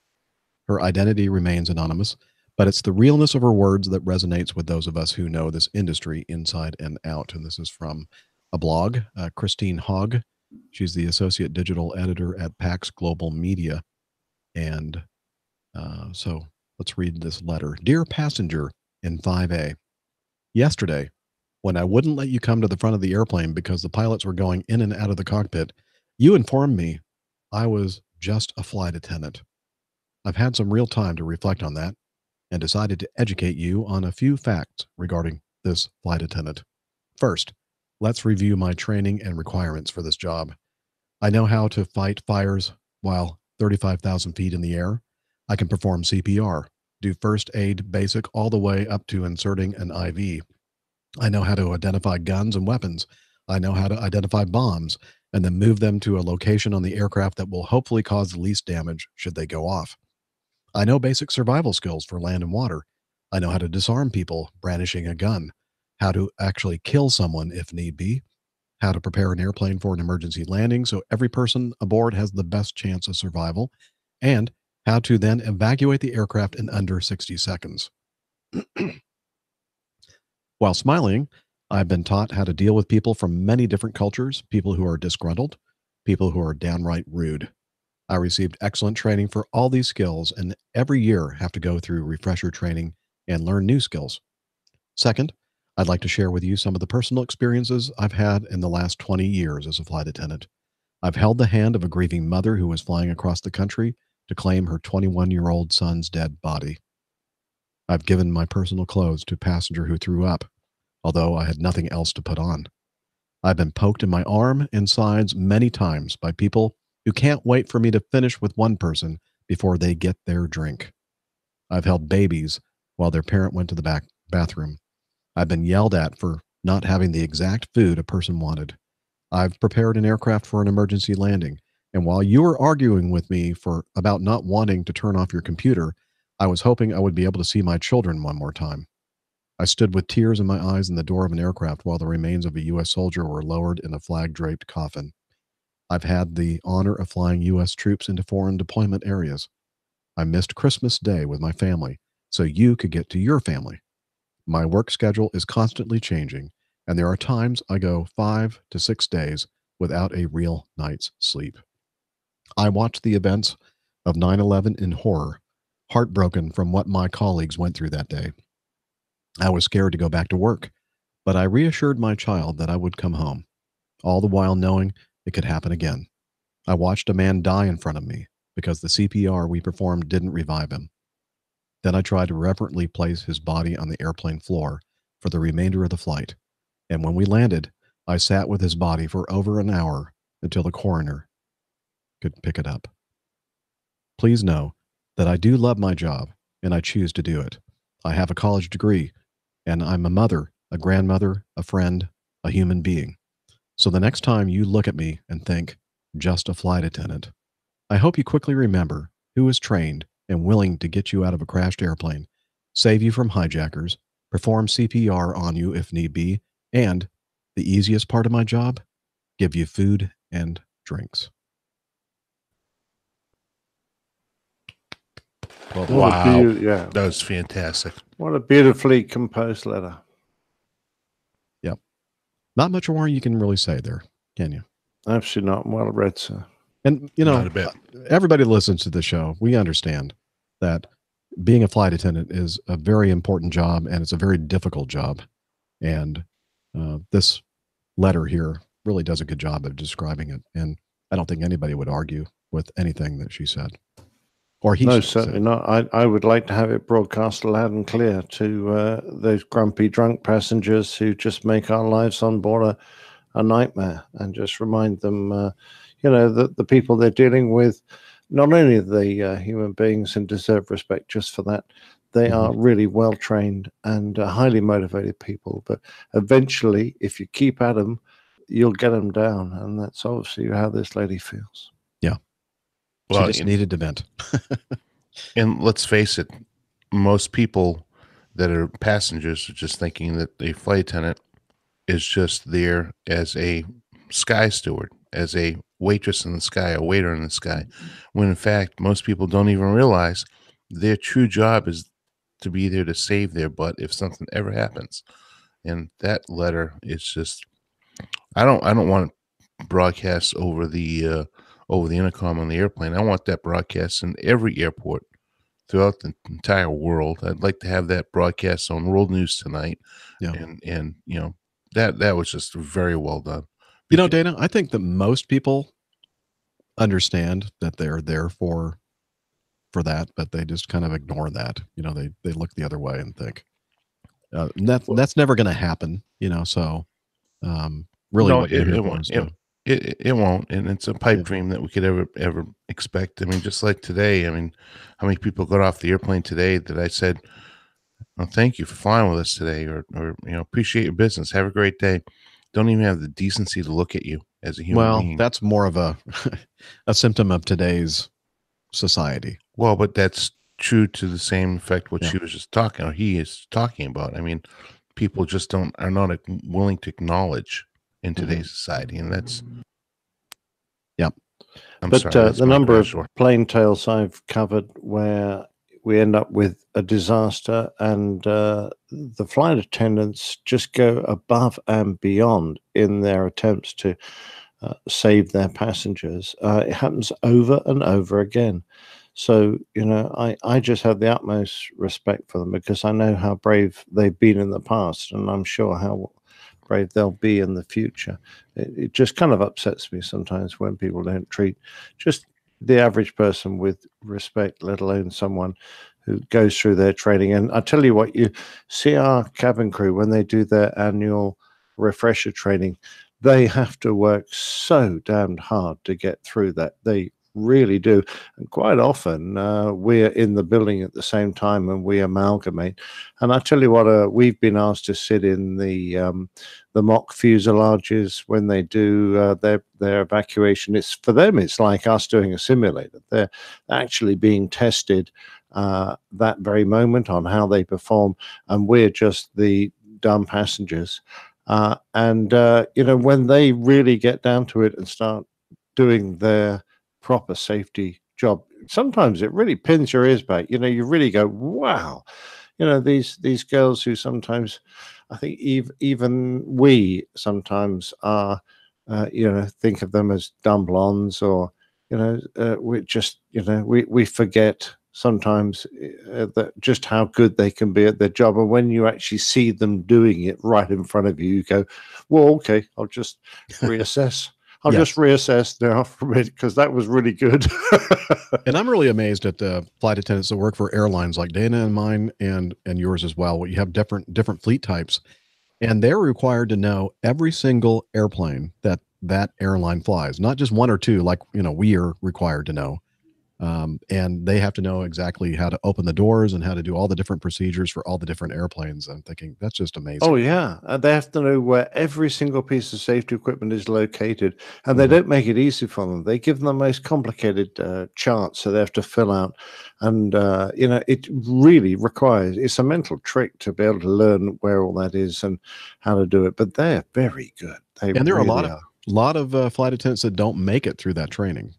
Her identity remains anonymous, but it's the realness of her words that resonates with those of us who know this industry inside and out. And this is from a blog, Christine Hogg. She's the associate digital editor at PAX Global Media. And so let's read this letter. Dear passenger in 5A, yesterday, when I wouldn't let you come to the front of the airplane because the pilots were going in and out of the cockpit, you informed me I was just a flight attendant. I've had some real time to reflect on that and decided to educate you on a few facts regarding this flight attendant. First, let's review my training and requirements for this job. I know how to fight fires while 35,000 feet in the air. I can perform CPR, do first aid basic all the way up to inserting an IV. I know how to identify guns and weapons. I know how to identify bombs and then move them to a location on the aircraft that will hopefully cause the least damage should they go off. I know basic survival skills for land and water. I know how to disarm people brandishing a gun, how to actually kill someone if need be, how to prepare an airplane for an emergency landing so every person aboard has the best chance of survival, and how to then evacuate the aircraft in under 60 seconds. While smiling, I've been taught how to deal with people from many different cultures, people who are disgruntled, people who are downright rude. I received excellent training for all these skills and every year have to go through refresher training and learn new skills. Second, I'd like to share with you some of the personal experiences I've had in the last 20 years as a flight attendant. I've held the hand of a grieving mother who was flying across the country to claim her 21-year-old son's dead body. I've given my personal clothes to a passenger who threw up, although I had nothing else to put on. I've been poked in my arm and sides many times by people who can't wait for me to finish with one person before they get their drink. I've held babies while their parent went to the bathroom. I've been yelled at for not having the exact food a person wanted. I've prepared an aircraft for an emergency landing, and while you were arguing with me about not wanting to turn off your computer, I was hoping I would be able to see my children one more time. I stood with tears in my eyes in the door of an aircraft while the remains of a U.S. soldier were lowered in a flag-draped coffin. I've had the honor of flying U.S. troops into foreign deployment areas. I missed Christmas Day with my family so you could get to your family. My work schedule is constantly changing, and there are times I go 5 to 6 days without a real night's sleep. I watched the events of 9/11 in horror, heartbroken from what my colleagues went through that day. I was scared to go back to work, but I reassured my child that I would come home, all the while knowing it could happen again. I watched a man die in front of me because the CPR we performed didn't revive him. Then I tried to reverently place his body on the airplane floor for the remainder of the flight. And when we landed, I sat with his body for over an hour until the coroner could pick it up. Please know that I do love my job and I choose to do it. I have a college degree and I'm a mother, a grandmother, a friend, a human being. So the next time you look at me and think, just a flight attendant, I hope you quickly remember who is trained and willing to get you out of a crashed airplane, save you from hijackers, perform CPR on you if need be, and the easiest part of my job, give you food and drinks. What Wow. yeah. That was fantastic. What a beautifully composed letter. Yep. Not much more you can really say there, can you? Absolutely not. Well read, sir. And, Not a bit. everybody that listens to the show, we understand that being a flight attendant is a very important job and it's a very difficult job. And this letter here really does a good job of describing it. And I don't think anybody would argue with anything that she said. Or he No, should have certainly said. not. I would like to have it broadcast loud and clear to those grumpy drunk passengers who just make our lives on board a nightmare, and just remind them, that the people they're dealing with, not only are they human beings and deserve respect just for that, they are really well trained and highly motivated people. But eventually, if you keep at them, you'll get them down, and that's obviously how this lady feels. Yeah. Well, she just needed to vent. And let's face it, most people that are passengers are just thinking that the flight attendant is just there as a sky steward, as a waitress in the sky, a waiter in the sky, when in fact, most people don't even realize their true job is to be there to save their butt if something ever happens. And that letter is just, I don't want to broadcast over the intercom on the airplane. I want that broadcast in every airport throughout the entire world. I'd like to have that broadcast on World News Tonight. Yeah. And that was just very well done. Dana, I think that most people understand that they're there for that, but they just kind of ignore that. They look the other way and think that's never going to happen. So really, No, what you're here it for won't. is to- It won't, and it's a pipe dream that we could ever expect. I mean, just like today. I mean, how many people got off the airplane today that I said, "Oh, thank you for flying with us today," or appreciate your business. Have a great day. Don't even have the decency to look at you as a human being. That's more of a symptom of today's society. Well, but that's true to the same effect what she was just talking, or he is talking about. I mean, people just are not willing to acknowledge in today's society, and that's. Yep. But the number of plane tales I've covered where we end up with a disaster and the flight attendants just go above and beyond in their attempts to save their passengers. It happens over and over again. So, I just have the utmost respect for them because I know how brave they've been in the past, and I'm sure how brave they'll be in the future. It just kind of upsets me sometimes when people don't treat just the average person with respect, let alone someone who goes through their training. And I tell you what, you see our cabin crew, when they do their annual refresher training, they have to work so damned hard to get through that. They really do. And quite often we're in the building at the same time and we amalgamate. And I tell you what, we've been asked to sit in the mock fuselages when they do their evacuation. It's for them, it's like us doing a simulator. They're actually being tested that very moment on how they perform, and we're just the dumb passengers. When they really get down to it and start doing their proper safety job, sometimes it really pins your ears back. You really go, wow. These girls who sometimes, I think even we sometimes are think of them as dumb blondes, or we just we forget sometimes that just how good they can be at their job. And when you actually see them doing it right in front of you, you go, well, okay, I'll just reassess. I'll just reassess now for a minute, because that was really good. And I'm really amazed at the flight attendants that work for airlines like Dana and mine and yours as well. You have different fleet types, and they're required to know every single airplane that airline flies, not just one or two like we are required to know. And they have to know exactly how to open the doors and how to do all the different procedures for all the different airplanes. I'm thinking that's just amazing. Oh yeah, they have to know where every single piece of safety equipment is located, and they don't make it easy for them. They give them the most complicated charts, so they have to fill out, and it really requires. It's a mental trick to be able to learn where all that is and how to do it. But they're very good. And there are a lot of flight attendants that don't make it through that training.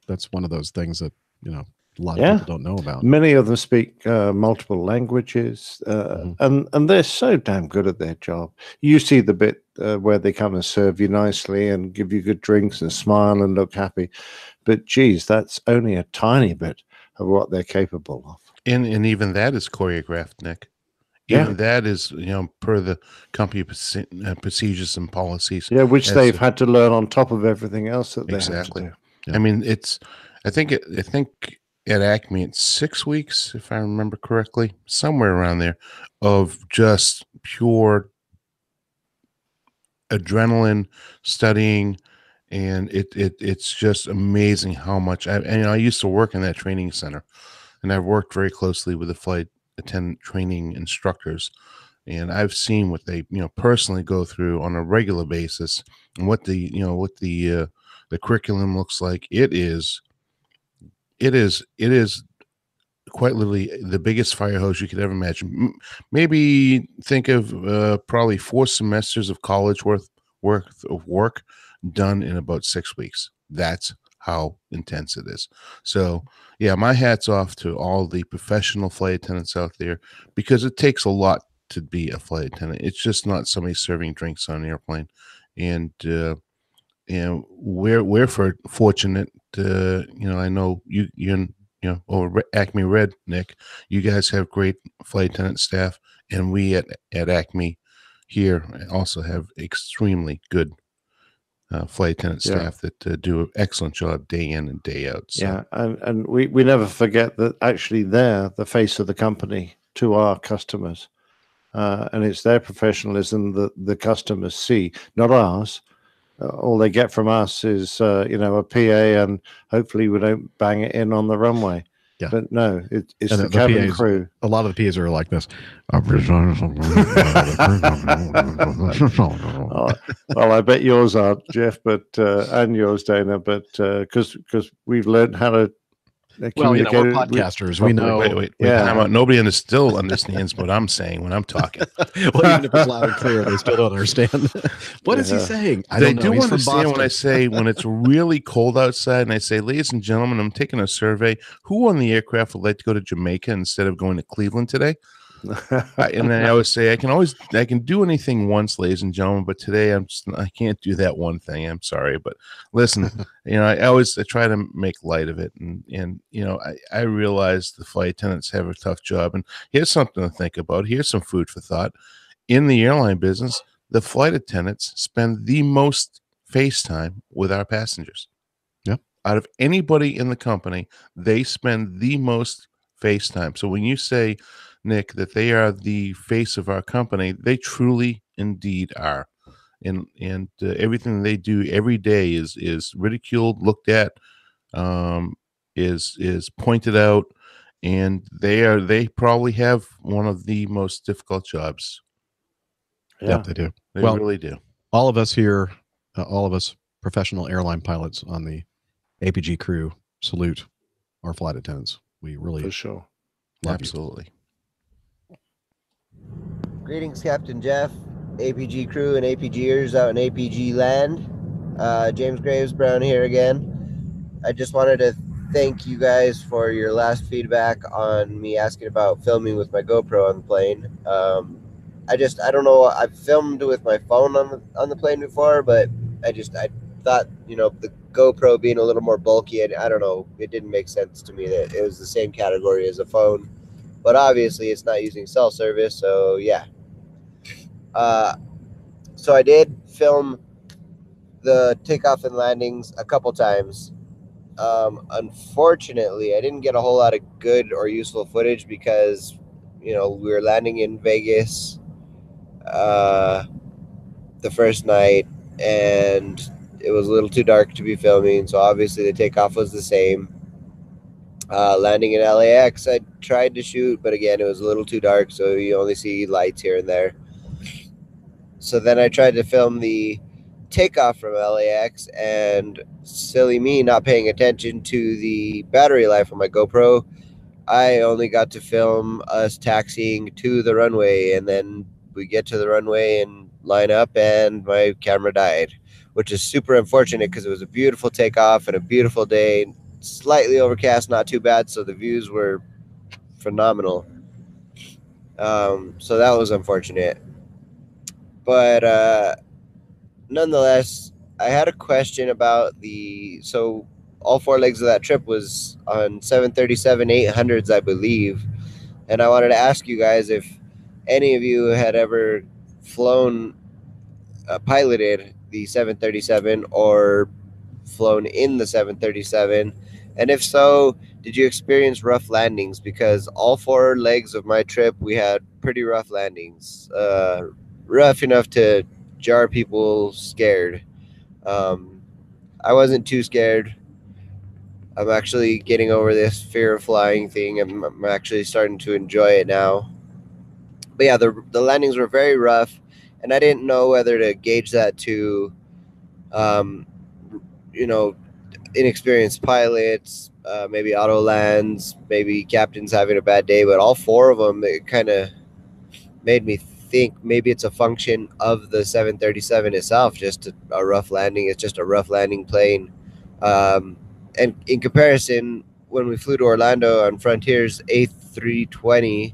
That's one of those things that a lot of people don't know about. Many of them speak multiple languages, and they're so damn good at their job. You see the bit where they come and serve you nicely and give you good drinks and smile and look happy, but geez, that's only a tiny bit of what they're capable of. And even that is choreographed, Nick. Even that is, per the company procedures and policies. Yeah, which they've had to learn on top of everything else that they have to do. I mean, I think at Acme it's 6 weeks, if I remember correctly, somewhere around there, of just pure adrenaline studying, and it's just amazing how much. I used to work in that training center, and I've worked very closely with the flight attendant training instructors, and I've seen what they personally go through on a regular basis, and what the curriculum looks like. It is quite literally the biggest fire hose you could ever imagine. Maybe think of probably 4 semesters of college worth of work done in about 6 weeks. That's how intense it is. So yeah, my hat's off to all the professional flight attendants out there, because it takes a lot to be a flight attendant. It's just not somebody serving drinks on an airplane. And we're fortunate. I know you over Acme Red, Nick, you guys have great flight attendant staff, and we at Acme here also have extremely good flight attendant staff that do an excellent job day in and day out. So. Yeah, and we never forget that actually they're the face of the company to our customers, and it's their professionalism that the customers see, not ours. All they get from us is a PA, and hopefully we don't bang it in on the runway. Yeah. But no, it's the cabin crew. A lot of the PAs are like this. Well, I bet yours are, Jeff, but and yours, Dana, but because we've learned how to communicate. We're podcasters. We know. Wait. Nobody still understands what I'm saying when I'm talking. Well, even if it's loud and clear, they still don't understand. What is he saying? They do understand when I say, when it's really cold outside, and I say, ladies and gentlemen, I'm taking a survey. Who on the aircraft would like to go to Jamaica instead of going to Cleveland today? And then I always say, I can do anything once, ladies and gentlemen, but today I can't do that one thing. I'm sorry, but listen, I try to make light of it, and I realize the flight attendants have a tough job, and here's something to think about. Here's some food for thought. In the airline business, the flight attendants spend the most face time with our passengers. Yeah, out of anybody in the company, they spend the most face time. So when you say, Nick, that they are the face of our company, they truly indeed are, and everything they do every day is ridiculed, looked at, is pointed out, and they probably have one of the most difficult jobs. Yeah, they do. They really do. All of us here, all of us professional airline pilots on the APG crew, salute our flight attendants. We really, for sure, absolutely. Greetings, Captain Jeff, APG crew and APGers out in APG land. James Graves Brown here again. I just wanted to thank you guys for your last feedback on me asking about filming with my GoPro on the plane. I don't know. I've filmed with my phone on the plane before, but I thought, the GoPro being a little more bulky, and I don't know, it didn't make sense to me that it was the same category as a phone. But obviously, it's not using cell service, so yeah. So I did film the takeoff and landings a couple times. Unfortunately, I didn't get a whole lot of good or useful footage because, we were landing in Vegas the first night, and it was a little too dark to be filming. So obviously, the takeoff was the same. Landing in LAX, I tried to shoot, but again, it was a little too dark, so you only see lights here and there. So then I tried to film the takeoff from LAX, and silly me not paying attention to the battery life on my GoPro, I only got to film us taxiing to the runway, and then we get to the runway and line up, and my camera died, which is super unfortunate because it was a beautiful takeoff and a beautiful day, slightly overcast, not too bad, so the views were phenomenal. So that was unfortunate. But nonetheless, I had a question about so all 4 legs of that trip was on 737-800s, I believe. And I wanted to ask you guys if any of you had ever flown, piloted the 737 or flown in the 737. And if so, did you experience rough landings? Because all 4 legs of my trip, we had pretty rough landings. Rough enough to jar people scared. I wasn't too scared. I'm actually getting over this fear of flying thing. I'm actually starting to enjoy it now. But yeah, the landings were very rough, and I didn't know whether to gauge that to, you know, inexperienced pilots, maybe auto lands, maybe captains having a bad day. But all 4 of them, it kind of made me think maybe it's a function of the 737 itself, just a rough landing. It's just a rough landing plane. And in comparison, when we flew to Orlando on Frontier's A320,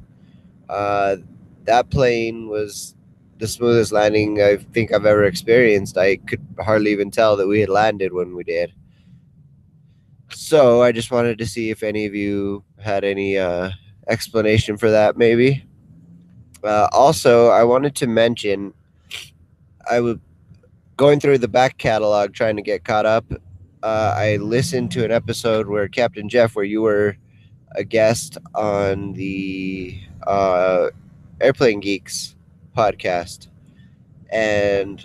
that plane was the smoothest landing I think I've ever experienced. I could hardly even tell that we had landed when we did. So I just wanted to see if any of you had any explanation for that, maybe. Also, I wanted to mention, I was going through the back catalog trying to get caught up. I listened to an episode where Captain Jeff, where you were a guest on the Airplane Geeks podcast. And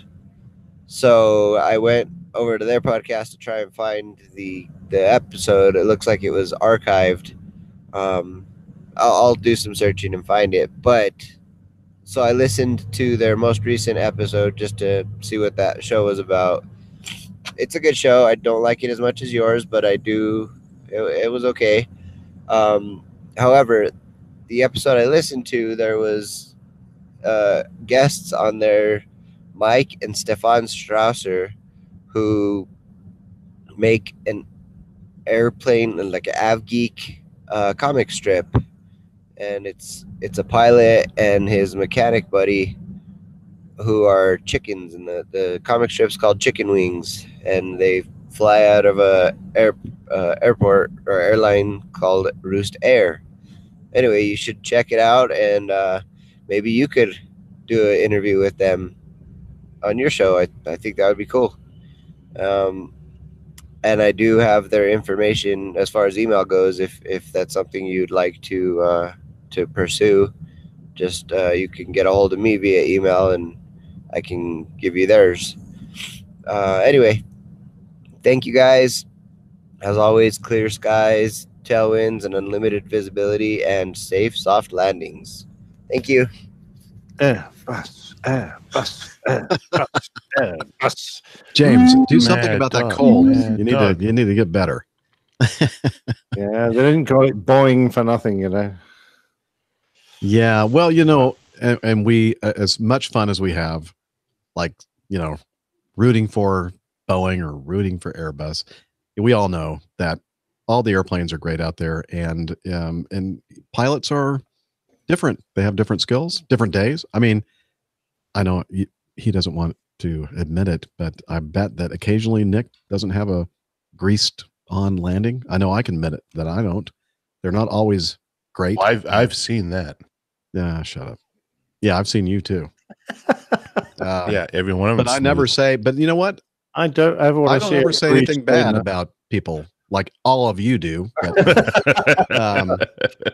so I went over to their podcast to try and find the episode. It looks like it was archived. I'll do some searching and find it. But so I listened to their most recent episode just to see what that show was about. It's a good show. I don't like it as much as yours, but I do. It was okay. However, the episode I listened to, there was guests on there, Mike and Stefan Strausser, who make an airplane, like an AvGeek comic strip. And it's a pilot and his mechanic buddy who are chickens, and the comic strip's called Chicken Wings, and they fly out of a airport or airline called Roost Air. Anyway, you should check it out, and maybe you could do an interview with them on your show. I think that would be cool. And I do have their information as far as email goes. If that's something you'd like to pursue, just you can get a hold of me via email, and I can give you theirs. Anyway, thank you guys. As always, clear skies, tailwinds, and unlimited visibility, and safe, soft landings. Thank you. Airbus, Airbus, Airbus, Airbus. James, do something Mad about that dog, cold. mad You dog. need to get better. Yeah, they didn't call it Boeing for nothing, you know. Yeah, well, and we, as much fun as we have, like, rooting for Boeing or rooting for Airbus, we all know that all the airplanes are great out there, and pilots are different. They have different skills, different days. I mean, I know he doesn't want to admit it, but I bet that occasionally Nick doesn't have a greased on landing. I know I can admit it that I don't. They're not always great. Well, I've seen that. Yeah, shut up. Yeah, I've seen you too. Yeah, every one of them. But I never say. But you know what? I don't ever want I to don't see ever a say anything greased bad dinner. about people like all of you do. But,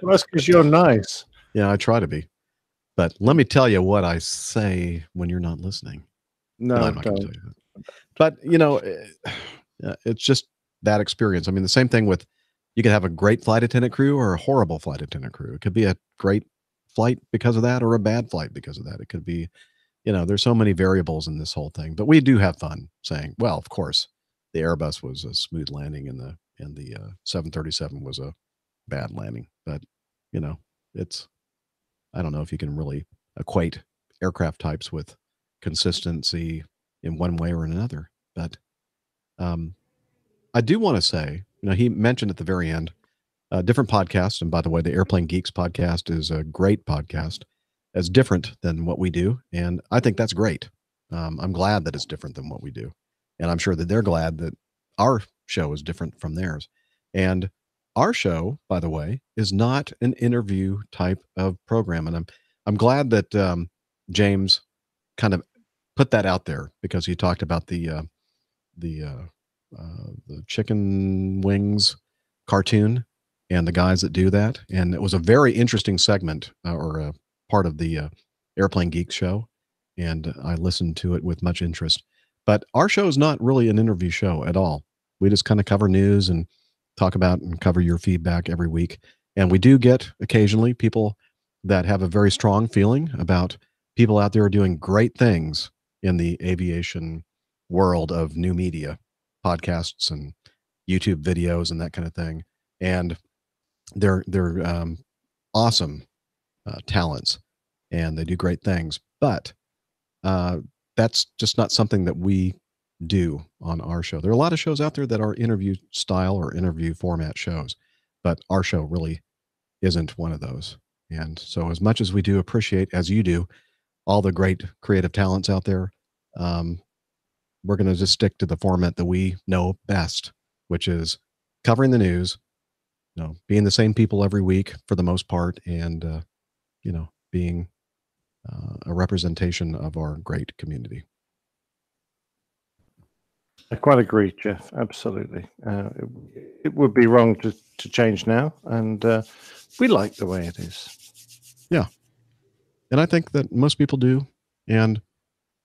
Well, that's because you're nice. yeah, I try to be. But let me tell you what I say when you're not listening. No, Well, I'm not going to don't. tell you that. But you know, it's just that experience. I mean, the same thing with you could have a great flight attendant crew or a horrible flight attendant crew. It could be a great flight because of that or a bad flight because of that. It could be, you know, there's so many variables in this whole thing. But we do have fun saying, well, of course, the Airbus was a smooth landing and the 737 was a bad landing. But you know, it's I don't know if you can really equate aircraft types with consistency in one way or another. But I do want to say, you know, he mentioned at the very end, different podcasts. And by the way, the Airplane Geeks podcast is a great podcast. It's different than what we do. And I think that's great. I'm glad that it's different than what we do. And I'm sure that they're glad that our show is different from theirs. And our show, by the way, is not an interview type of program. And I'm glad that James kind of put that out there because he talked about the chicken wings cartoon and the guys that do that. And it was a very interesting segment or a part of the Airplane Geek show. And I listened to it with much interest. But our show is not really an interview show at all. We just kind of cover news and talk about and cover your feedback every week. And we do get occasionally people that have a very strong feeling about people out there doing great things in the aviation world of new media, podcasts and YouTube videos and that kind of thing. And they're awesome talents and they do great things. But that's just not something that we do on our show. There are a lot of shows out there that are interview style or interview format shows, but our show really isn't one of those. And so as much as we do appreciate, as you do, all the great creative talents out there, we're going to just stick to the format that we know best, which is covering the news, you know, being the same people every week for the most part, and you know, being a representation of our great community. I quite agree, Jeff. Absolutely. It would be wrong to change now, and we like the way it is. Yeah, and I think that most people do, and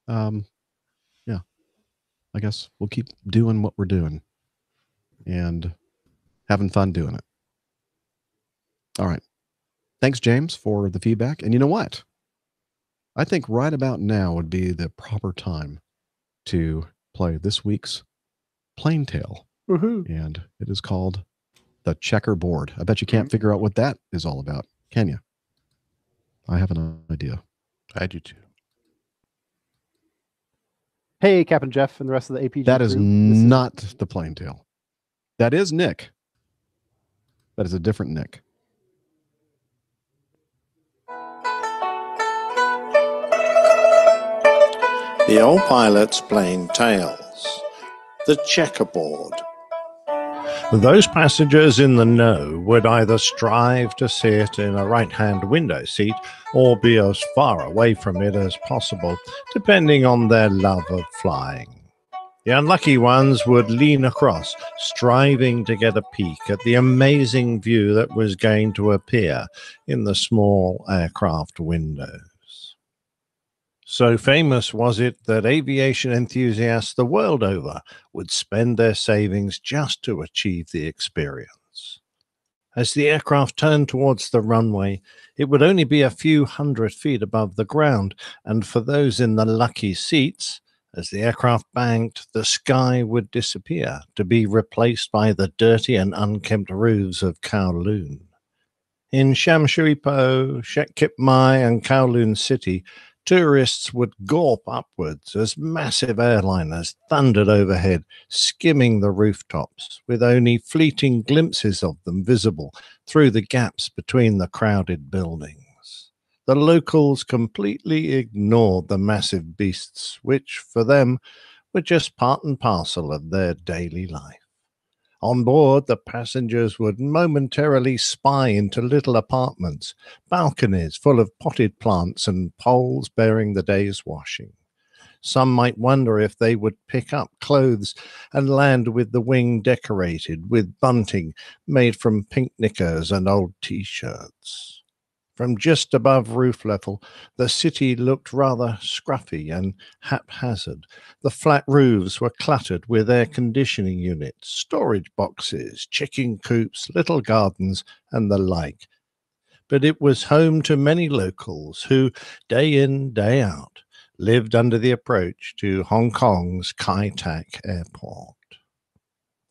yeah, I guess we'll keep doing what we're doing and having fun doing it. All right. Thanks, James, for the feedback. And you know what? I think right about now would be the proper time to play this week's Plain Tale. Woohoo. And it is called The Checkerboard. I bet you can't figure out what that is all about, can you? I have an idea. I do too. Hey, Captain Jeff and the rest of the APG That is crew. not the Plain Tale. That is Nick. That is a different Nick. The old pilot's plain tales. The checkerboard. Those passengers in the know would either strive to sit in a right-hand window seat or be as far away from it as possible, depending on their love of flying. The unlucky ones would lean across, striving to get a peek at the amazing view that was going to appear in the small aircraft windows. So famous was it that aviation enthusiasts the world over would spend their savings just to achieve the experience. As the aircraft turned towards the runway, it would only be a few 100 feet above the ground, and for those in the lucky seats, as the aircraft banked, the sky would disappear to be replaced by the dirty and unkempt roofs of Kowloon. In Shamshui-Po, Shek Kip Mai, and Kowloon City, tourists would gawp upwards as massive airliners thundered overhead, skimming the rooftops, with only fleeting glimpses of them visible through the gaps between the crowded buildings. the locals completely ignored the massive beasts, which for them were just part and parcel of their daily life. On board, the passengers would momentarily spy into little apartments, balconies full of potted plants and poles bearing the day's washing. Some might wonder if they would pick up clothes and land with the wing decorated with bunting made from pink knickers and old T-shirts. From just above roof level, the city looked rather scruffy and haphazard. The flat roofs were cluttered with air conditioning units, storage boxes, chicken coops, little gardens, and the like. But it was home to many locals who, day in, day out, lived under the approach to Hong Kong's Kai Tak Airport.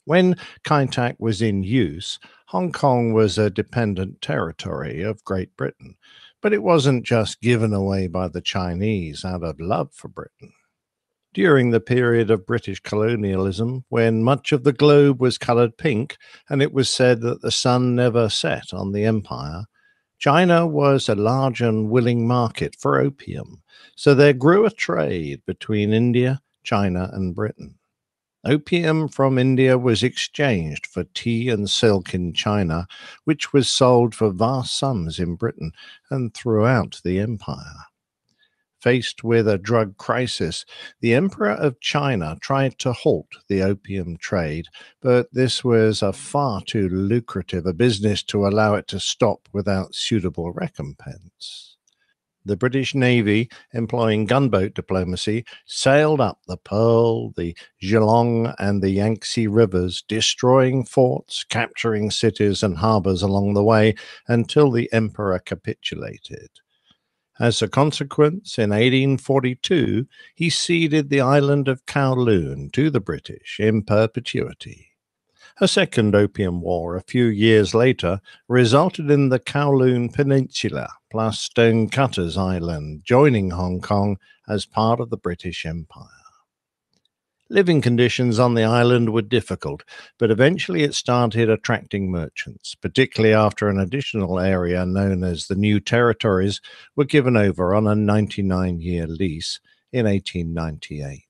When Kai Tak was in use, Hong Kong was a dependent territory of Great Britain, but it wasn't just given away by the Chinese out of love for Britain. During the period of British colonialism, when much of the globe was coloured pink and it was said that the sun never set on the empire, China was a large and willing market for opium, so there grew a trade between India, China, and Britain. Opium from India was exchanged for tea and silk in China, which was sold for vast sums in Britain and throughout the empire. Faced with a drug crisis, the Emperor of China tried to halt the opium trade, but this was a far too lucrative a business to allow it to stop without suitable recompense. The British Navy, employing gunboat diplomacy, sailed up the Pearl, the Geelong, and the Yangtze rivers, destroying forts, capturing cities and harbours along the way until the emperor capitulated. As a consequence, in 1842, he ceded the island of Kowloon to the British in perpetuity. A second Opium War a few years later resulted in the Kowloon Peninsula plus Stonecutters Island joining Hong Kong as part of the British Empire. Living conditions on the island were difficult, but eventually it started attracting merchants, particularly after an additional area known as the New Territories were given over on a 99-year lease in 1898.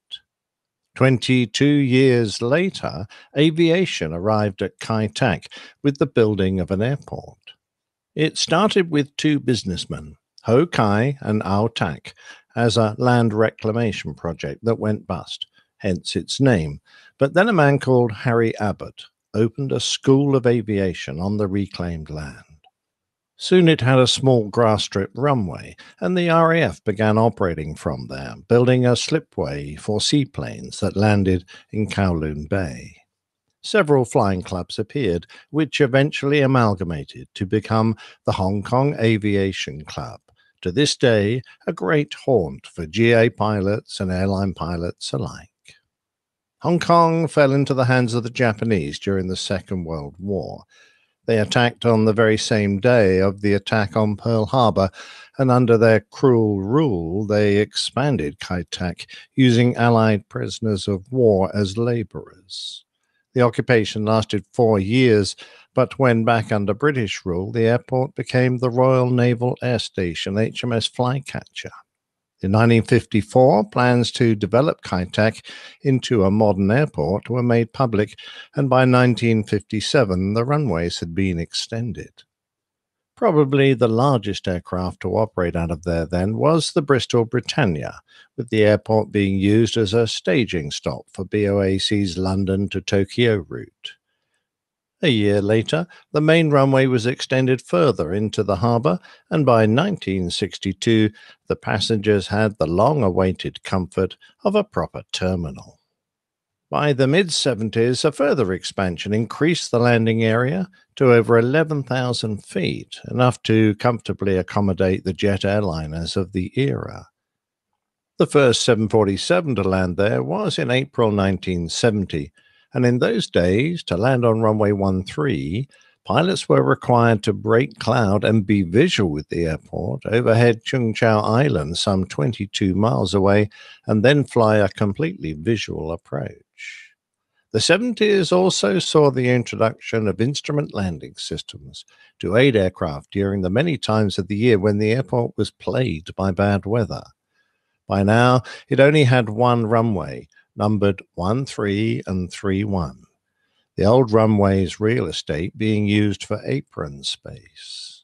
22 years later, Aviation arrived at Kai Tak with the building of an airport. It started with two businessmen, Ho Kai and Ao Tak, as a land reclamation project that went bust, hence its name. But then a man called Harry Abbott opened a school of aviation on the reclaimed land. Soon it had a small grass strip runway, and the RAF began operating from there, building a slipway for seaplanes that landed in Kowloon Bay. Several flying clubs appeared, which eventually amalgamated to become the Hong Kong Aviation Club, to this day a great haunt for GA pilots and airline pilots alike. Hong Kong fell into the hands of the Japanese during the Second World War. They attacked on the very same day of the attack on Pearl Harbor, and under their cruel rule, they expanded Kai Tak, using Allied prisoners of war as laborers. The occupation lasted 4 years, but when back under British rule, the airport became the Royal Naval Air Station HMS Flycatcher. In 1954, plans to develop Kai Tak into a modern airport were made public, and by 1957, the runways had been extended. Probably the largest aircraft to operate out of there then was the Bristol Britannia, with the airport being used as a staging stop for BOAC's London to Tokyo route. A year later, the main runway was extended further into the harbour, and by 1962, the passengers had the long-awaited comfort of a proper terminal. By the mid-70s, a further expansion increased the landing area to over 11,000 feet, enough to comfortably accommodate the jet airliners of the era. The first 747 to land there was in April 1970, and in those days, to land on runway 13, pilots were required to break cloud and be visual with the airport overhead Chung Chau Island some 22 miles away, and then fly a completely visual approach. The 70s also saw the introduction of instrument landing systems to aid aircraft during the many times of the year when the airport was plagued by bad weather. By now, it only had one runway, numbered 13 and 31. The old runway's real estate being used for apron space.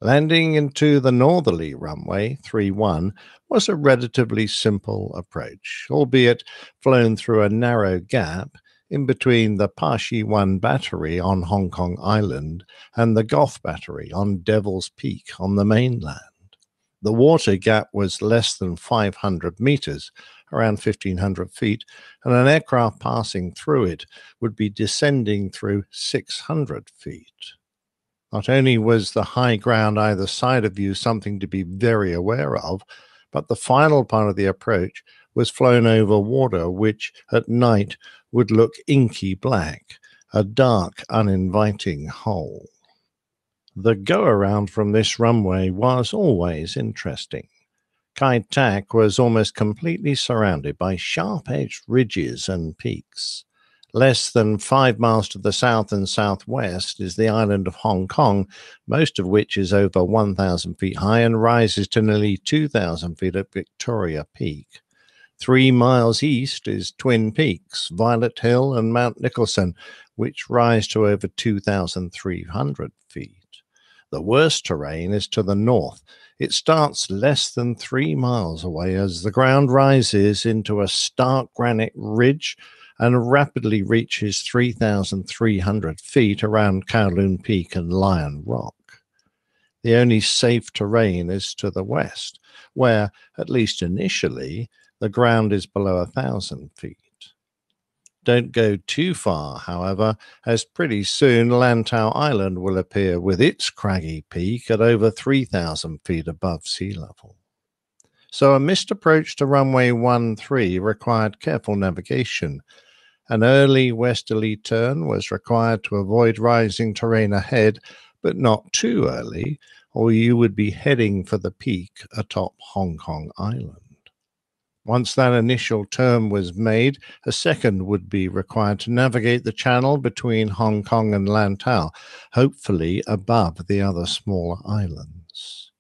Landing into the northerly runway, 31, was a relatively simple approach, albeit flown through a narrow gap in between the Pashi 1 battery on Hong Kong Island and the Gough battery on Devil's Peak on the mainland. The water gap was less than 500 meters, around 1,500 feet, and an aircraft passing through it would be descending through 600 feet. Not only was the high ground either side of you something to be very aware of, but the final part of the approach was flown over water which at night would look inky black, a dark, uninviting hole. The go-around from this runway was always interesting. Kai Tak was almost completely surrounded by sharp-edged ridges and peaks. Less than 5 miles to the south and southwest is the island of Hong Kong, most of which is over 1,000 feet high and rises to nearly 2,000 feet at Victoria Peak. 3 miles east is Twin Peaks, Violet Hill, and Mount Nicholson, which rise to over 2,300 feet. The worst terrain is to the north. It starts less than 3 miles away as the ground rises into a stark granite ridge and rapidly reaches 3,300 feet around Kowloon Peak and Lion Rock. The only safe terrain is to the west, where, at least initially, the ground is below 1,000 feet. Don't go too far, however, as pretty soon Lantau Island will appear with its craggy peak at over 3,000 feet above sea level. So a missed approach to runway 13 required careful navigation. An early westerly turn was required to avoid rising terrain ahead, but not too early, or you would be heading for the peak atop Hong Kong Island. Once that initial turn was made, a second would be required to navigate the channel between Hong Kong and Lantau, hopefully above the other smaller islands.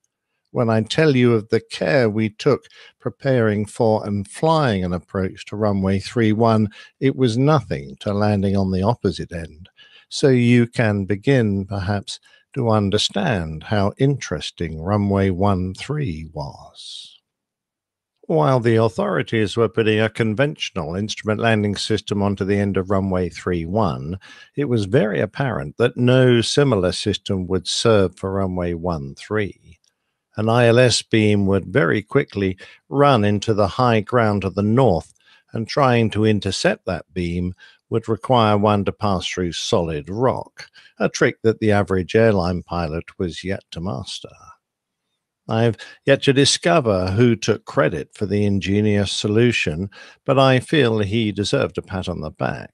When I tell you of the care we took preparing for and flying an approach to runway 31, it was nothing to landing on the opposite end. So you can begin, perhaps, to understand how interesting runway 13 was. While the authorities were putting a conventional instrument landing system onto the end of runway 31, it was very apparent that no similar system would serve for runway 13. An ILS beam would very quickly run into the high ground to the north, and trying to intercept that beam would require one to pass through solid rock, a trick that the average airline pilot was yet to master. I've yet to discover who took credit for the ingenious solution, but I feel he deserved a pat on the back.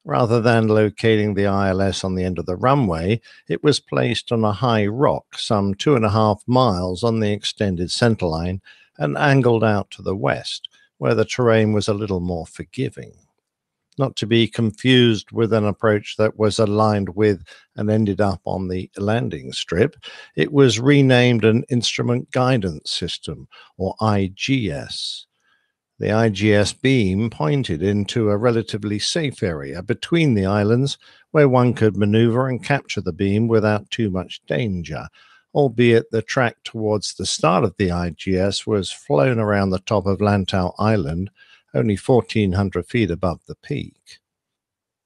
Rather than locating the ILS on the end of the runway, it was placed on a high rock some 2.5 miles on the extended centerline and angled out to the west, where the terrain was a little more forgiving. Not to be confused with an approach that was aligned with and ended up on the landing strip, it was renamed an Instrument Guidance System, or IGS. The IGS beam pointed into a relatively safe area between the islands where one could maneuver and capture the beam without too much danger, albeit the track towards the start of the IGS was flown around the top of Lantau Island, only 1,400 feet above the peak.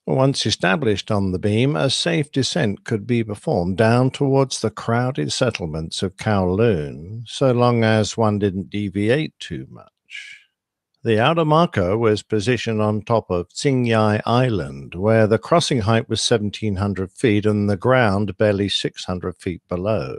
Once established on the beam, a safe descent could be performed down towards the crowded settlements of Kowloon, so long as one didn't deviate too much. The outer marker was positioned on top of Tsingyai Island, where the crossing height was 1,700 feet and the ground barely 600 feet below.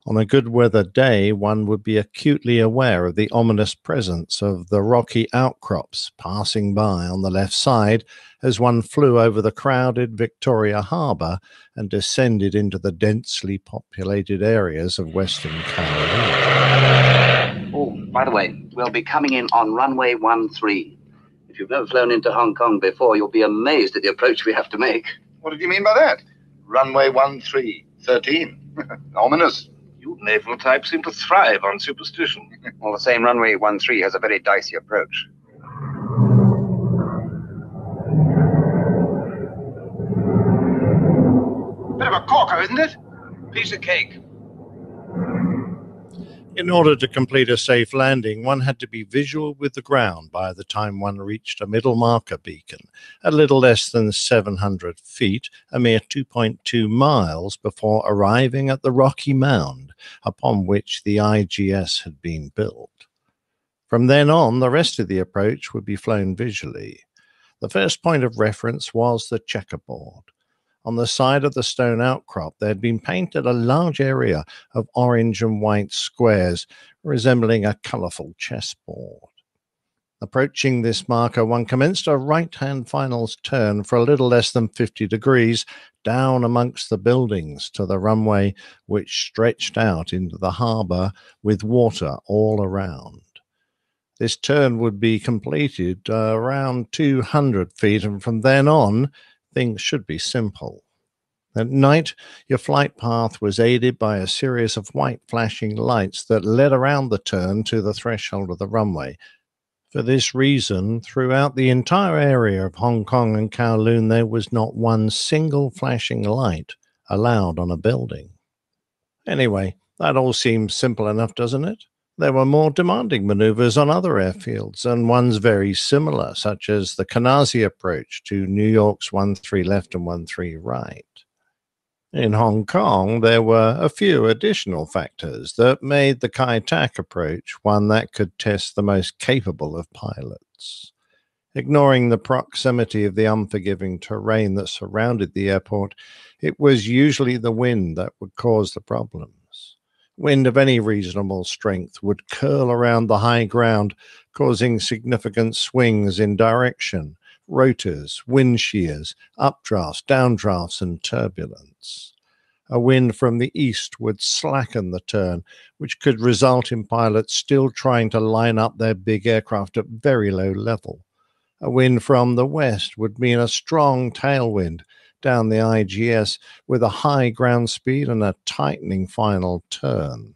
On a good weather day, one would be acutely aware of the ominous presence of the rocky outcrops passing by on the left side as one flew over the crowded Victoria Harbour and descended into the densely populated areas of Western Kowloon. Oh, by the way, we'll be coming in on runway 13. If you've never flown into Hong Kong before, you'll be amazed at the approach we have to make. What did you mean by that? Runway 13. Ominous. You naval types seem to thrive on superstition. Well, the same runway 13 has a very dicey approach. Bit of a corker, isn't it? Piece of cake. In order to complete a safe landing, one had to be visual with the ground by the time one reached a middle marker beacon, a little less than 700 feet, a mere 2.2 miles before arriving at the rocky mound upon which the IGS had been built. From then on, the rest of the approach would be flown visually. The first point of reference was the checkerboard. On the side of the stone outcrop, there had been painted a large area of orange and white squares, resembling a colourful chessboard. Approaching this marker, one commenced a right-hand finals turn for a little less than 50 degrees down amongst the buildings to the runway, which stretched out into the harbour with water all around. This turn would be completed around 200 feet, and from then on, things should be simple. At night, your flight path was aided by a series of white flashing lights that led around the turn to the threshold of the runway. For this reason, throughout the entire area of Hong Kong and Kowloon, there was not one single flashing light allowed on a building. Anyway, that all seems simple enough, doesn't it? There were more demanding maneuvers on other airfields, and ones very similar, such as the Canarsie approach to New York's 13 left and 13 right. In Hong Kong, there were a few additional factors that made the Kai Tak approach one that could test the most capable of pilots. Ignoring the proximity of the unforgiving terrain that surrounded the airport, it was usually the wind that would cause the problems. Wind of any reasonable strength would curl around the high ground, causing significant swings in direction, rotors, wind shears, updrafts, downdrafts, and turbulence. A wind from the east would slacken the turn, which could result in pilots still trying to line up their big aircraft at very low level. A wind from the west would mean a strong tailwind down the IGS with a high ground speed and a tightening final turn.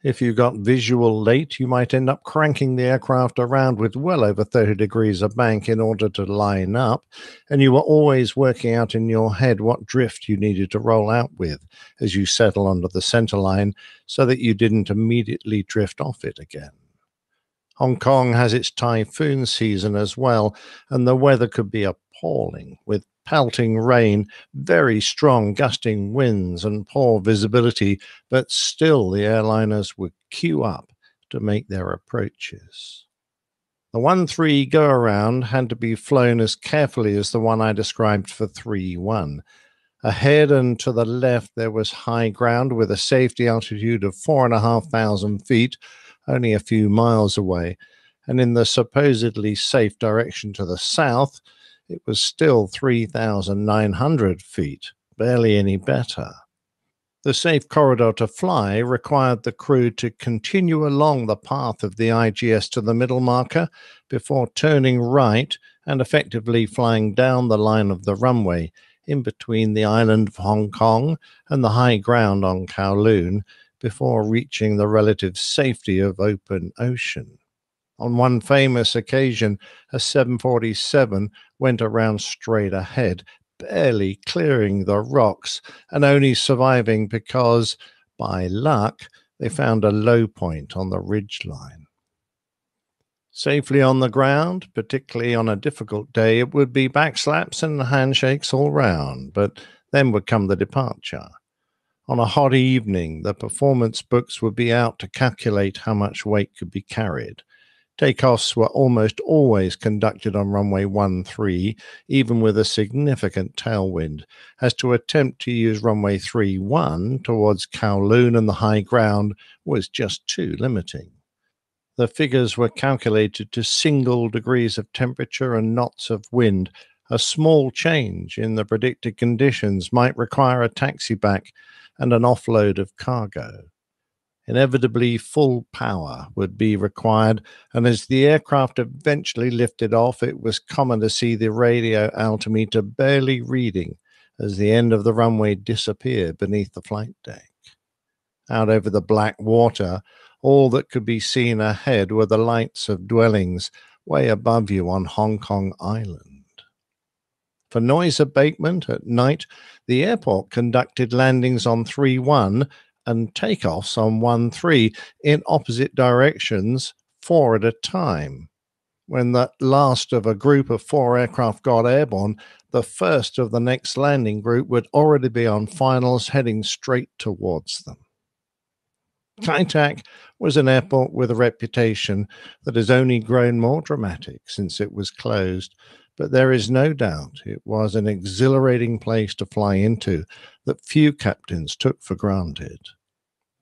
If you got visual late, you might end up cranking the aircraft around with well over 30 degrees of bank in order to line up, and you were always working out in your head what drift you needed to roll out with as you settle onto the center line so that you didn't immediately drift off it again. Hong Kong has its typhoon season as well, and the weather could be appalling, with pelting rain, very strong gusting winds, and poor visibility, but still the airliners would queue up to make their approaches. The 13 go-around had to be flown as carefully as the one I described for 3-1. Ahead and to the left there was high ground with a safety altitude of 4,500 feet, only a few miles away, and in the supposedly safe direction to the south, it was still 3,900 feet, barely any better. The safe corridor to fly required the crew to continue along the path of the IGS to the middle marker before turning right and effectively flying down the line of the runway in between the island of Hong Kong and the high ground on Kowloon before reaching the relative safety of open ocean. On one famous occasion, a 747 went around straight ahead, barely clearing the rocks and only surviving because, by luck, they found a low point on the ridgeline. Safely on the ground, particularly on a difficult day, it would be backslaps and handshakes all round, but then would come the departure. On a hot evening, the performance books would be out to calculate how much weight could be carried. Takeoffs were almost always conducted on runway 13, even with a significant tailwind, as to attempt to use runway 31 towards Kowloon and the high ground was just too limiting. The figures were calculated to single degrees of temperature and knots of wind. A small change in the predicted conditions might require a taxi back and an offload of cargo. Inevitably, full power would be required, and as the aircraft eventually lifted off, it was common to see the radio altimeter barely reading as the end of the runway disappeared beneath the flight deck. Out over the black water, all that could be seen ahead were the lights of dwellings way above you on Hong Kong Island. For noise abatement at night, the airport conducted landings on 3-1 and takeoffs on 1-3 in opposite directions, 4 at a time. When that last of a group of 4 aircraft got airborne, the first of the next landing group would already be on finals heading straight towards them. Kai Tak was an airport with a reputation that has only grown more dramatic since it was closed, but there is no doubt it was an exhilarating place to fly into that few captains took for granted.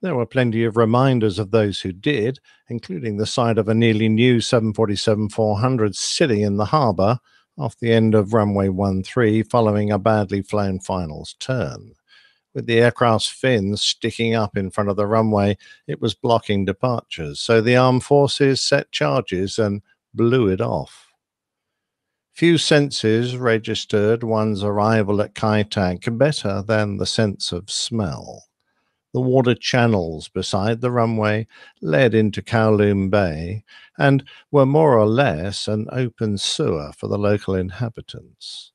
There were plenty of reminders of those who did, including the sight of a nearly new 747-400 sitting in the harbour off the end of runway 13 following a badly flown finals turn. With the aircraft's fins sticking up in front of the runway, it was blocking departures, so the armed forces set charges and blew it off. Few senses registered one's arrival at Kai Tak better than the sense of smell. The water channels beside the runway led into Kowloon Bay and were more or less an open sewer for the local inhabitants.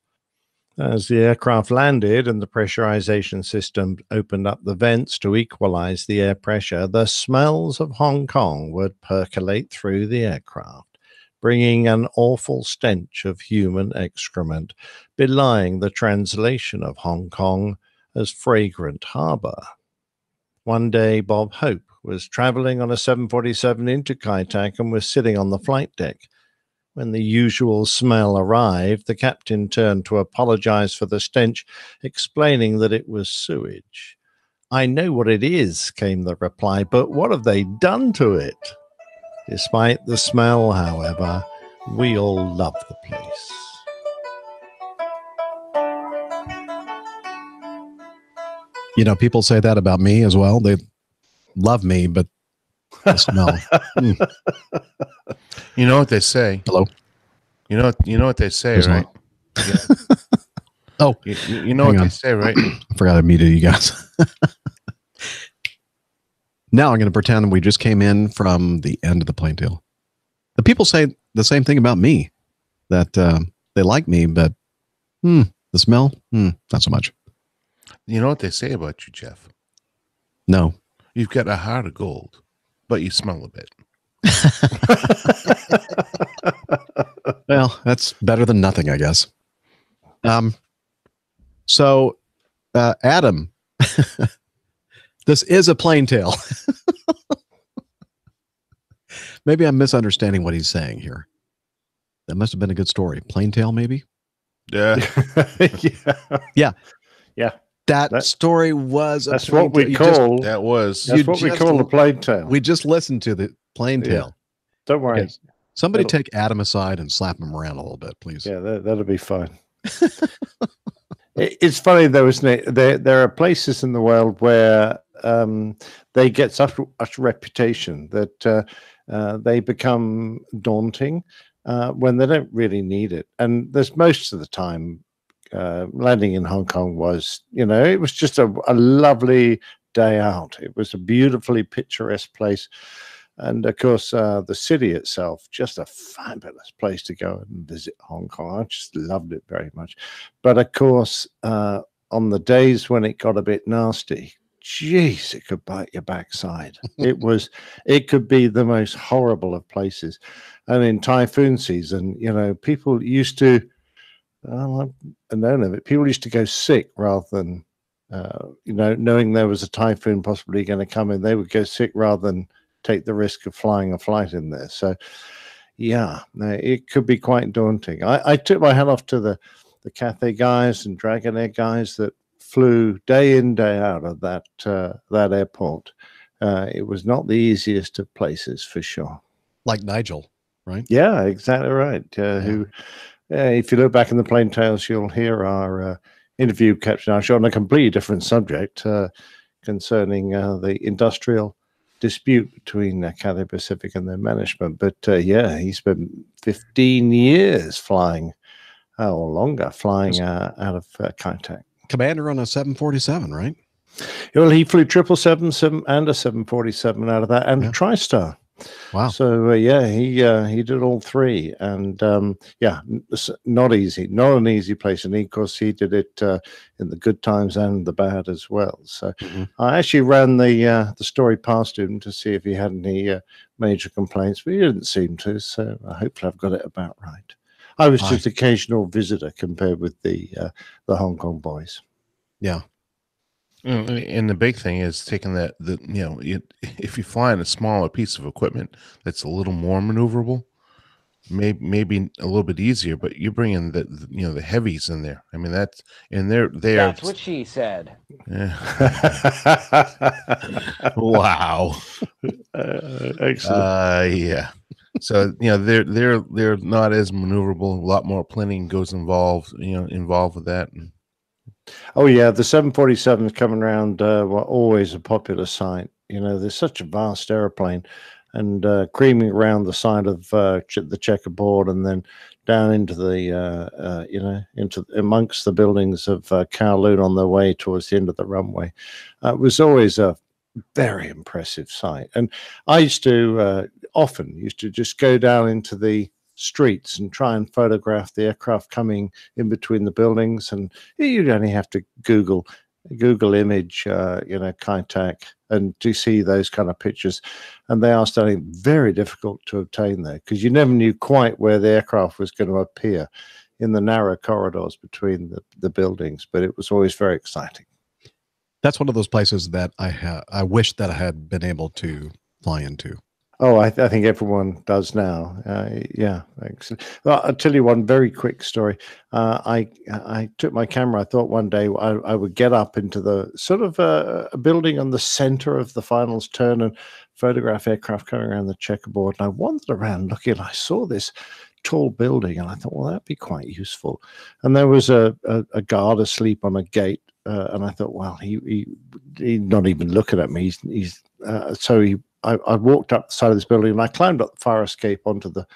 As the aircraft landed and the pressurization system opened up the vents to equalize the air pressure, the smells of Hong Kong would percolate through the aircraft, bringing an awful stench of human excrement, belying the translation of Hong Kong as fragrant harbor. One day, Bob Hope was traveling on a 747 into Kai Tak and was sitting on the flight deck. When the usual smell arrived, the captain turned to apologize for the stench, explaining that it was sewage. "I know what it is," came the reply, "but what have they done to it?" Despite the smell, however, we all love the place. You know, people say that about me as well. They love me, but the smell. You know what they say? Hello? You know what they say, There's right? Yeah. Oh, you know what they say, right? I forgot I muted you guys. Now I'm going to pretend we just came in from the end of the plane tail. The people say the same thing about me, that they like me, but the smell, not so much. You know what they say about you, Jeff? No. You've got a heart of gold, but you smell a bit. Well, that's better than nothing, I guess. So, Adam, this is a plane tail. Maybe I'm misunderstanding what he's saying here. That must have been a good story. Plane tail, maybe? Yeah. Yeah. Yeah. That story was a That's plane what we tail. call That was. That's what we call the plane tail. We just listened to the plane tail. Don't worry. Okay. Somebody take Adam aside and slap him around a little bit, please. Yeah, that'll be fine. It's funny though, isn't it? There are places in the world where they get such a reputation that they become daunting when they don't really need it. And there's most of the time, landing in Hong Kong was, it was just a lovely day out. It was a beautifully picturesque place. And of course, the city itself, just a fabulous place to go and visit Hong Kong. I just loved it very much. But of course, on the days when it got a bit nasty, geez, it could bite your backside. It could be the most horrible of places. And in typhoon season, people used to, I don't know, people used to go sick rather than, knowing there was a typhoon possibly going to come in, they would go sick rather than take the risk of flying a flight in there. So yeah, it could be quite daunting. I took my hat off to the Cathay guys and Dragonair guys that flew day in, day out of that airport. It was not the easiest of places for sure. Like Nigel, right? Yeah, exactly right. Who, if you look back in the plane tales, you'll hear our interview Captain Ash on a completely different subject concerning the industrial dispute between Cathay Pacific and their management. But yeah, he spent 15 years flying, or longer, flying out of Kai Tak. Commander on a 747, right? Well, he flew 777 and a 747 out of that, and a TriStar. Wow. So yeah, he did all three, and yeah, not easy, not an easy place. And of course, he did it in the good times and the bad as well. So I actually ran the story past him to see if he had any major complaints, but he didn't seem to. So hopefully, I've got it about right. I was just occasional visitor compared with the Hong Kong boys. Yeah. And the big thing is taking if you fly in a smaller piece of equipment that's a little more maneuverable, maybe a little bit easier, but you bring in the heavies in there. I mean, that's what she said. Yeah. Wow. Excellent. Yeah. So they're not as maneuverable. A lot more planning goes involved with that. Oh yeah, the 747s coming around were always a popular sight. There's such a vast airplane, and creaming around the side of the checkerboard, and then down into the into amongst the buildings of Kowloon on their way towards the end of the runway. It was always a very impressive sight, and I used to often just go down into the streets and try and photograph the aircraft coming in between the buildings, and you'd only have to Google image Kai Tak and to see those kind of pictures, and they are starting very difficult to obtain there because you never knew quite where the aircraft was going to appear in the narrow corridors between the buildings, but it was always very exciting. That's one of those places that I wish that I had been able to fly into. Oh, I think everyone does now. Yeah, excellent. Well, I'll tell you one very quick story. I took my camera. I thought one day I would get up into the sort of a building on the center of the finals turn and photograph aircraft coming around the checkerboard. And I wandered around looking, and I saw this tall building, and I thought, well, that'd be quite useful. And there was a guard asleep on a gate, and I thought, well, he's not even looking at me. I walked up the side of this building, and I climbed up the fire escape onto the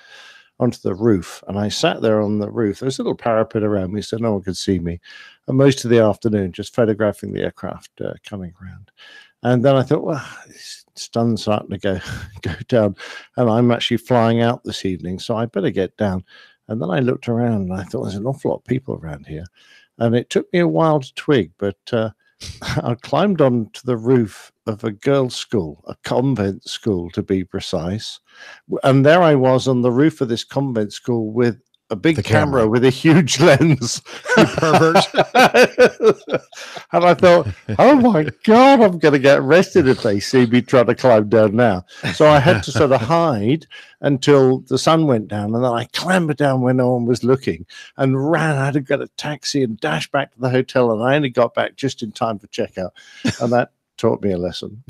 roof, and I sat there on the roof. There was a little parapet around me, so no one could see me. And most of the afternoon, just photographing the aircraft coming around. And then I thought, well, it's sun's starting to go down, and I'm actually flying out this evening, so I better get down. And then I looked around, and I thought there's an awful lot of people around here, and it took me a while to twig, but I climbed onto the roof of a girls' school, a convent school to be precise. And there I was on the roof of this convent school with a big camera with a huge lens. You pervert. And I thought, oh my God, I'm going to get arrested if they see me trying to climb down now. So I had to sort of hide until the sun went down. And then I clambered down when no one was looking and ran. I had to get a taxi and dash back to the hotel. And I only got back just in time for checkout. And that taught me a lesson.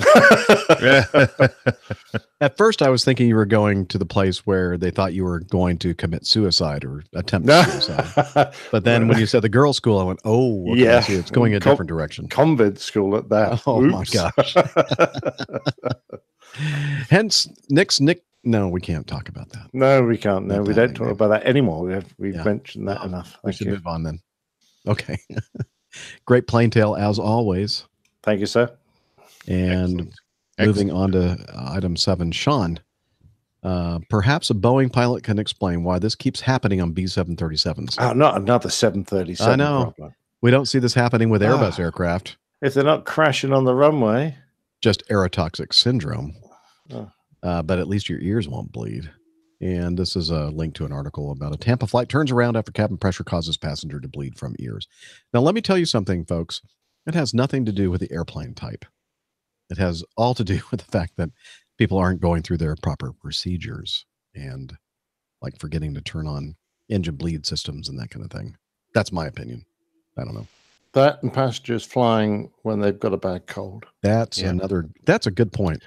At first, I was thinking you were going to the place where they thought you were going to commit suicide or attempt suicide. But then when you said the girls' school, I went, oh, okay, yeah, it's going a different direction. Convent school at that. Oh, Oops. my gosh. Hence, Nick. No, we can't talk about that. No, we can't. No, we don't talk about that anymore. We've mentioned that enough. We should move on then. Okay. Great plane tale as always. Thank you, sir. Excellent. And moving on to item 7, Sean, perhaps a Boeing pilot can explain why this keeps happening on B-737s. Oh, not another 737. I know. Problem. We don't see this happening with Airbus aircraft. If they're not crashing on the runway. Just aerotoxic syndrome. Oh. But at least your ears won't bleed. And this is a link to an article about a Tampa flight turns around after cabin pressure causes passenger to bleed from ears. Now, let me tell you something, folks. It has nothing to do with the airplane type. It has all to do with the fact that people aren't going through their proper procedures and like forgetting to turn on engine bleed systems and that kind of thing. That's my opinion. I don't know. That and passengers flying when they've got a bad cold. That's a good point.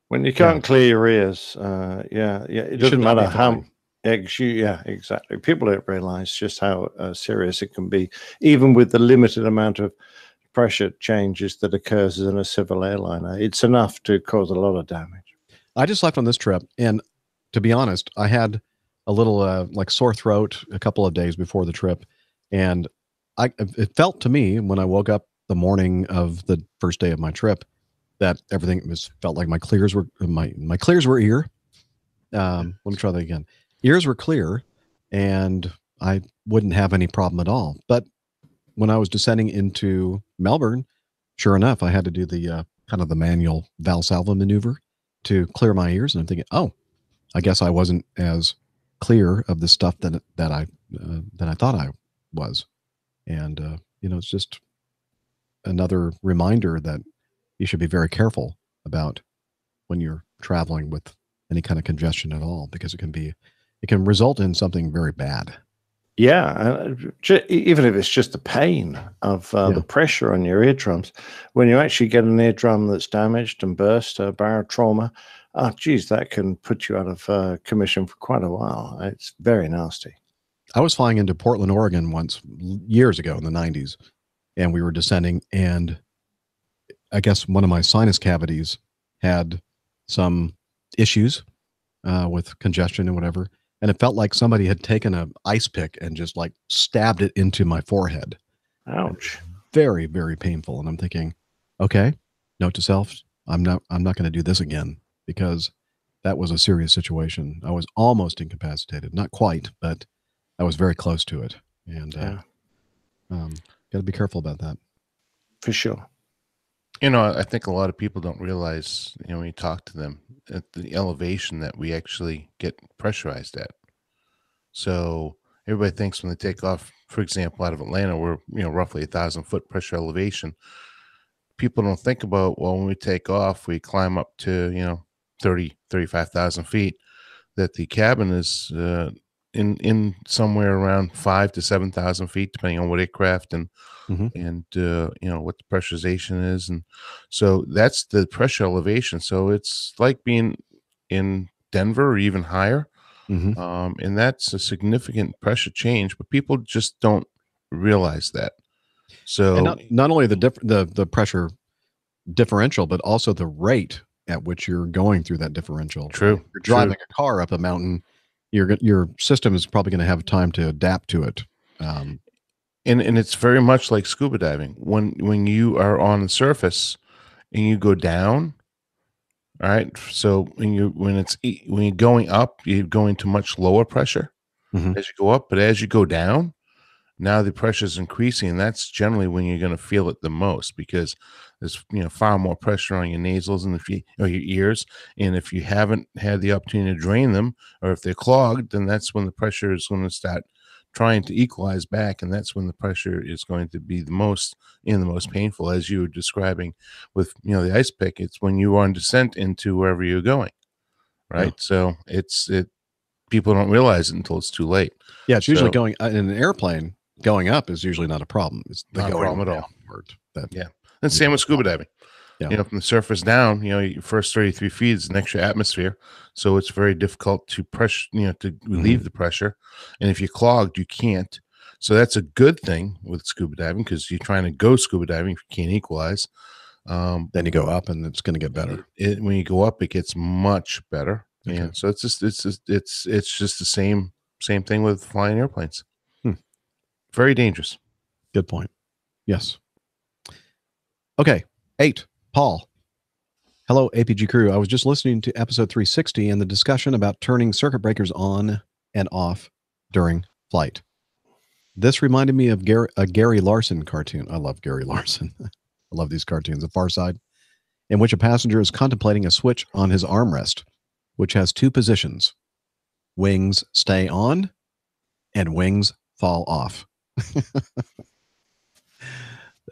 When you can't clear your ears, it doesn't matter how. Yeah, exactly. People don't realize just how serious it can be, even with the limited amount of pressure changes that occurs in a civil airliner. It's enough to cause a lot of damage. I just left on this trip, and to be honest, I had a little like sore throat a couple of days before the trip, and it felt to me when I woke up the morning of the first day of my trip that everything felt like my clears were ear. Let me try that again. Ears were clear, and I wouldn't have any problem at all. But when I was descending into Melbourne, sure enough, I had to do the kind of the manual Valsalva maneuver to clear my ears, and I'm thinking, oh, I guess I wasn't as clear of the stuff that I thought I was, and it's just another reminder that you should be very careful about when you're traveling with any kind of congestion at all, because it can result in something very bad. Yeah, even if it's just the pain of the pressure on your eardrums, when you actually get an eardrum that's damaged and burst, a barotrauma, that can put you out of commission for quite a while. It's very nasty. I was flying into Portland, Oregon once years ago in the 90s, and we were descending, and I guess one of my sinus cavities had some issues with congestion and whatever. And it felt like somebody had taken an ice pick and just like stabbed it into my forehead. Ouch. Very, very painful. And I'm thinking, okay, note to self, I'm not going to do this again, because that was a serious situation. I was almost incapacitated, not quite, but I was very close to it. And got to be careful about that. For sure. I think a lot of people don't realize, when you talk to them, at the elevation that we actually get pressurized at. So everybody thinks when they take off, for example, out of Atlanta, we're, roughly 1,000-foot pressure elevation. People don't think about, well, when we take off, we climb up to, 35,000 feet, that the cabin is in somewhere around 5,000 to 7,000 feet, depending on what aircraft and what the pressurization is. And so that's the pressure elevation. So it's like being in Denver or even higher. And that's a significant pressure change, but people just don't realize that. So and not only the pressure differential, but also the rate at which you're going through that differential. True. If you're driving a car up a mountain, your system is probably going to have time to adapt to it. And it's very much like scuba diving. When you are on the surface and you go down, all right. So when you're going up, you're going to much lower pressure as you go up. But as you go down, now the pressure is increasing, and that's generally when you're going to feel it the most, because there's far more pressure on your nasals and or your ears. And if you haven't had the opportunity to drain them, or if they're clogged, then that's when the pressure is going to start trying to equalize back, and that's when the pressure is going to be the most painful, as you were describing with the ice pick. It's when you are on descent into wherever you're going, right? So people don't realize it until it's too late. Yeah, it's usually going in an airplane. Going up is usually not a problem. It's not a problem at all. Yeah, and same with scuba diving. Yeah. From the surface down, your first 33 feet is an extra atmosphere, so it's very difficult to pressure, to relieve the pressure. And if you're clogged, you can't. So that's a good thing with scuba diving, because you're trying to go scuba diving if you can't equalize. Then you go up, and it's going to get better. When you go up, it gets much better. Okay. And so it's just the same thing with flying airplanes. Very dangerous. Good point. Yes. Okay. 8. Paul. Hello, APG crew. I was just listening to episode 360 and the discussion about turning circuit breakers on and off during flight. This reminded me of a Gary Larson cartoon. I love Gary Larson. I love these cartoons. The Far Side, in which a passenger is contemplating a switch on his armrest, which has 2 positions. Wings stay on and wings fall off.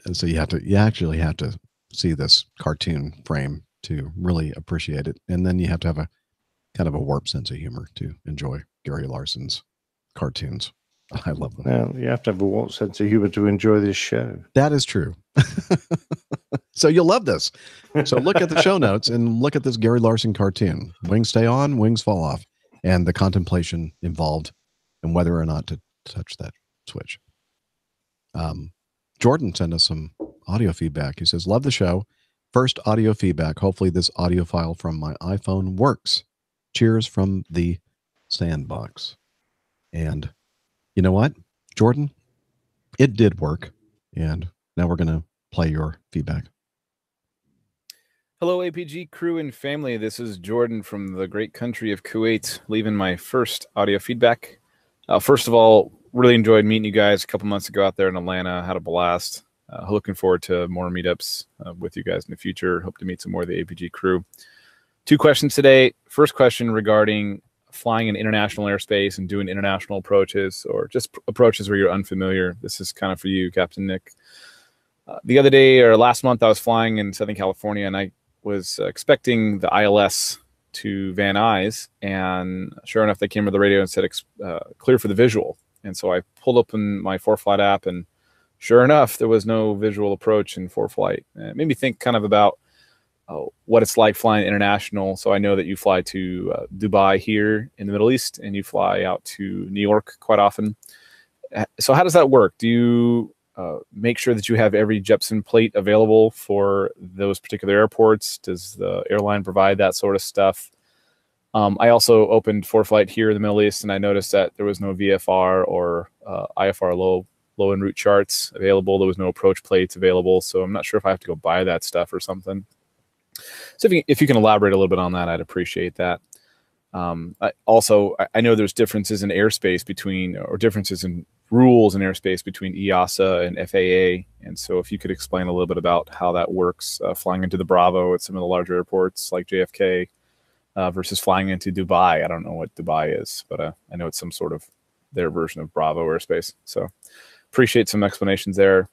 And so you actually have to see this cartoon frame to really appreciate it. And then you have to have a kind of a warped sense of humor to enjoy Gary Larson's cartoons. I love them. Well, you have to have a warped sense of humor to enjoy this show. That is true. So you'll love this. So look at the show notes and look at this Gary Larson cartoon. Wings stay on, wings fall off, and the contemplation involved in whether or not to touch that switch. Jordan sent us some audio feedback. He says, love the show. First audio feedback. Hopefully this audio file from my iPhone works. Cheers from the sandbox. And you know what, Jordan? It did work. And now we're going to play your feedback. Hello, APG crew and family. This is Jordan from the great country of Kuwait, leaving my first audio feedback. First of all, really enjoyed meeting you guys a couple months ago out there in Atlanta. Had a blast. Looking forward to more meetups with you guys in the future. Hope to meet some more of the APG crew. 2 questions today. First question regarding flying in international airspace and doing international approaches, or just approaches where you're unfamiliar. This is kind of for you, Captain Nick. The other day, or last month, I was flying in Southern California, and I was expecting the ILS to Van Nuys, and sure enough, they came over the radio and said clear for the visual. And so I pulled open my ForeFlight app, and sure enough, there was no visual approach in ForeFlight. It made me think kind of about what it's like flying international. So I know that you fly to Dubai here in the Middle East, and you fly out to New York quite often. So how does that work? Do you make sure that you have every Jeppesen plate available for those particular airports? Does the airline provide that sort of stuff? I also opened ForeFlight here in the Middle East, and I noticed that there was no VFR or IFR low en route charts available. There was no approach plates available, so I'm not sure if I have to go buy that stuff or something. So if you can elaborate a little bit on that, I'd appreciate that. I know there's differences in airspace between, or differences in rules in airspace between EASA and FAA. And so if you could explain a little bit about how that works, flying into the Bravo at some of the larger airports like JFK versus flying into Dubai. I don't know what Dubai is, but I know it's some sort of their version of Bravo airspace. So appreciate some explanations there.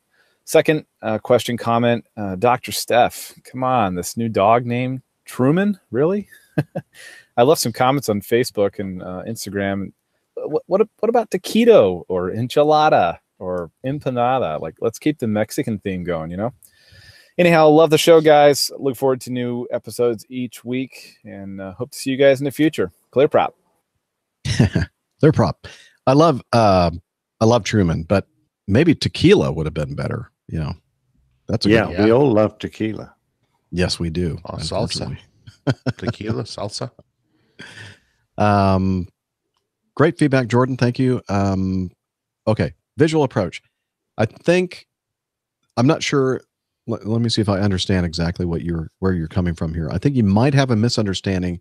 Second question, comment, Dr. Steph, come on, this new dog name, Truman, really? I left some comments on Facebook and Instagram. What about taquito or enchilada or empanada? Like, let's keep the Mexican theme going, you know? Anyhow, love the show, guys. Look forward to new episodes each week, and hope to see you guys in the future. Clear prop. Clear prop. I love Truman, but maybe tequila would have been better. You know, that's we all love tequila. Yes, we do. Oh, salsa, tequila, salsa. Great feedback, Jordan. Thank you. Okay, visual approach. I'm not sure. Let me see if I understand exactly where you're coming from here. I think you might have a misunderstanding.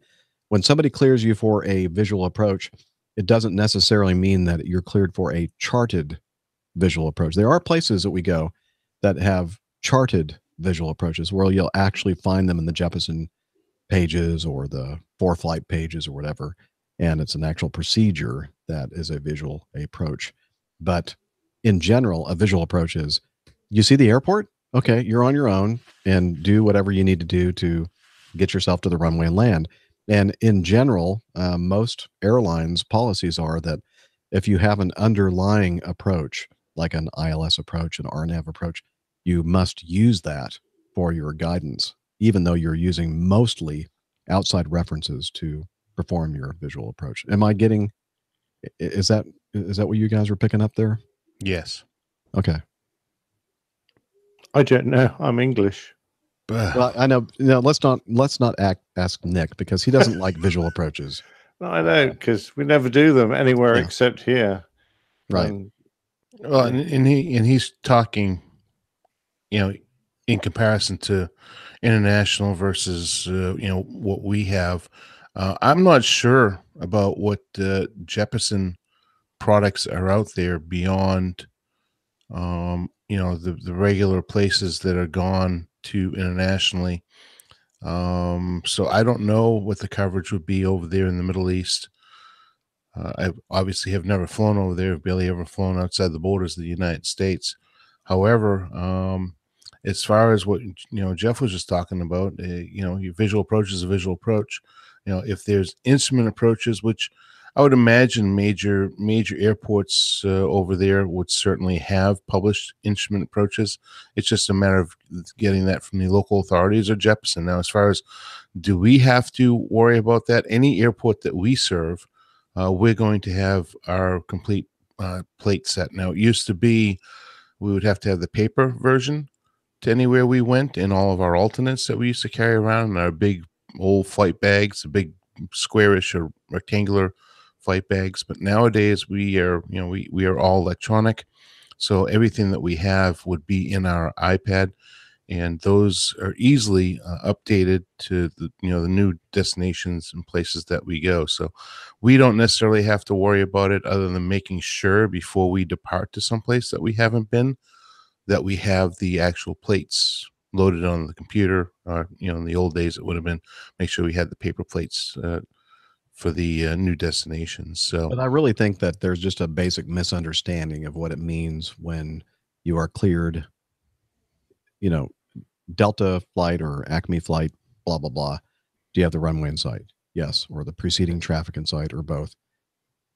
When somebody clears you for a visual approach, it doesn't necessarily mean that you're cleared for a charted visual approach. There are places that we go that have charted visual approaches where you'll actually find them in the Jeppesen pages or the ForeFlight pages or whatever, and it's an actual procedure that is a visual approach. But in general, a visual approach is, you see the airport? Okay, you're on your own, and do whatever you need to do to get yourself to the runway and land. And in general, most airlines' policies are that if you have an underlying approach, like an ILS approach, an RNAV approach, you must use that for your guidance, even though you're using mostly outside references to perform your visual approach. Am I getting, is that what you guys were picking up there? Yes. Okay. I don't know. I'm English. Well, I know. No, let's not ask Nick, because he doesn't like visual approaches. No, I know, because we never do them anywhere except here. Right. Well, and he's talking, you know, in comparison to international versus what we have. I'm not sure about what Jeppesen products are out there beyond the regular places that are gone to internationally. So I don't know what the coverage would be over there in the Middle East. I obviously have never flown over there. I've barely ever flown outside the borders of the United States. However, as far as what Jeff was just talking about, your visual approach is a visual approach. If there's instrument approaches, which I would imagine major airports over there would certainly have published instrument approaches. It's just a matter of getting that from the local authorities or Jeppesen. Now, as far as do we have to worry about that? Any airport that we serve, we're going to have our complete plate set. Now, it used to be we would have to have the paper version to anywhere we went, and all of our alternates that we used to carry around in our big old flight bags, the big squarish or rectangular flight bags. But nowadays we are, we are all electronic. So everything that we have would be in our iPad, and those are easily updated to the new destinations and places that we go. So we don't necessarily have to worry about it, other than making sure before we depart to someplace that we haven't been, that we have the actual plates loaded on the computer. Or in the old days it would have been make sure we had the paper plates for the new destinations. So But I really think that there's just a basic misunderstanding of what it means when you are cleared, Delta flight or Acme flight, blah, blah, blah. Do you have the runway in sight? Yes. Or the preceding traffic in sight, or both.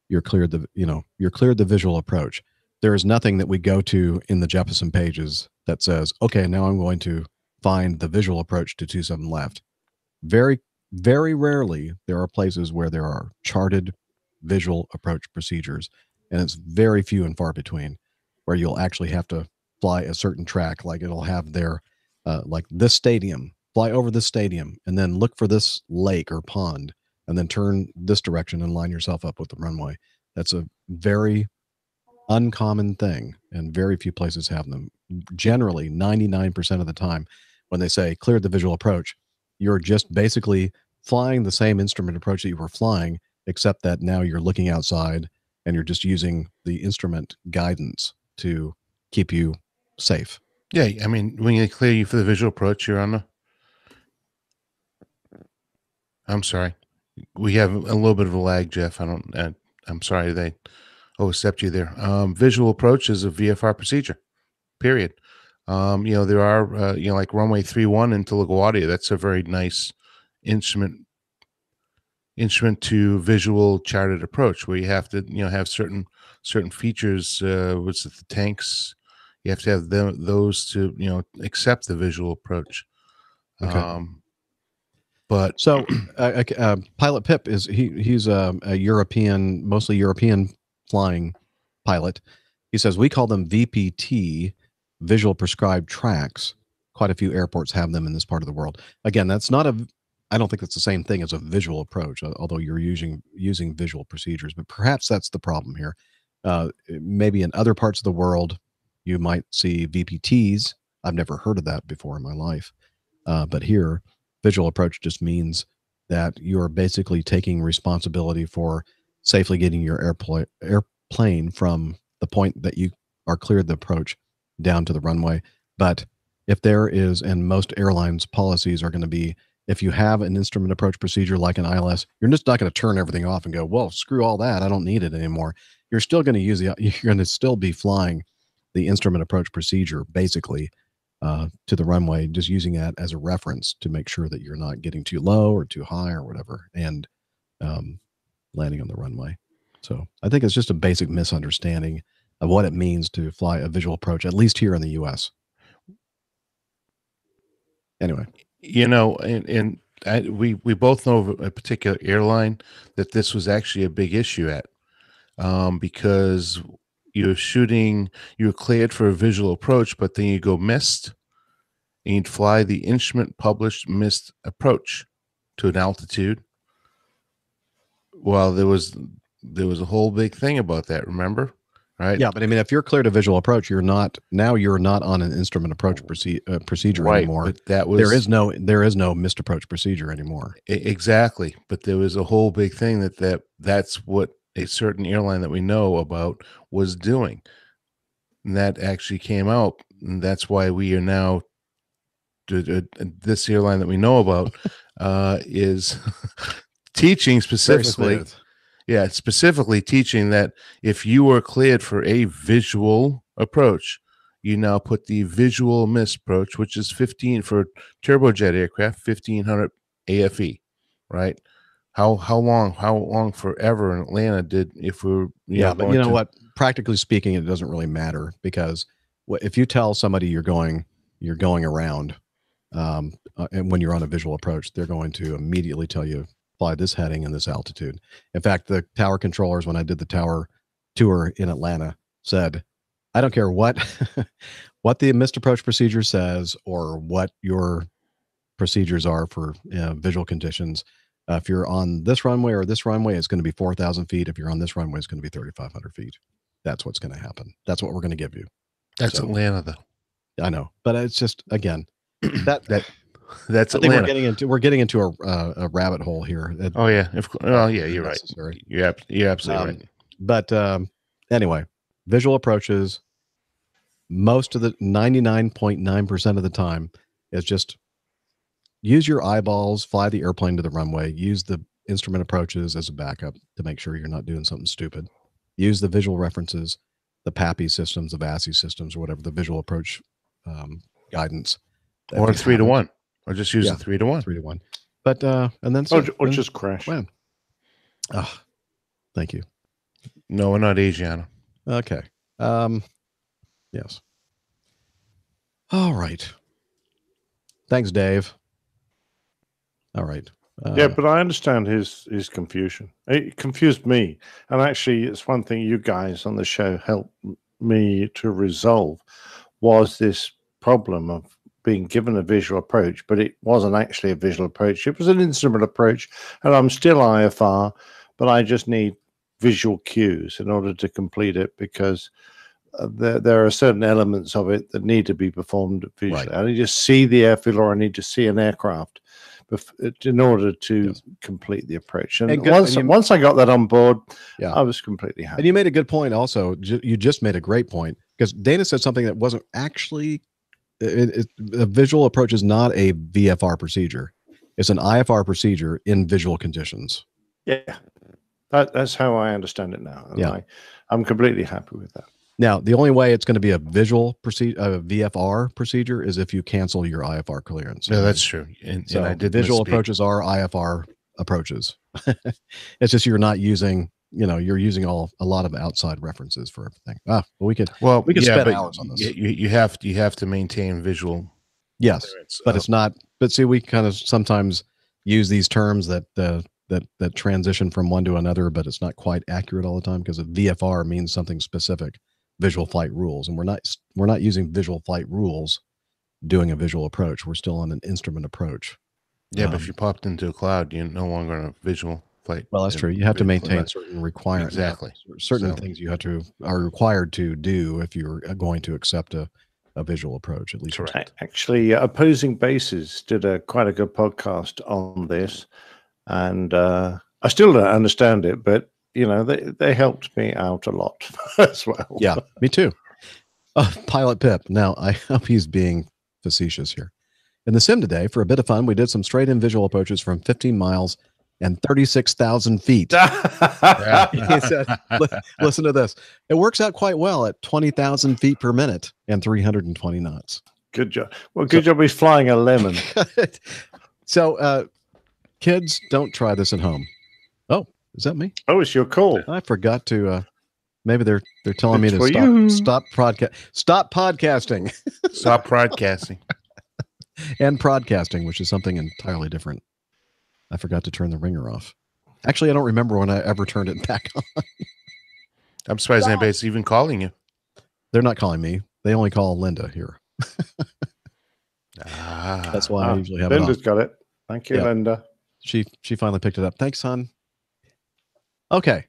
You're cleared the visual approach. There is nothing that we go to in the Jeppesen pages that says, okay, now I'm going to find the visual approach to 27 left. Very, very rarely there are places where there are charted visual approach procedures, and it's very few and far between where you'll actually have to fly a certain track. Like it'll have their like this stadium, fly over this stadium, and then look for this lake or pond, and then turn this direction and line yourself up with the runway. That's a very uncommon thing, and very few places have them. Generally, 99% of the time, when they say cleared the visual approach, you're just basically flying the same instrument approach that you were flying, except that now you're looking outside and you're just using the instrument guidance to keep you safe. Yeah, I mean, when they clear you for the visual approach, you're on the... I'm sorry. We have a little bit of a lag, Jeff. I'm sorry they overstepped you there. Visual approach is a VFR procedure, period. There are, like runway 31 into LaGuardia. That's a very nice instrument to visual charted approach, where you have to, have certain features. What's it, the tanks? You have to have those to, accept the visual approach. Okay. But so Pilot Pip he's a European, mostly European flying pilot. He says we call them VPT, visual prescribed tracks. Quite a few airports have them in this part of the world. Again, that's not I don't think it's the same thing as a visual approach, although you're using visual procedures. But perhaps that's the problem here. Maybe in other parts of the world, you might see VPTs. I've never heard of that before in my life. But here, visual approach just means that you're basically taking responsibility for safely getting your airplane from the point that you are cleared the approach down to the runway. But if there is, and most airlines' policies are going to be, if you have an instrument approach procedure like an ILS, you're just not going to turn everything off and go, well, screw all that, I don't need it anymore. You're still going to you're going to still be flying the instrument approach procedure, basically, to the runway, just using that as a reference to make sure that you're not getting too low or too high or whatever, and landing on the runway. So I think it's just a basic misunderstanding of what it means to fly a visual approach, at least here in the U.S. Anyway, we both know of a particular airline that this was actually a big issue at, because you're cleared for a visual approach, but then you go missed, and you'd fly the instrument published missed approach to an altitude. Well, there was a whole big thing about that, remember? Right? Yeah, but I mean, if you're cleared a visual approach, you're not on an instrument approach procedure right, anymore. But that was there is no missed approach procedure anymore. Exactly, but there was a whole big thing that's what a certain airline that we know about was doing, and that actually came out, and that's why we are now this airline that we know about is teaching specifically. Yeah, specifically teaching that if you were cleared for a visual approach, you now put the visual miss approach, which is 15 for turbojet aircraft, 1500 AFE, right? How long forever in Atlanta did, if we were, but you know what? Practically speaking, it doesn't really matter, because if you tell somebody you're going around, and when you're on a visual approach, they're going to immediately tell you, fly this heading and this altitude. In fact, the tower controllers, when I did the tower tour in Atlanta, said, I don't care what what the missed approach procedure says or what your procedures are for visual conditions. If you're on this runway or this runway, it's going to be 4,000 feet. If you're on this runway, it's going to be 3,500 feet. That's what's going to happen. That's what we're going to give you. That's Atlanta, though. I know, but it's just again that's I think Atlanta. we're getting into a rabbit hole here. Oh yeah, you're right. You're absolutely right. But anyway, visual approaches. Most of the 99.9% of the time is just use your eyeballs, fly the airplane to the runway, use the instrument approaches as a backup to make sure you're not doing something stupid. Use the visual references, the PAPI systems, the VASI systems, or whatever, the visual approach guidance. Or 3-to-1. Or just use a 3-to-1. 3-to-1. But, and then... Or just crash. When? Oh, thank you. No, we're not Asiana. Okay. Yes. All right. Thanks, Dave. All right. Yeah, but I understand his confusion. It confused me. And actually, it's one thing you guys on the show helped me to resolve was this problem of being given a visual approach, but it wasn't actually a visual approach. It was an instrument approach, and I'm still IFR, but I just need visual cues in order to complete it because there are certain elements of it that need to be performed visually. Right. I need to see the airfield or I need to see an aircraft in order to complete the approach. And once I got that on board, I was completely happy. And you made a good point also. You just made a great point because Dana said something that wasn't actually a visual approach is not a VFR procedure. It's an IFR procedure in visual conditions. Yeah, that's how I understand it now. And I'm completely happy with that. Now, the only way it's going to be a visual VFR procedure is if you cancel your IFR clearance. Yeah, that's true. And I did visual approaches are IFR approaches. It's just you're not using, you're using a lot of outside references for everything. We could spend hours on this. You have to maintain visual. Yes, but it's not. But see, we kind of sometimes use these terms that transition from one to another, but it's not quite accurate all the time because a VFR means something specific. Visual flight rules, and we're not using visual flight rules doing a visual approach. We're still on an instrument approach. Yeah, but if you popped into a cloud, you're no longer on a visual flight. Well, that's true. You have to maintain certain requirements. Exactly. Certain things you are required to do if you're going to accept a visual approach, at least. Correct. Actually, Opposing Bases did quite a good podcast on this, and I still don't understand it, but they helped me out a lot as well. Yeah, me too. Pilot Pip. Now, I hope he's being facetious here. In the sim today, for a bit of fun, we did some straight-in visual approaches from 15 miles and 36,000 feet. He said, listen to this. It works out quite well at 20,000 feet per minute and 320 knots. Good job. Well, good job he's flying a lemon. So, kids, don't try this at home. Oh, is that me? Oh, it's your call. I forgot to. Maybe they're telling me to stop podcasting. Stop broadcasting and broadcasting, which is something entirely different. I forgot to turn the ringer off. Actually, I don't remember when I ever turned it back on. I'm surprised anybody's even calling you. They're not calling me. They only call Linda here. That's why I usually have Linda's it off. got it. Thank you, Linda. She finally picked it up. Thanks, hon. Okay.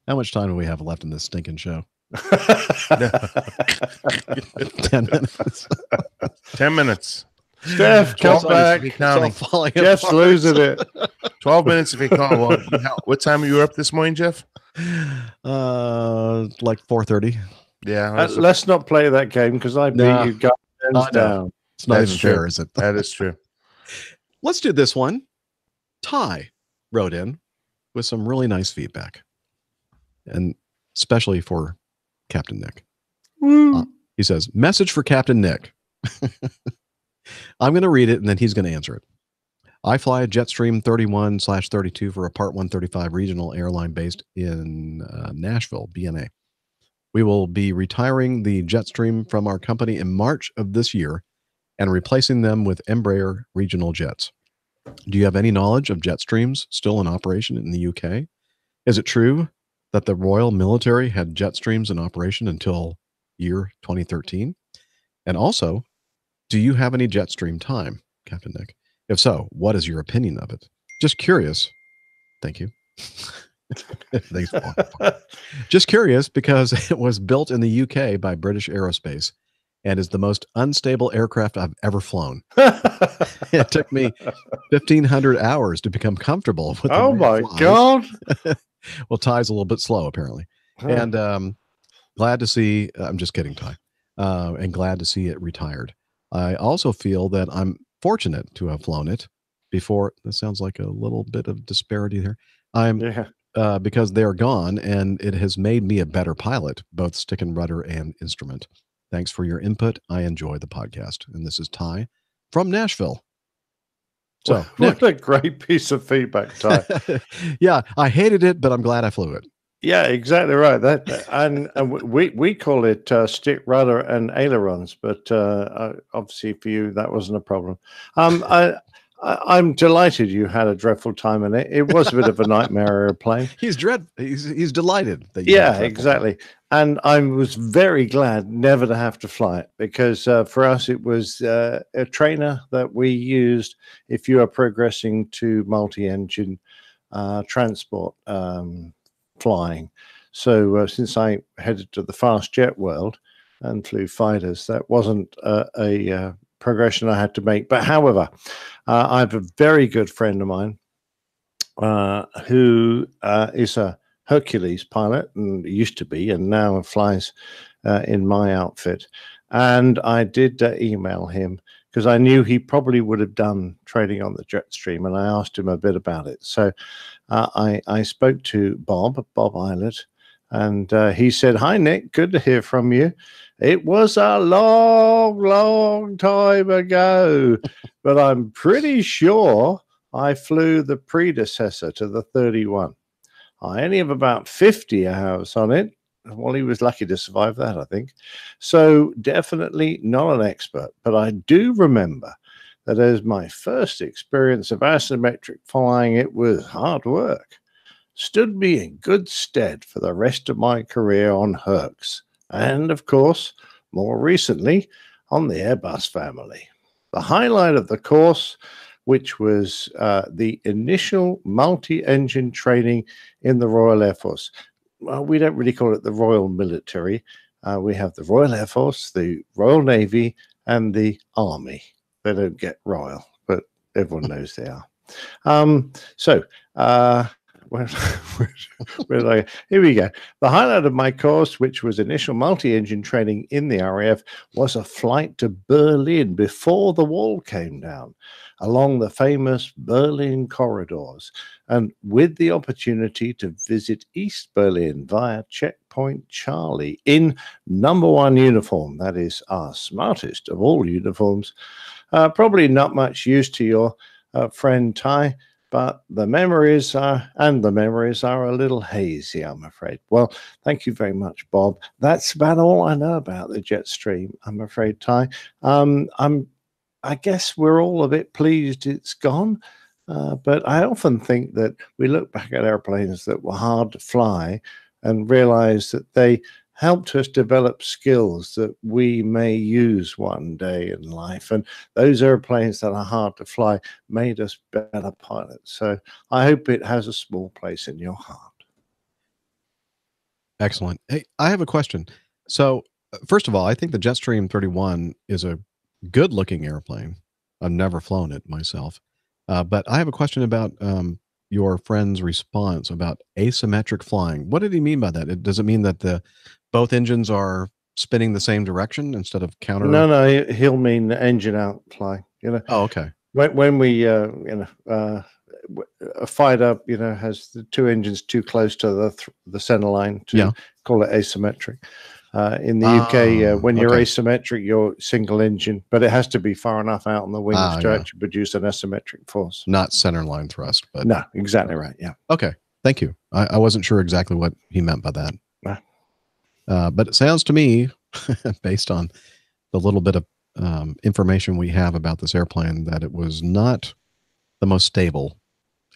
How much time do we have left in this stinking show? 10 minutes. 10 minutes. Steph, come back. Jeff's losing it. 12 minutes if you call. Well, what time were you up this morning, Jeff? Like 4:30. Yeah. Let's not play that game because I beat you guys down. It's not even fair, is it? That is true. Let's do this one. Ty wrote in with some really nice feedback, and especially for Captain Nick. He says, message for Captain Nick. I'm going to read it and then he's going to answer it. I fly a Jetstream 31/32 for a Part 135 regional airline based in Nashville, BNA. We will be retiring the Jetstream from our company in March of this year and replacing them with Embraer regional jets. Do you have any knowledge of Jetstreams still in operation in the UK? Is it true that the Royal Military had jet streams in operation until year 2013? And also, do you have any jet stream time, Captain Nick? If so, what is your opinion of it? Just curious. Thank you. Thanks, Paul. Just curious because it was built in the UK by British Aerospace and is the most unstable aircraft I've ever flown. It took me 1,500 hours to become comfortable with the Oh way it my flies. God. Well, Ty's a little bit slow, apparently. Huh. And glad to see, I'm just kidding, Ty, and glad to see it retired. I also feel that I'm fortunate to have flown it before. That sounds like a little bit of disparity there. Because they're gone, and it has made me a better pilot, both stick and rudder and instrument. Thanks for your input. I enjoy the podcast. And this is Ty from Nashville. So, what a great piece of feedback, Ty. Yeah, I hated it, but I'm glad I flew it. Yeah, exactly right. And we call it stick, rudder, and ailerons, but obviously for you that wasn't a problem. I'm delighted you had a dreadful time in it. It was a bit of a nightmare airplane. He's delighted that you had a exactly. And I was very glad never to have to fly it, because for us it was a trainer that we used if you are progressing to multi-engine transport flying. So since I headed to the fast jet world and flew fighters, that wasn't a progression I had to make. But however, I have a very good friend of mine who is a Hercules pilot, and used to be, and now flies in my outfit. And I did email him because I knew he probably would have done training on the jet stream, and I asked him a bit about it. So I spoke to Bob Eilert, and he said, "Hi, Nick, good to hear from you. It was a long time ago, but I'm pretty sure I flew the predecessor to the 31. I only have about 50 hours on it." Well, he was lucky to survive that, I think. So definitely not an expert, but I do remember that as my first experience of asymmetric flying, it was hard work. Stood me in good stead for the rest of my career on Hercs, and of course, more recently, on the Airbus family. The highlight of the course, which was the initial multi-engine training in the Royal Air Force. Well, we don't really call it the Royal Military. We have the Royal Air Force, the Royal Navy, and the Army. They don't get royal, but everyone knows they are. Here we go. The highlight of my course, which was initial multi-engine training in the RAF, was a flight to Berlin before the wall came down, along the famous Berlin corridors, and with the opportunity to visit East Berlin via Checkpoint Charlie in #1 uniform. That is our smartest of all uniforms. Probably not much use to your friend Ty, but the memories are a little hazy, I'm afraid. Well, thank you very much, Bob. That's about all I know about the jet stream, I'm afraid, Ty. I guess we're all a bit pleased it's gone, but I often think that we look back at airplanes that were hard to fly and realize that they helped us develop skills that we may use one day in life. And those airplanes that are hard to fly made us better pilots. So I hope it has a small place in your heart. Excellent. Hey, I have a question. So first of all, I think the Jetstream 31 is a good looking airplane. I've never flown it myself. But I have a question about your friend's response about asymmetric flying. What did he mean by that? Does it mean that both engines are spinning the same direction instead of counter? No, he'll mean engine out fly. Oh, okay. When we a fighter has the two engines too close to the center line to call it asymmetric. In the UK, when you're asymmetric, you're single engine, but it has to be far enough out on the wings to actually produce an asymmetric force. Not center line thrust, but no, exactly right. Yeah. Okay. Thank you. I wasn't sure exactly what he meant by that. But it sounds to me, based on the little bit of information we have about this airplane, that it was not the most stable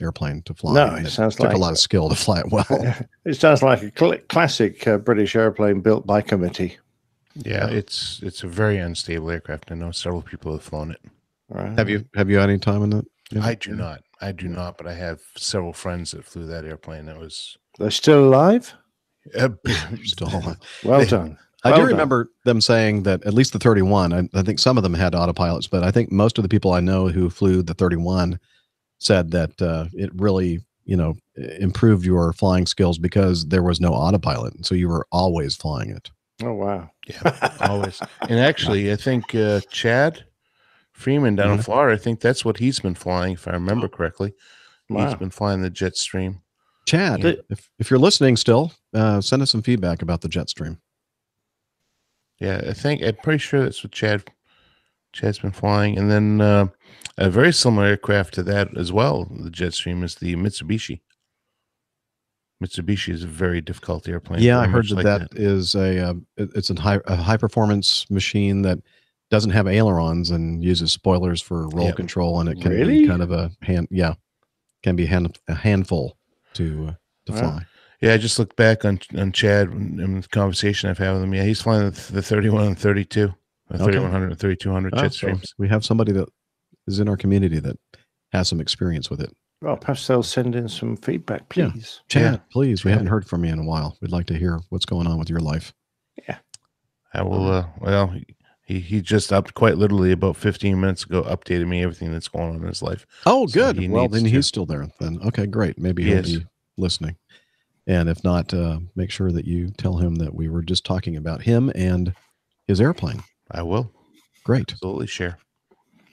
airplane to fly. No, and it sounds took like a lot of skill to fly it well. It sounds like a classic British airplane built by committee. Yeah, it's a very unstable aircraft. I know several people have flown it. Right. Have you had any time in it? I do not. I do not, but I have several friends that flew that airplane. They're still alive? Still alive. Well done. I Well do done. remember them saying that at least the 31, I think some of them had autopilots, but I think most of the people I know who flew the 31 said that it really, improved your flying skills because there was no autopilot. So you were always flying it. Oh, wow. Yeah, always. And actually, I think Chad Freeman down in Florida, I think that's what he's been flying, if I remember correctly. Wow. He's been flying the Jetstream. Chad, Yeah. if you're listening still, send us some feedback about the Jetstream. Yeah, I'm pretty sure that's what Chad's been flying. And then a very similar aircraft to that as well, the Jetstream, is the Mitsubishi. Mitsubishi is a very difficult airplane. Yeah, I very heard much that like is it's a high performance machine that doesn't have ailerons and uses spoilers for roll control, and it can be kind of a handful to fly. Yeah, I just looked back on Chad and the conversation I've had with him. Yeah, he's flying the 31 and 32, 3100 and 3200 Jetstreams. So we have somebody that is in our community that has some experience with it. Well, perhaps they'll send in some feedback, please. Chad, please. We haven't heard from you in a while. We'd like to hear what's going on with your life. Yeah. I will, well, he just up quite literally about 15 minutes ago, updated me everything that's going on in his life. Oh, So good. Well, then he's still there. Then okay, great. Maybe he'll be listening. And if not, make sure that you tell him that we were just talking about him and his airplane. I will. Great. Absolutely share.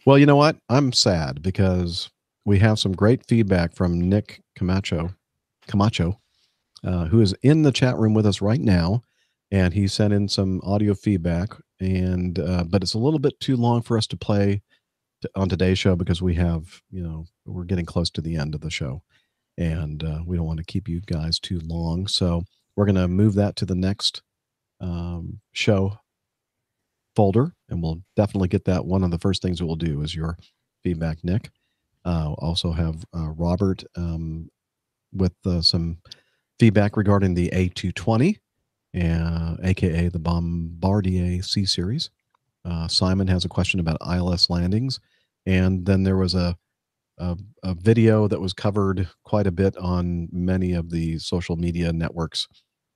Well, you know what? I'm sad because we have some great feedback from Nick Camacho, who is in the chat room with us right now. And he sent in some audio feedback, and but it's a little bit too long for us to play on today's show because we have, we're getting close to the end of the show. And we don't want to keep you guys too long. So we're going to move that to the next show folder, and we'll definitely get that. One of the first things we'll do is your feedback, Nick. Also have Robert with some feedback regarding the A220, aka the Bombardier C Series. Simon has a question about ILS landings. And then there was a video that was covered quite a bit on many of the social media networks.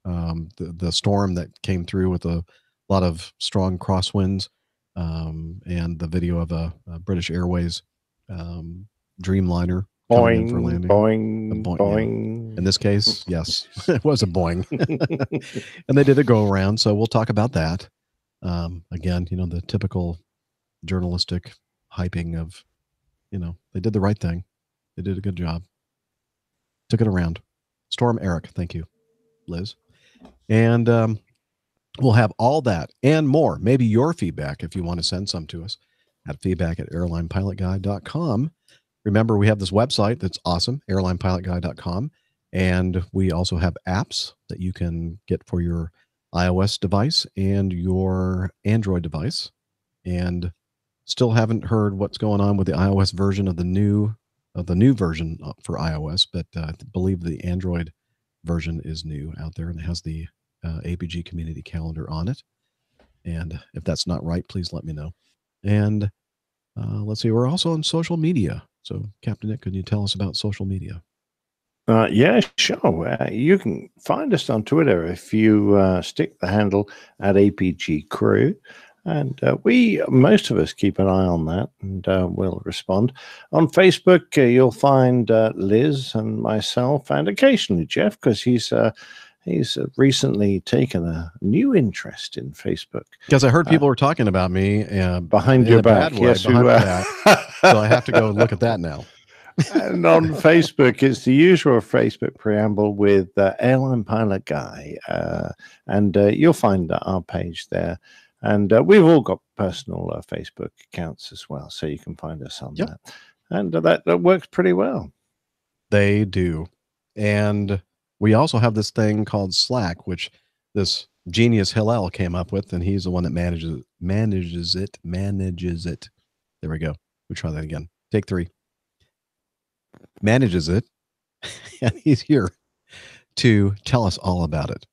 The storm that came through with a lot of strong crosswinds, and the video of a British Airways Dreamliner coming in for landing. Boing. Yeah. In this case, yes, it was a Boeing. And they did a go around, so we'll talk about that. Again, the typical journalistic hyping of, they did the right thing. They did a good job. Took it around. Storm Eric, thank you, Liz. And we'll have all that and more. Maybe your feedback, if you want to send some to us, at feedback@airlinepilotguy.com. Remember, we have this website that's awesome, airlinepilotguy.com. And we also have apps that you can get for your iOS device and your Android device. And still haven't heard what's going on with the iOS version of the new version for iOS, but I believe the Android version is new out there, and it has the APG community calendar on it. And if that's not right, please let me know. And let's see, we're also on social media. So, Captain Nick, can you tell us about social media? Yeah, sure. You can find us on Twitter if you stick the handle at APG Crew. And most of us keep an eye on that, and we'll respond. On Facebook, you'll find Liz and myself, and occasionally Jeff, because he's recently taken a new interest in Facebook. Because I heard people were talking about me behind your back. Yes, behind my back. So I have to go look at that now. And on Facebook, it's the usual Facebook preamble with Airline Pilot Guy, and you'll find our page there. And we've all got personal Facebook accounts as well, so you can find us on that. And that works pretty well. They do. And we also have this thing called Slack, which this genius Hillel came up with, and he's the one that manages it. There we go. We try that again. Take 3. manages it, and he's here to tell us all about it.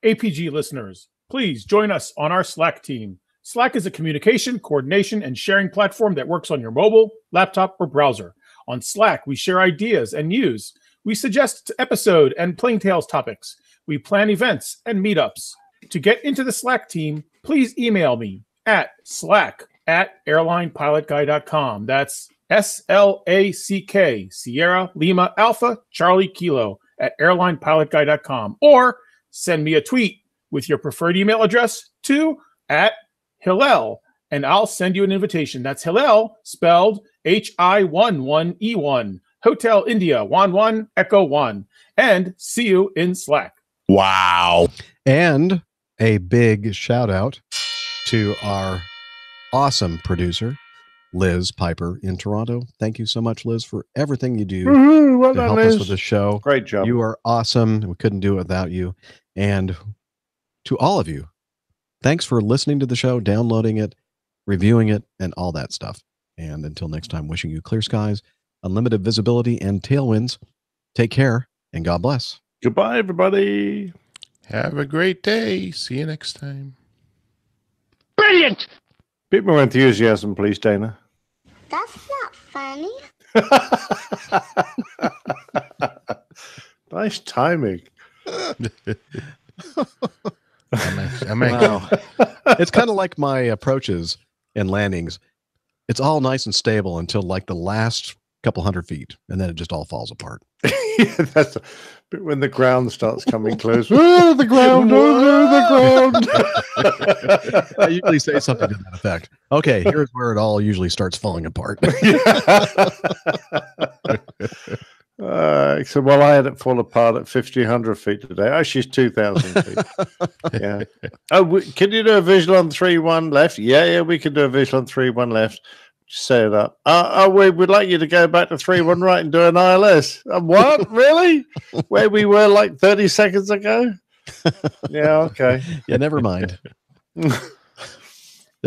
APG listeners, please join us on our Slack team. Slack is a communication, coordination, and sharing platform that works on your mobile, laptop, or browser. On Slack, we share ideas and news. We suggest episode and Plain Tales topics. We plan events and meetups. To get into the Slack team, please email me at slack@airlinepilotguy.com. That's SLACK, Sierra Lima Alpha Charlie Kilo @airlinepilotguy.com, or send me a tweet with your preferred email address to @Hillel, and I'll send you an invitation. That's Hillel, spelled HI11E1, Hotel India 11 Echo 1, and see you in Slack. Wow. And a big shout out to our awesome producer, Liz Piper in Toronto. Thank you so much, Liz, for everything you do Well to done, help Liz. us with the show. Great job. You are awesome. We couldn't do it without you. And to all of you, thanks for listening to the show, downloading it, reviewing it, and all that stuff. And until next time, wishing you clear skies, unlimited visibility, and tailwinds. Take care, and God bless. Goodbye, everybody. Have a great day. See you next time. Brilliant. Bit more enthusiasm, please, Dana. That's not funny. Nice timing. Wow. It's kind of like my approaches and landings. It's all nice and stable until like the last couple hundred feet, and then it just all falls apart. Yeah, that's but when the ground starts coming close. Oh, the ground! Oh, the ground! I usually say something to that effect. Okay, here's where it all usually starts falling apart. So while I had it fall apart at 1,500 feet today, actually it's 2,000 feet. Yeah. Oh, can you do a visual on 3-1 left? Yeah, we can do a visual on 3-1 left. Just say it up. We would like you to go back to 3-1 right and do an ILS. What? Really? Where we were like 30 seconds ago? Yeah, okay. Yeah, never mind. They're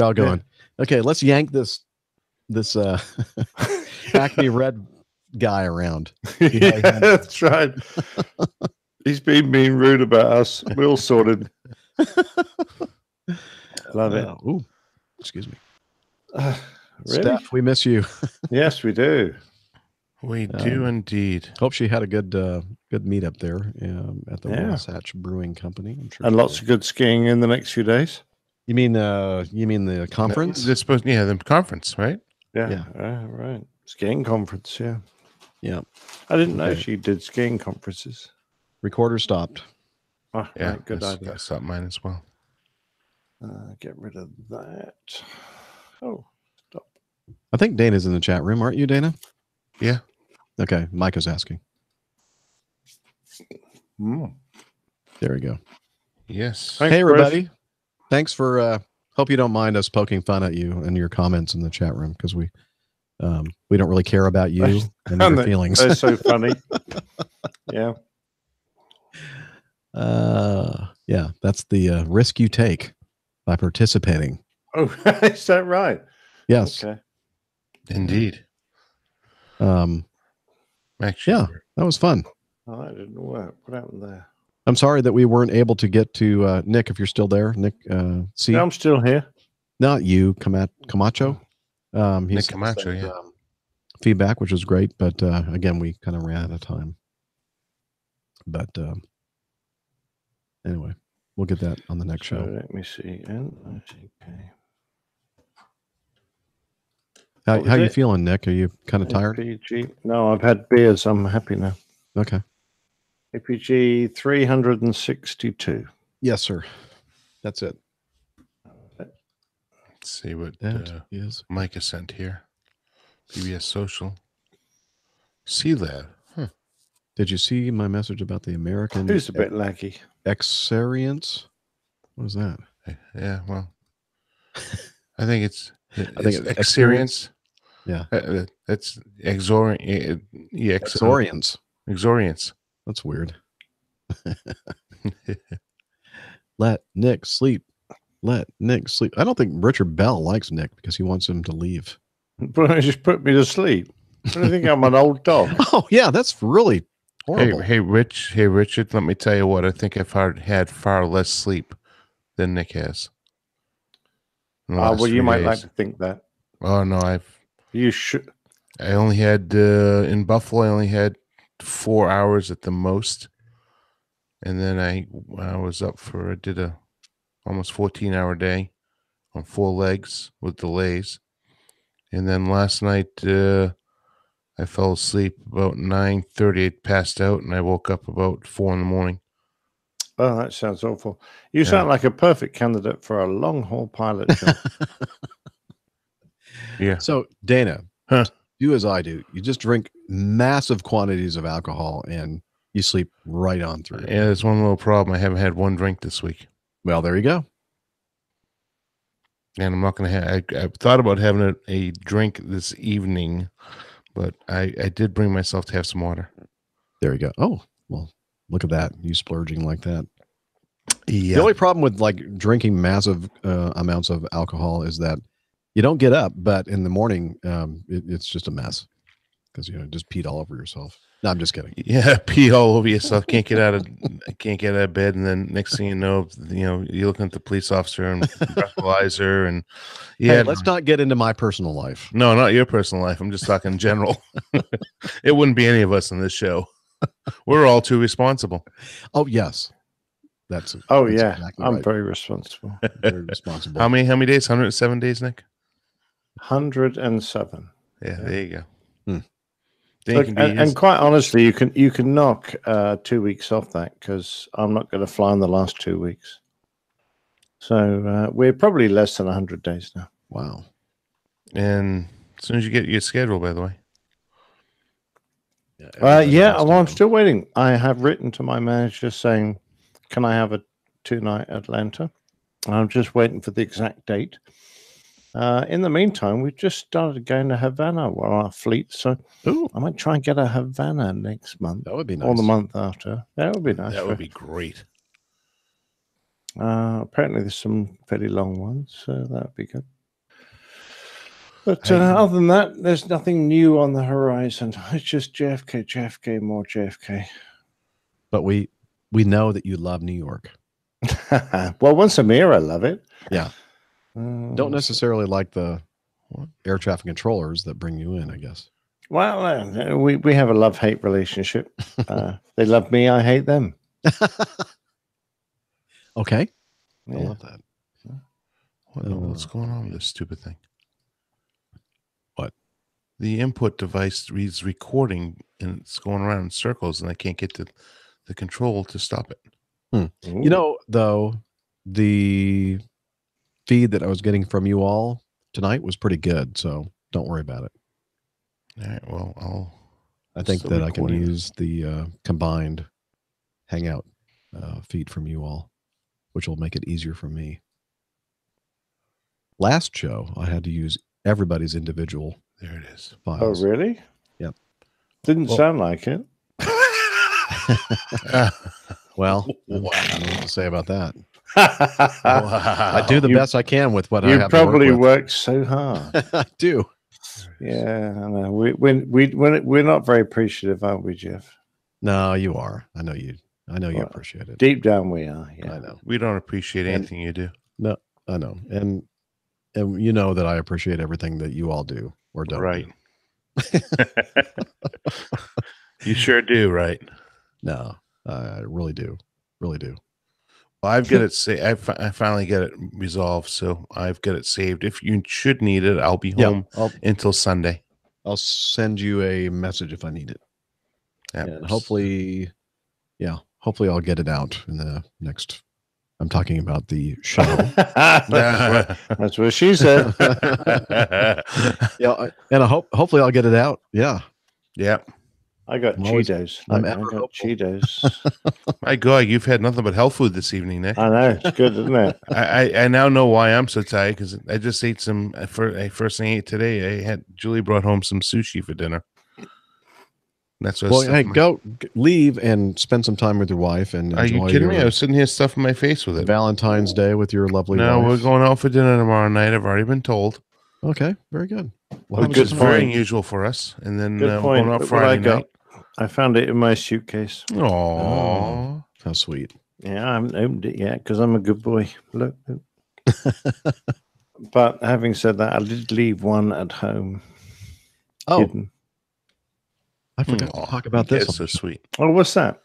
all going. Okay, let's yank this Acme Red guy around. Yeah, that's right. He's been being rude about us. We all sorted. Love it. Ooh, excuse me. Really? Steph, we miss you. Yes, we do. We do indeed. Hope she had a good meetup there at the Wasatch Brewing Company. I'm sure. And lots of good skiing in the next few days. You mean the conference? They're supposed, the conference, right? Yeah. Right. Skiing conference. Yeah. Yeah. I didn't know she did skiing conferences. Recorder stopped. Oh, Yeah, right, good idea. I stopped mine as well. Get rid of that. Oh, stop. I think Dana's in the chat room, aren't you, Dana? Yeah. Okay, Mike is asking. There we go. Yes. Thanks, hey, everybody. Chris. Thanks for. Hope you don't mind us poking fun at you and your comments in the chat room, because we don't really care about you and your feelings. They're so funny. Yeah. Yeah, that's the risk you take by participating. Oh, is that right? Yes. Okay. Indeed. Yeah, that was fun. Oh, that didn't work. What happened there? I'm sorry that we weren't able to get to Nick, if you're still there. Nick, see? Yeah, I'm still here. Not you, Camacho. Nick Camacho, feedback, which was great, but again, we kind of ran out of time. But anyway, we'll get that on the next show. Let me see. Okay. How you feeling, Nick? Are you kind of tired? APG. No, I've had beers. I'm happy now. Okay. APG 362. Yes, sir. That's it. Let's see what is Mike has sent here. PBS Social. See that? Huh. Did you see my message about the American? Who's a bit laggy? Experience. What is that? Yeah, well, I think it's experience. Yeah, it's exorience. Exorience. That's weird. Let Nick sleep. Let Nick sleep. I don't think Richard Bell likes Nick because he wants him to leave. But just put me to sleep. What do you think? I'm an old dog. Oh yeah, that's really horrible. Hey, Richard. Let me tell you what. I think I've had far less sleep than Nick has. Well, you might like to think that. Oh no, You should. I only had in Buffalo. I only had 4 hours at the most, and then I was up for did a almost 14-hour day on 4 legs with delays, and then last night I fell asleep about 9:30. I passed out, and I woke up about 4 in the morning. Oh, that sounds awful. You sound like a perfect candidate for a long haul pilot job. Yeah. So Dana, do as I do. You just drink massive quantities of alcohol and you sleep right on through. Yeah, there's one little problem. I haven't had one drink this week. Well, there you go. And I'm not going to have. I thought about having a drink this evening, but I did bring myself to have some water. There you go. Oh, well, look at that. You splurging like that. Yeah. The only problem with like drinking massive amounts of alcohol is that you don't get up, but in the morning, it's just a mess because just peed all over yourself. No, I'm just kidding. Yeah, pee all over yourself. Can't get out of bed, and then next thing you know, you're looking at the police officer and breathalyzer, and Hey, let's not get into my personal life. No, not your personal life. I'm just talking general. It wouldn't be any of us on this show. We're all too responsible. Oh yes, that's yeah. exactly I'm right. very responsible. Very responsible. How many days? 107 days, Nick. 107. Yeah, there you go. Look, and quite honestly, you can knock 2 weeks off that because I'm not going to fly in the last 2 weeks. So we're probably less than 100 days now. Wow. And as soon as you get your schedule, by the way. Well, I'm still waiting. I have written to my manager saying, can I have a 2-night Atlanta? I'm just waiting for the exact date. In the meantime, we've just started going to Havana on our fleet, so I might try and get a Havana next month. That would be nice. Or the month after. That would be nice. That would be great. Apparently, there's some fairly long ones, so that would be good. But other than that, there's nothing new on the horizon. It's just JFK, more JFK. But we know that you love New York. Well, once I'm here, I love it. Yeah. Don't necessarily like the air traffic controllers that bring you in, I guess. Well, we have a love-hate relationship. They love me, I hate them. Okay. Yeah. I love that. What's going on with this stupid thing? What? The input device reads recording and it's going around in circles, and I can't get the control to stop it. Though, the feed that I was getting from you all tonight was pretty good, so don't worry about it. All right. Well, I think that I can use the combined Hangout feed from you all, which will make it easier for me. Last show, I had to use everybody's individual. There it is. Files. Oh, really? Yep. Didn't sound like it. Well, I don't know what to say about that. I do the best I can with what I have. You probably work so hard. I do. Yeah, I know. We're not very appreciative, are we, Jeff? No, you are. I know you appreciate it. Deep down, we are. Yeah, I know. We don't appreciate anything you do. No, I know, and you know that I appreciate everything that you all do or don't. Right. You sure do, right? No, I really do. Really do. Well, I've got it. I finally got it resolved, so I've got it saved. If you should need it, I'll be home until Sunday. I'll send you a message if I need it. And hopefully I'll get it out in the next. I'm talking about the show. That's what she said. Yeah, and hopefully I'll get it out. Yeah. Yep. I got Cheetos. I got Cheetos. My God, you've had nothing but health food this evening, Nick. I know. It's good, isn't it? I now know why I'm so tired, because I just ate some. First thing I ate today, Julie brought home some sushi for dinner. That's what. Well, hey, leave and spend some time with your wife. And are you kidding me? I was sitting here stuffing my face with it. Valentine's Day with your lovely wife. No, we're going out for dinner tomorrow night. I've already been told. Okay, very good. Well, which is very unusual for us. And then Good point. going out Look what I Friday got. night. I found it in my suitcase. Aww. How sweet. Yeah, I haven't opened it yet because I'm a good boy. Look. But having said that, I did leave one at home. Oh. Hidden. I forgot to talk about this. That's so sweet. Oh, what's that?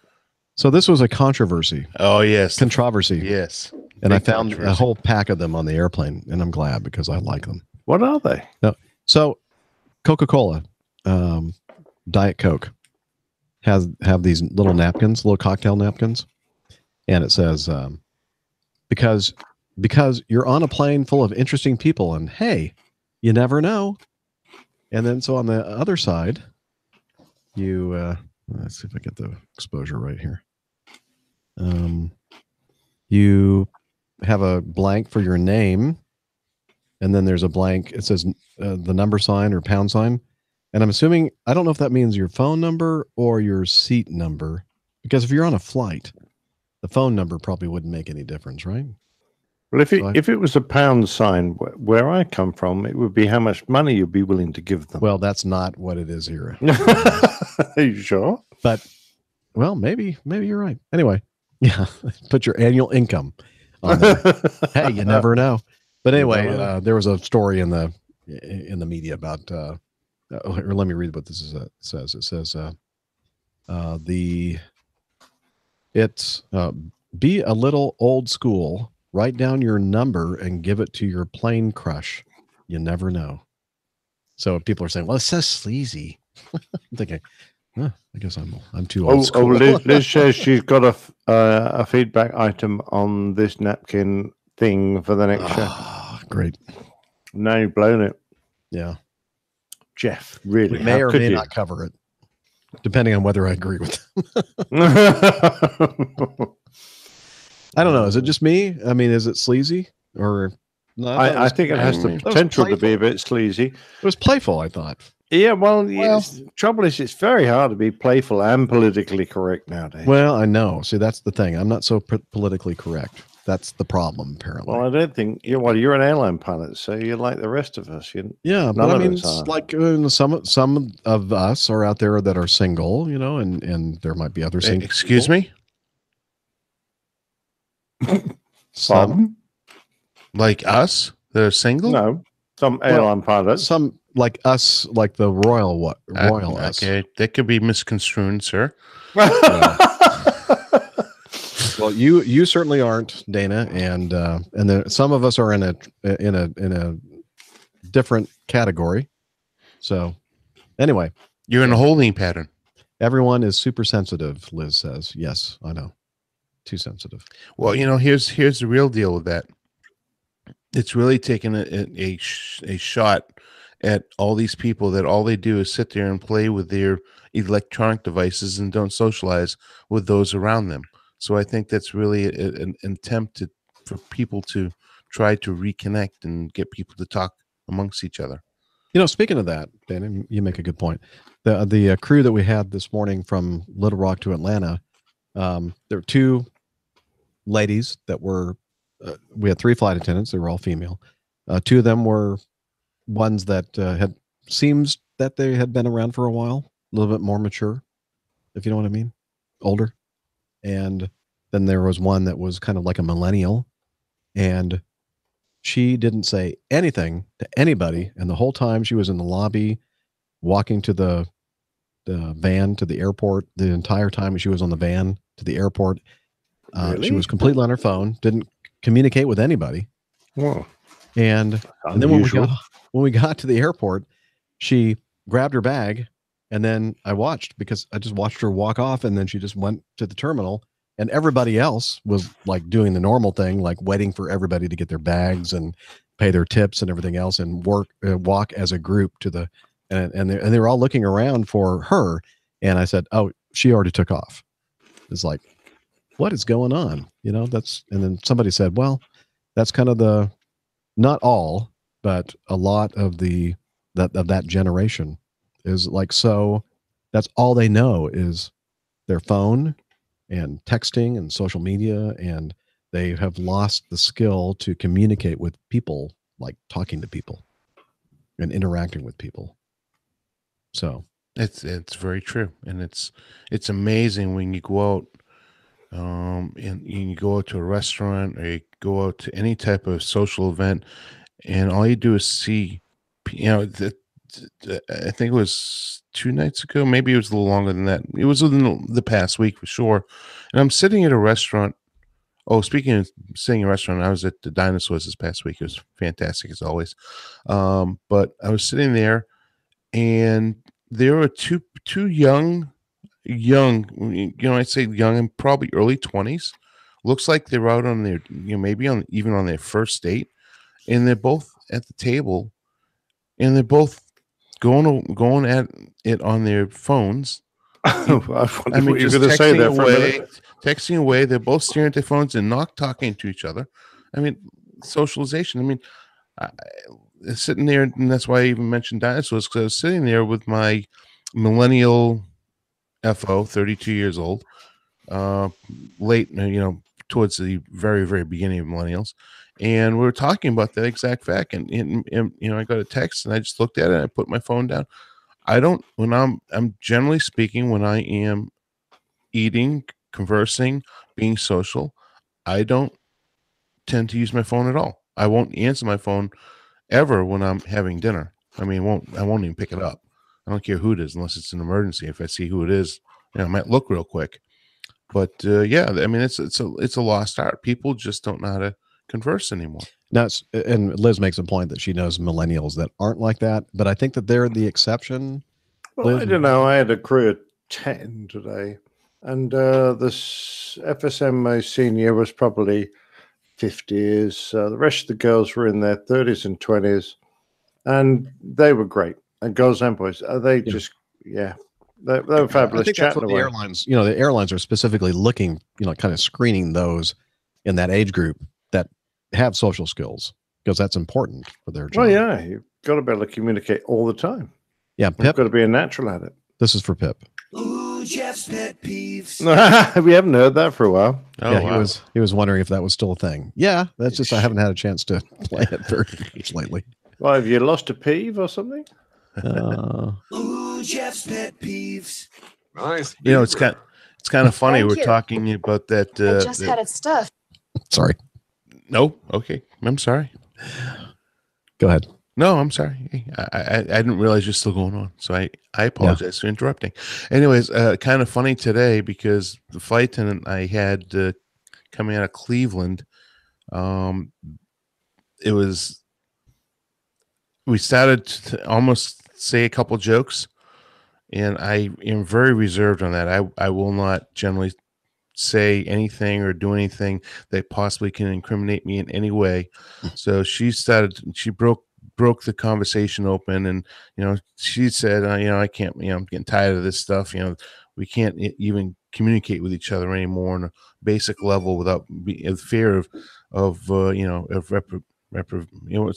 So this was a controversy. Oh, yes. Controversy. Yes. And I Big found a controversy. whole pack of them on the airplane, and I'm glad because I like them. What are they? No. So Coca-Cola, Diet Coke, have these little napkins, little cocktail napkins. And it says, because you're on a plane full of interesting people, and hey, you never know. And then so on the other side, you let's see if I get the exposure right here. You have a blank for your name, and then there's a blank. It says the number sign or pound sign. And I'm assuming, I don't know if that means your phone number or your seat number, because if you're on a flight, the phone number probably wouldn't make any difference, right? Well, if it was a pound sign where I come from, it would be how much money you'd be willing to give them. Well, that's not what it is here. Are you sure? But, well, maybe you're right. Anyway, yeah, put your annual income on there. Hey, you never know. But anyway, there was a story in the media about, or let me read what this says. It says, be a little old school. Write down your number and give it to your plane crush. You never know. So people are saying, well, it says sleazy. I'm thinking, I guess I'm too old school. Liz says she's got a feedback item on this napkin thing for the next show. Great. Now you've blown it. Yeah. Jeff, really? We may or may not cover it, depending on whether I agree with them. I don't know. Is it just me? I mean, is it sleazy or not? I think it has the potential to be a bit sleazy. It was playful, I thought. Yeah, well, trouble is, it's very hard to be playful and politically correct nowadays. Well, I know. See, that's the thing. I'm not so politically correct. That's the problem, apparently. Well, I don't think you're an airline pilot, so you're like the rest of us. Yeah, but I mean, it's like some of us are out there that are single, and there might be other single. Excuse me? Some like us that are single? No, some airline pilots. Some like us, like the royal us. Okay, that could be misconstrued, sir. Well, you certainly aren't, Dana, and then some of us are in a different category. So, anyway, you're in a holding pattern. Everyone is super sensitive. Liz says, "Yes, I know, too sensitive." Well, here's the real deal with that. It's really taken a shot at all these people that all they do is sit there and play with their electronic devices and don't socialize with those around them. So I think that's really an attempt for people to try to reconnect and get people to talk amongst each other. Speaking of that, Dan, you make a good point. The crew that we had this morning from Little Rock to Atlanta, there were two ladies that were, we had three flight attendants. They were all female. Two of them were ones that seems that they had been around for a while, a little bit more mature, if you know what I mean, older. And then there was one that was kind of like a millennial, and she didn't say anything to anybody. And the whole time she was in the lobby, walking to the van to the airport, the entire time she was on the van to the airport, Really? She was completely on her phone, didn't communicate with anybody. Whoa. And then when we got to the airport, she grabbed her bag, and then I just watched her walk off, and then she just went to the terminal, and everybody else was like doing the normal thing, like waiting for everybody to get their bags and pay their tips and everything else, and walk as a group to the and they were all looking around for her. And I said, "Oh, she already took off." It's like, what is going on? And then somebody said, "Well, that's kind of not all, but a lot of that generation is like, so that's all they know is their phone and texting and social media, and they have lost the skill to communicate with people, like talking to people." and interacting with people. So it's very true, and it's amazing when you go out, and you go out to a restaurant or you go out to any type of social event, and all you do is see, I think it was 2 nights ago, maybe it was a little longer than that. It was within the past week for sure. And I'm sitting at a restaurant. Oh, speaking of sitting in a restaurant, I was at the Dinosaurs this past week. It was fantastic as always. But I was sitting there, and there were two young, I'd say young and probably early 20s. Looks like they're out on their, maybe even on their first date, and they're both at the table, and they're both going at it on their phones. I mean, you're going to say that for a minute. Texting away. They're both staring at their phones and not talking to each other. I mean, socialization. I mean, sitting there, and that's why I even mentioned Dinosaurs, because I was sitting there with my millennial FO, 32 years old, late, towards the very, very beginning of millennials. And we were talking about that exact fact. And I got a text, and I just looked at it, and I put my phone down. I'm generally speaking, when I am eating, conversing, being social, I don't tend to use my phone at all. I won't answer my phone ever when I'm having dinner. I mean, I won't even pick it up. I don't care who it is, unless it's an emergency. If I see who it is, I might look real quick. But yeah, I mean, it's a lost art. People just don't know how to converse anymore. And Liz makes a point that she knows millennials that aren't like that, but I think that they're the exception. Well, Liz? I don't know. I had a crew of 10 today, and this FSM most senior was probably 50s. The rest of the girls were in their 30s and 20s, and they were great. And girls and boys, they were fabulous. I think that's what the airlines, the airlines are specifically looking, kind of screening those in that age group that have social skills, because that's important for their job. Well, yeah, you've got to be able to communicate all the time. Yeah, You've Pip. got to be a natural at it. This is for Pip. Ooh, Jeff's pet peeves. We haven't heard that for a while. Oh, yeah, wow. He was wondering if that was still a thing. Yeah, that's just I haven't had a chance to play it very much lately. Well, have you lost a peeve or something? Ooh, Jeff's pet peeves. Nice. It's kind of funny. Thank We're you. talking about that. I just had it stuffed. Sorry. No. Okay. I'm sorry. Go ahead. No, I'm sorry. I didn't realize you're still going on. So I apologize for interrupting. Anyways, kind of funny today, because the flight attendant I had coming out of Cleveland, we started to almost say a couple jokes, and I am very reserved on that. I will not generally say anything or do anything that possibly can incriminate me in any way. So she broke the conversation open, and she said, I can't, I'm getting tired of this stuff. We can't even communicate with each other anymore on a basic level without fear of what's the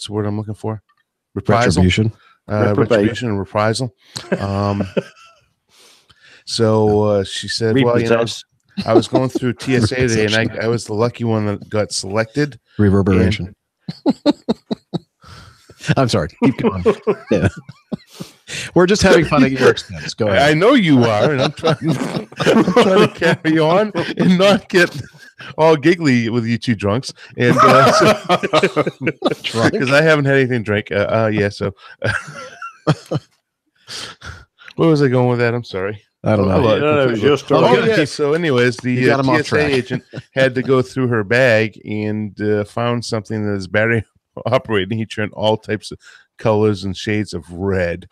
word I'm looking for? Reprisal. Retribution and reprisal. So she said, Repossess. I was going through TSA today, and I was the lucky one that got selected. Reverberation. I'm sorry. Keep going. Yeah. We're just having fun at your expense. Go ahead. I know you are, and I'm trying to carry on and not get all giggly with you two drunks. And because I haven't had anything to drink. Yeah. So where was I going with that? I'm sorry. I don't know. It was your story. Oh, yeah. So, anyways, the TSA agent had to go through her bag and found something that is battery operating. He turned all types of colors and shades of red.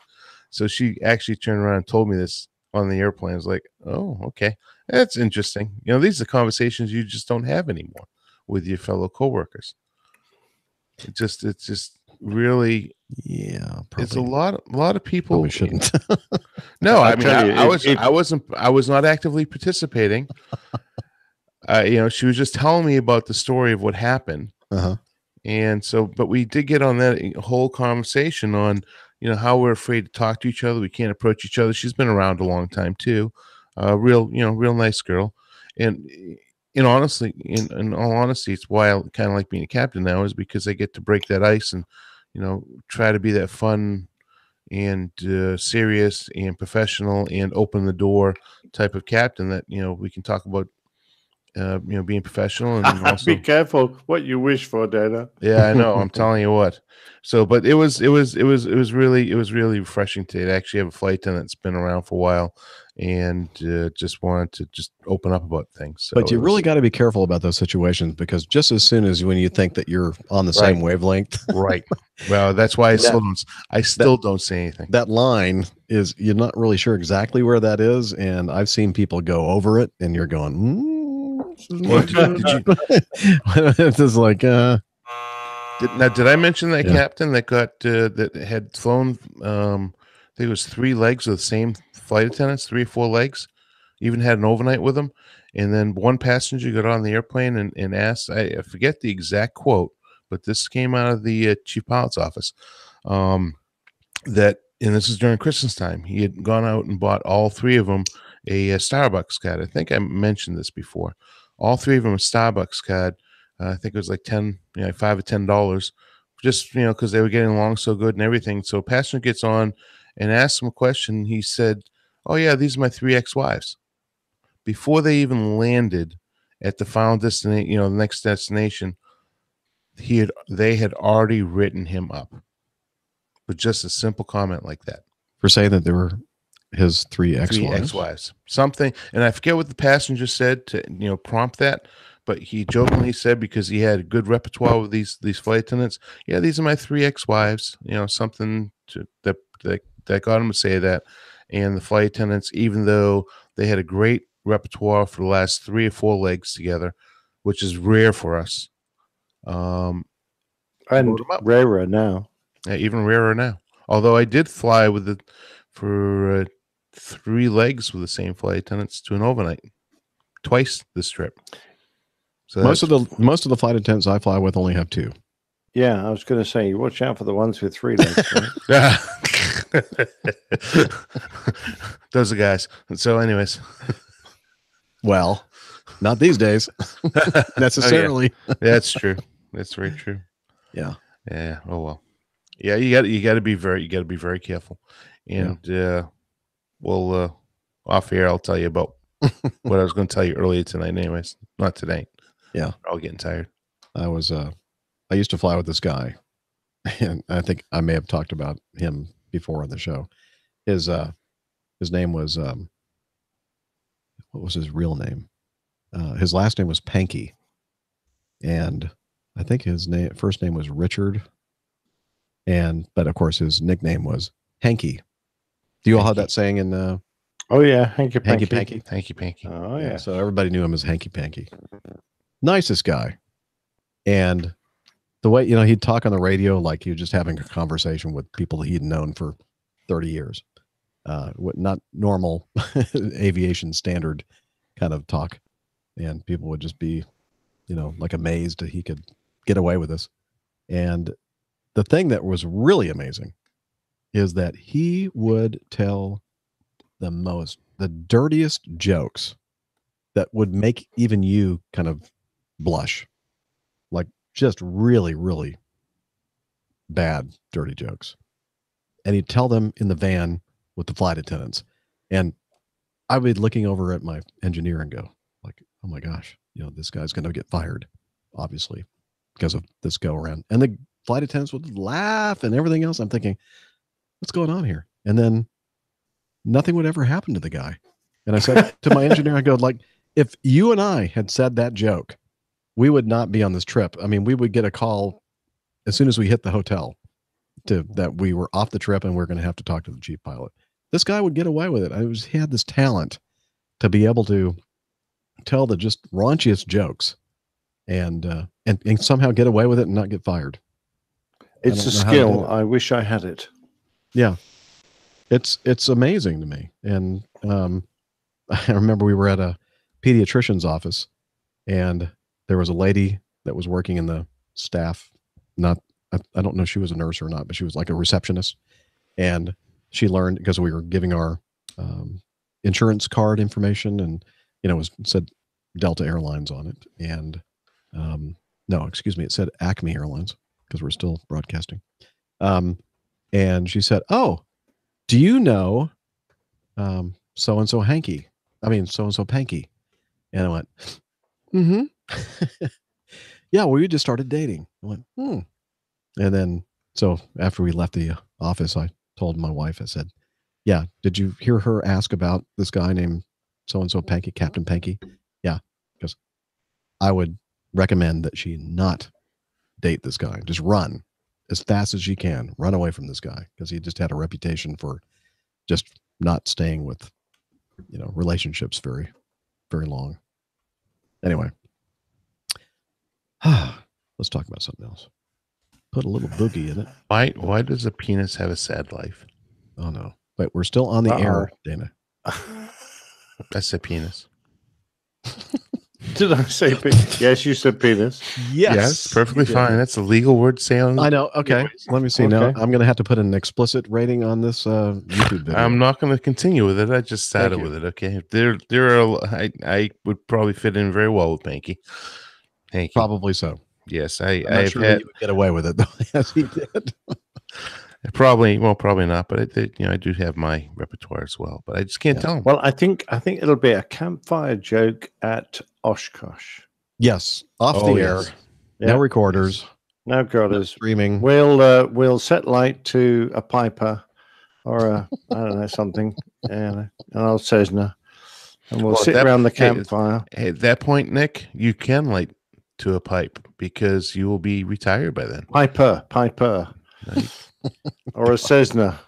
So she actually turned around and told me this on the airplane. I was like, oh, okay. That's interesting. These are conversations you just don't have anymore with your fellow coworkers. It's just really, yeah. Probably. It's a lot of people. Probably shouldn't. No, I mean, I was not actively participating. She was just telling me about the story of what happened. Uh-huh. And so, but we did get on that whole conversation on, how we're afraid to talk to each other. We can't approach each other. She's been around a long time too. Real nice girl. And honestly, in all honesty, it's why I kind of like being a captain now, is because I get to break that ice and, try to be that fun and serious and professional and open the door type of captain that we can talk about being professional and also be careful what you wish for, Dana. Yeah, I know. I'm telling you what. So, but it was really refreshing to actually have a flight attendant that's been around for a while and just wanted to just open up about things. So But you really got to be careful about those situations, because just as soon as when you think that you're on the same wavelength, right. Well, that's why I still don't say anything. That line is, you're not really sure exactly where that is, and I've seen people go over it, and you're going, Well, did you? It's just like, Did I mention that Yeah. captain that got that had flown? I think it was 3 legs with the same flight attendants, 3 or 4 legs. Even had an overnight with them, and then one passenger got on the airplane and asked. I forget the exact quote, but this came out of the chief pilot's office. That, and this is during Christmas time. He had gone out and bought all 3 of them a Starbucks card. I think I mentioned this before. All 3 of them a Starbucks card. I think it was like $5 or $10, just because they were getting along so good and everything. So a passenger gets on and asks him a question. He said, "Oh yeah, these are my 3 ex-wives." Before they even landed at the final destination, the next destination, they had already written him up with just a simple comment like that. for saying that they were his 3 ex-wives. 3 ex-wives, something, and I forget what the passenger said to prompt that, but he jokingly said, because he had a good repertoire with these flight attendants, "Yeah, these are my 3 ex-wives," something that got him to say that. And the flight attendants, even though they had a great repertoire for the last 3 or 4 legs together, which is rare for us, And wrote 'em up. rarer now. Yeah, even rarer now. Although I did fly for 3 legs with the same flight attendants to an overnight twice this trip. So most of the flight attendants I fly with only have 2. Yeah, I was going to say, watch out for the ones with 3 legs. Right? Those are guys. So, anyways, well, not these days necessarily. Oh, yeah. That's true. That's very true. Yeah. Yeah. Oh well. Yeah, you got to be very careful. And we'll off air, I'll tell you about what I was going to tell you earlier tonight. Anyways, not today. Yeah, we're all getting tired. I used to fly with this guy, and I think I may have talked about him before on the show. His name was what was his real name? His last name was Panky, and I think his first name was Richard, but of course his nickname was Hanky. Do you all have that saying in? Oh yeah, Hanky Panky. Hanky Panky. Oh yeah. So everybody knew him as Hanky Panky. Nicest guy, and the way he'd talk on the radio like he was just having a conversation with people that he'd known for 30 years. Not normal aviation standard kind of talk, and people would just be, like amazed that he could get away with this. And the thing that was really amazing is that he would tell the dirtiest jokes that would make even you kind of blush, like just really, really bad, dirty jokes. And he'd tell them in the van with the flight attendants. And I would be looking over at my engineer and go like, oh my gosh, this guy's going to get fired, obviously, because of this go around. And the flight attendants would laugh and everything else. I'm thinking, what's going on here? And then nothing would ever happen to the guy. And I said to my engineer, I go like, if you and I had said that joke, we would not be on this trip. I mean, we would get a call as soon as we hit the hotel that we were off the trip and we're going to have to talk to the chief pilot. This guy would get away with it. He had this talent to be able to tell the just raunchiest jokes and somehow get away with it and not get fired. It's a skill. I wish I had it. Yeah. It's amazing to me. And I remember we were at a pediatrician's office and there was a lady that was working in the staff. I don't know if she was a nurse or not, but she was like a receptionist. And she learned, because we were giving our insurance card information, and it said Delta Airlines on it. And no, excuse me, it said Acme Airlines, because we're still broadcasting. And she said, "Oh, do you know so and so Hanky? I mean, so and so Panky." And I went, "Mm-hmm." "Yeah, well, you just started dating." I went, "Hmm." And then, so after we left the office, I told my wife, I said, "Yeah, did you hear her ask about this guy named so and so Panky, Captain Panky?" "Yeah," because I would recommend that she not date this guy. Just run as fast as you can. Run away from this guy, because he just had a reputation for just not staying with, relationships very, very long. Anyway, let's talk about something else. Put a little boogie in it. Why does a penis have a sad life? Oh no! Wait, we're still on the air, Dana. That's a penis. Did I say penis? Yes, you said penis. Yes, perfectly fine. That's a legal word to say on. I know. Okay, let me see. Now I'm going to have to put an explicit rating on this YouTube video. I'm not going to continue with it. I just started with it. Okay, there are. I would probably fit in very well with Panky. Hanky. Probably so. Yes, I'm not sure that you would get away with it though. Yes, he did. Probably not. But I do have my repertoire as well. But I just can't tell them. Well, I think it'll be a campfire joke at Oshkosh. Yes, off the air. Yeah. No recorders. No recorders. Streaming. We'll set light to a piper or a I don't know something, and an old Cessna, and we'll sit around the campfire. At that point, Nick, you can light to a pipe because you will be retired by then. Piper, or a Cessna,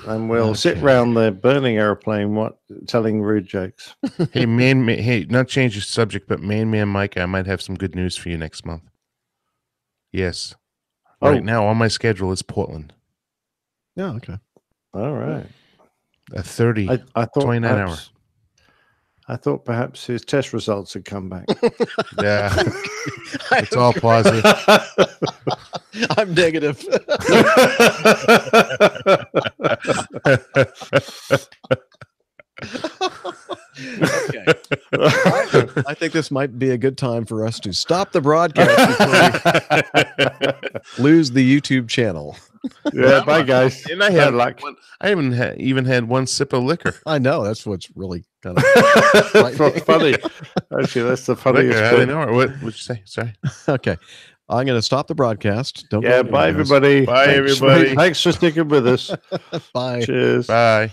and we'll sit around the burning airplane, telling rude jokes. Hey, not change the subject, but Man Mike, I might have some good news for you next month. Yes, right now on my schedule is Portland. Yeah, okay, all right. A 30, I thought 29 hour. I thought perhaps his test results had come back. Yeah, it's all positive. I'm negative. Okay. I think this might be a good time for us to stop the broadcast before we lose the YouTube channel. Yeah, bye guys. And I haven't even had one sip of liquor. I know, that's what's really kind of funny. Actually, that's the funniest thing. What'd you say? Sorry. Okay. I'm going to stop the broadcast. Bye everybody. Bye everybody. Thanks for sticking with us. Bye. Cheers. Bye.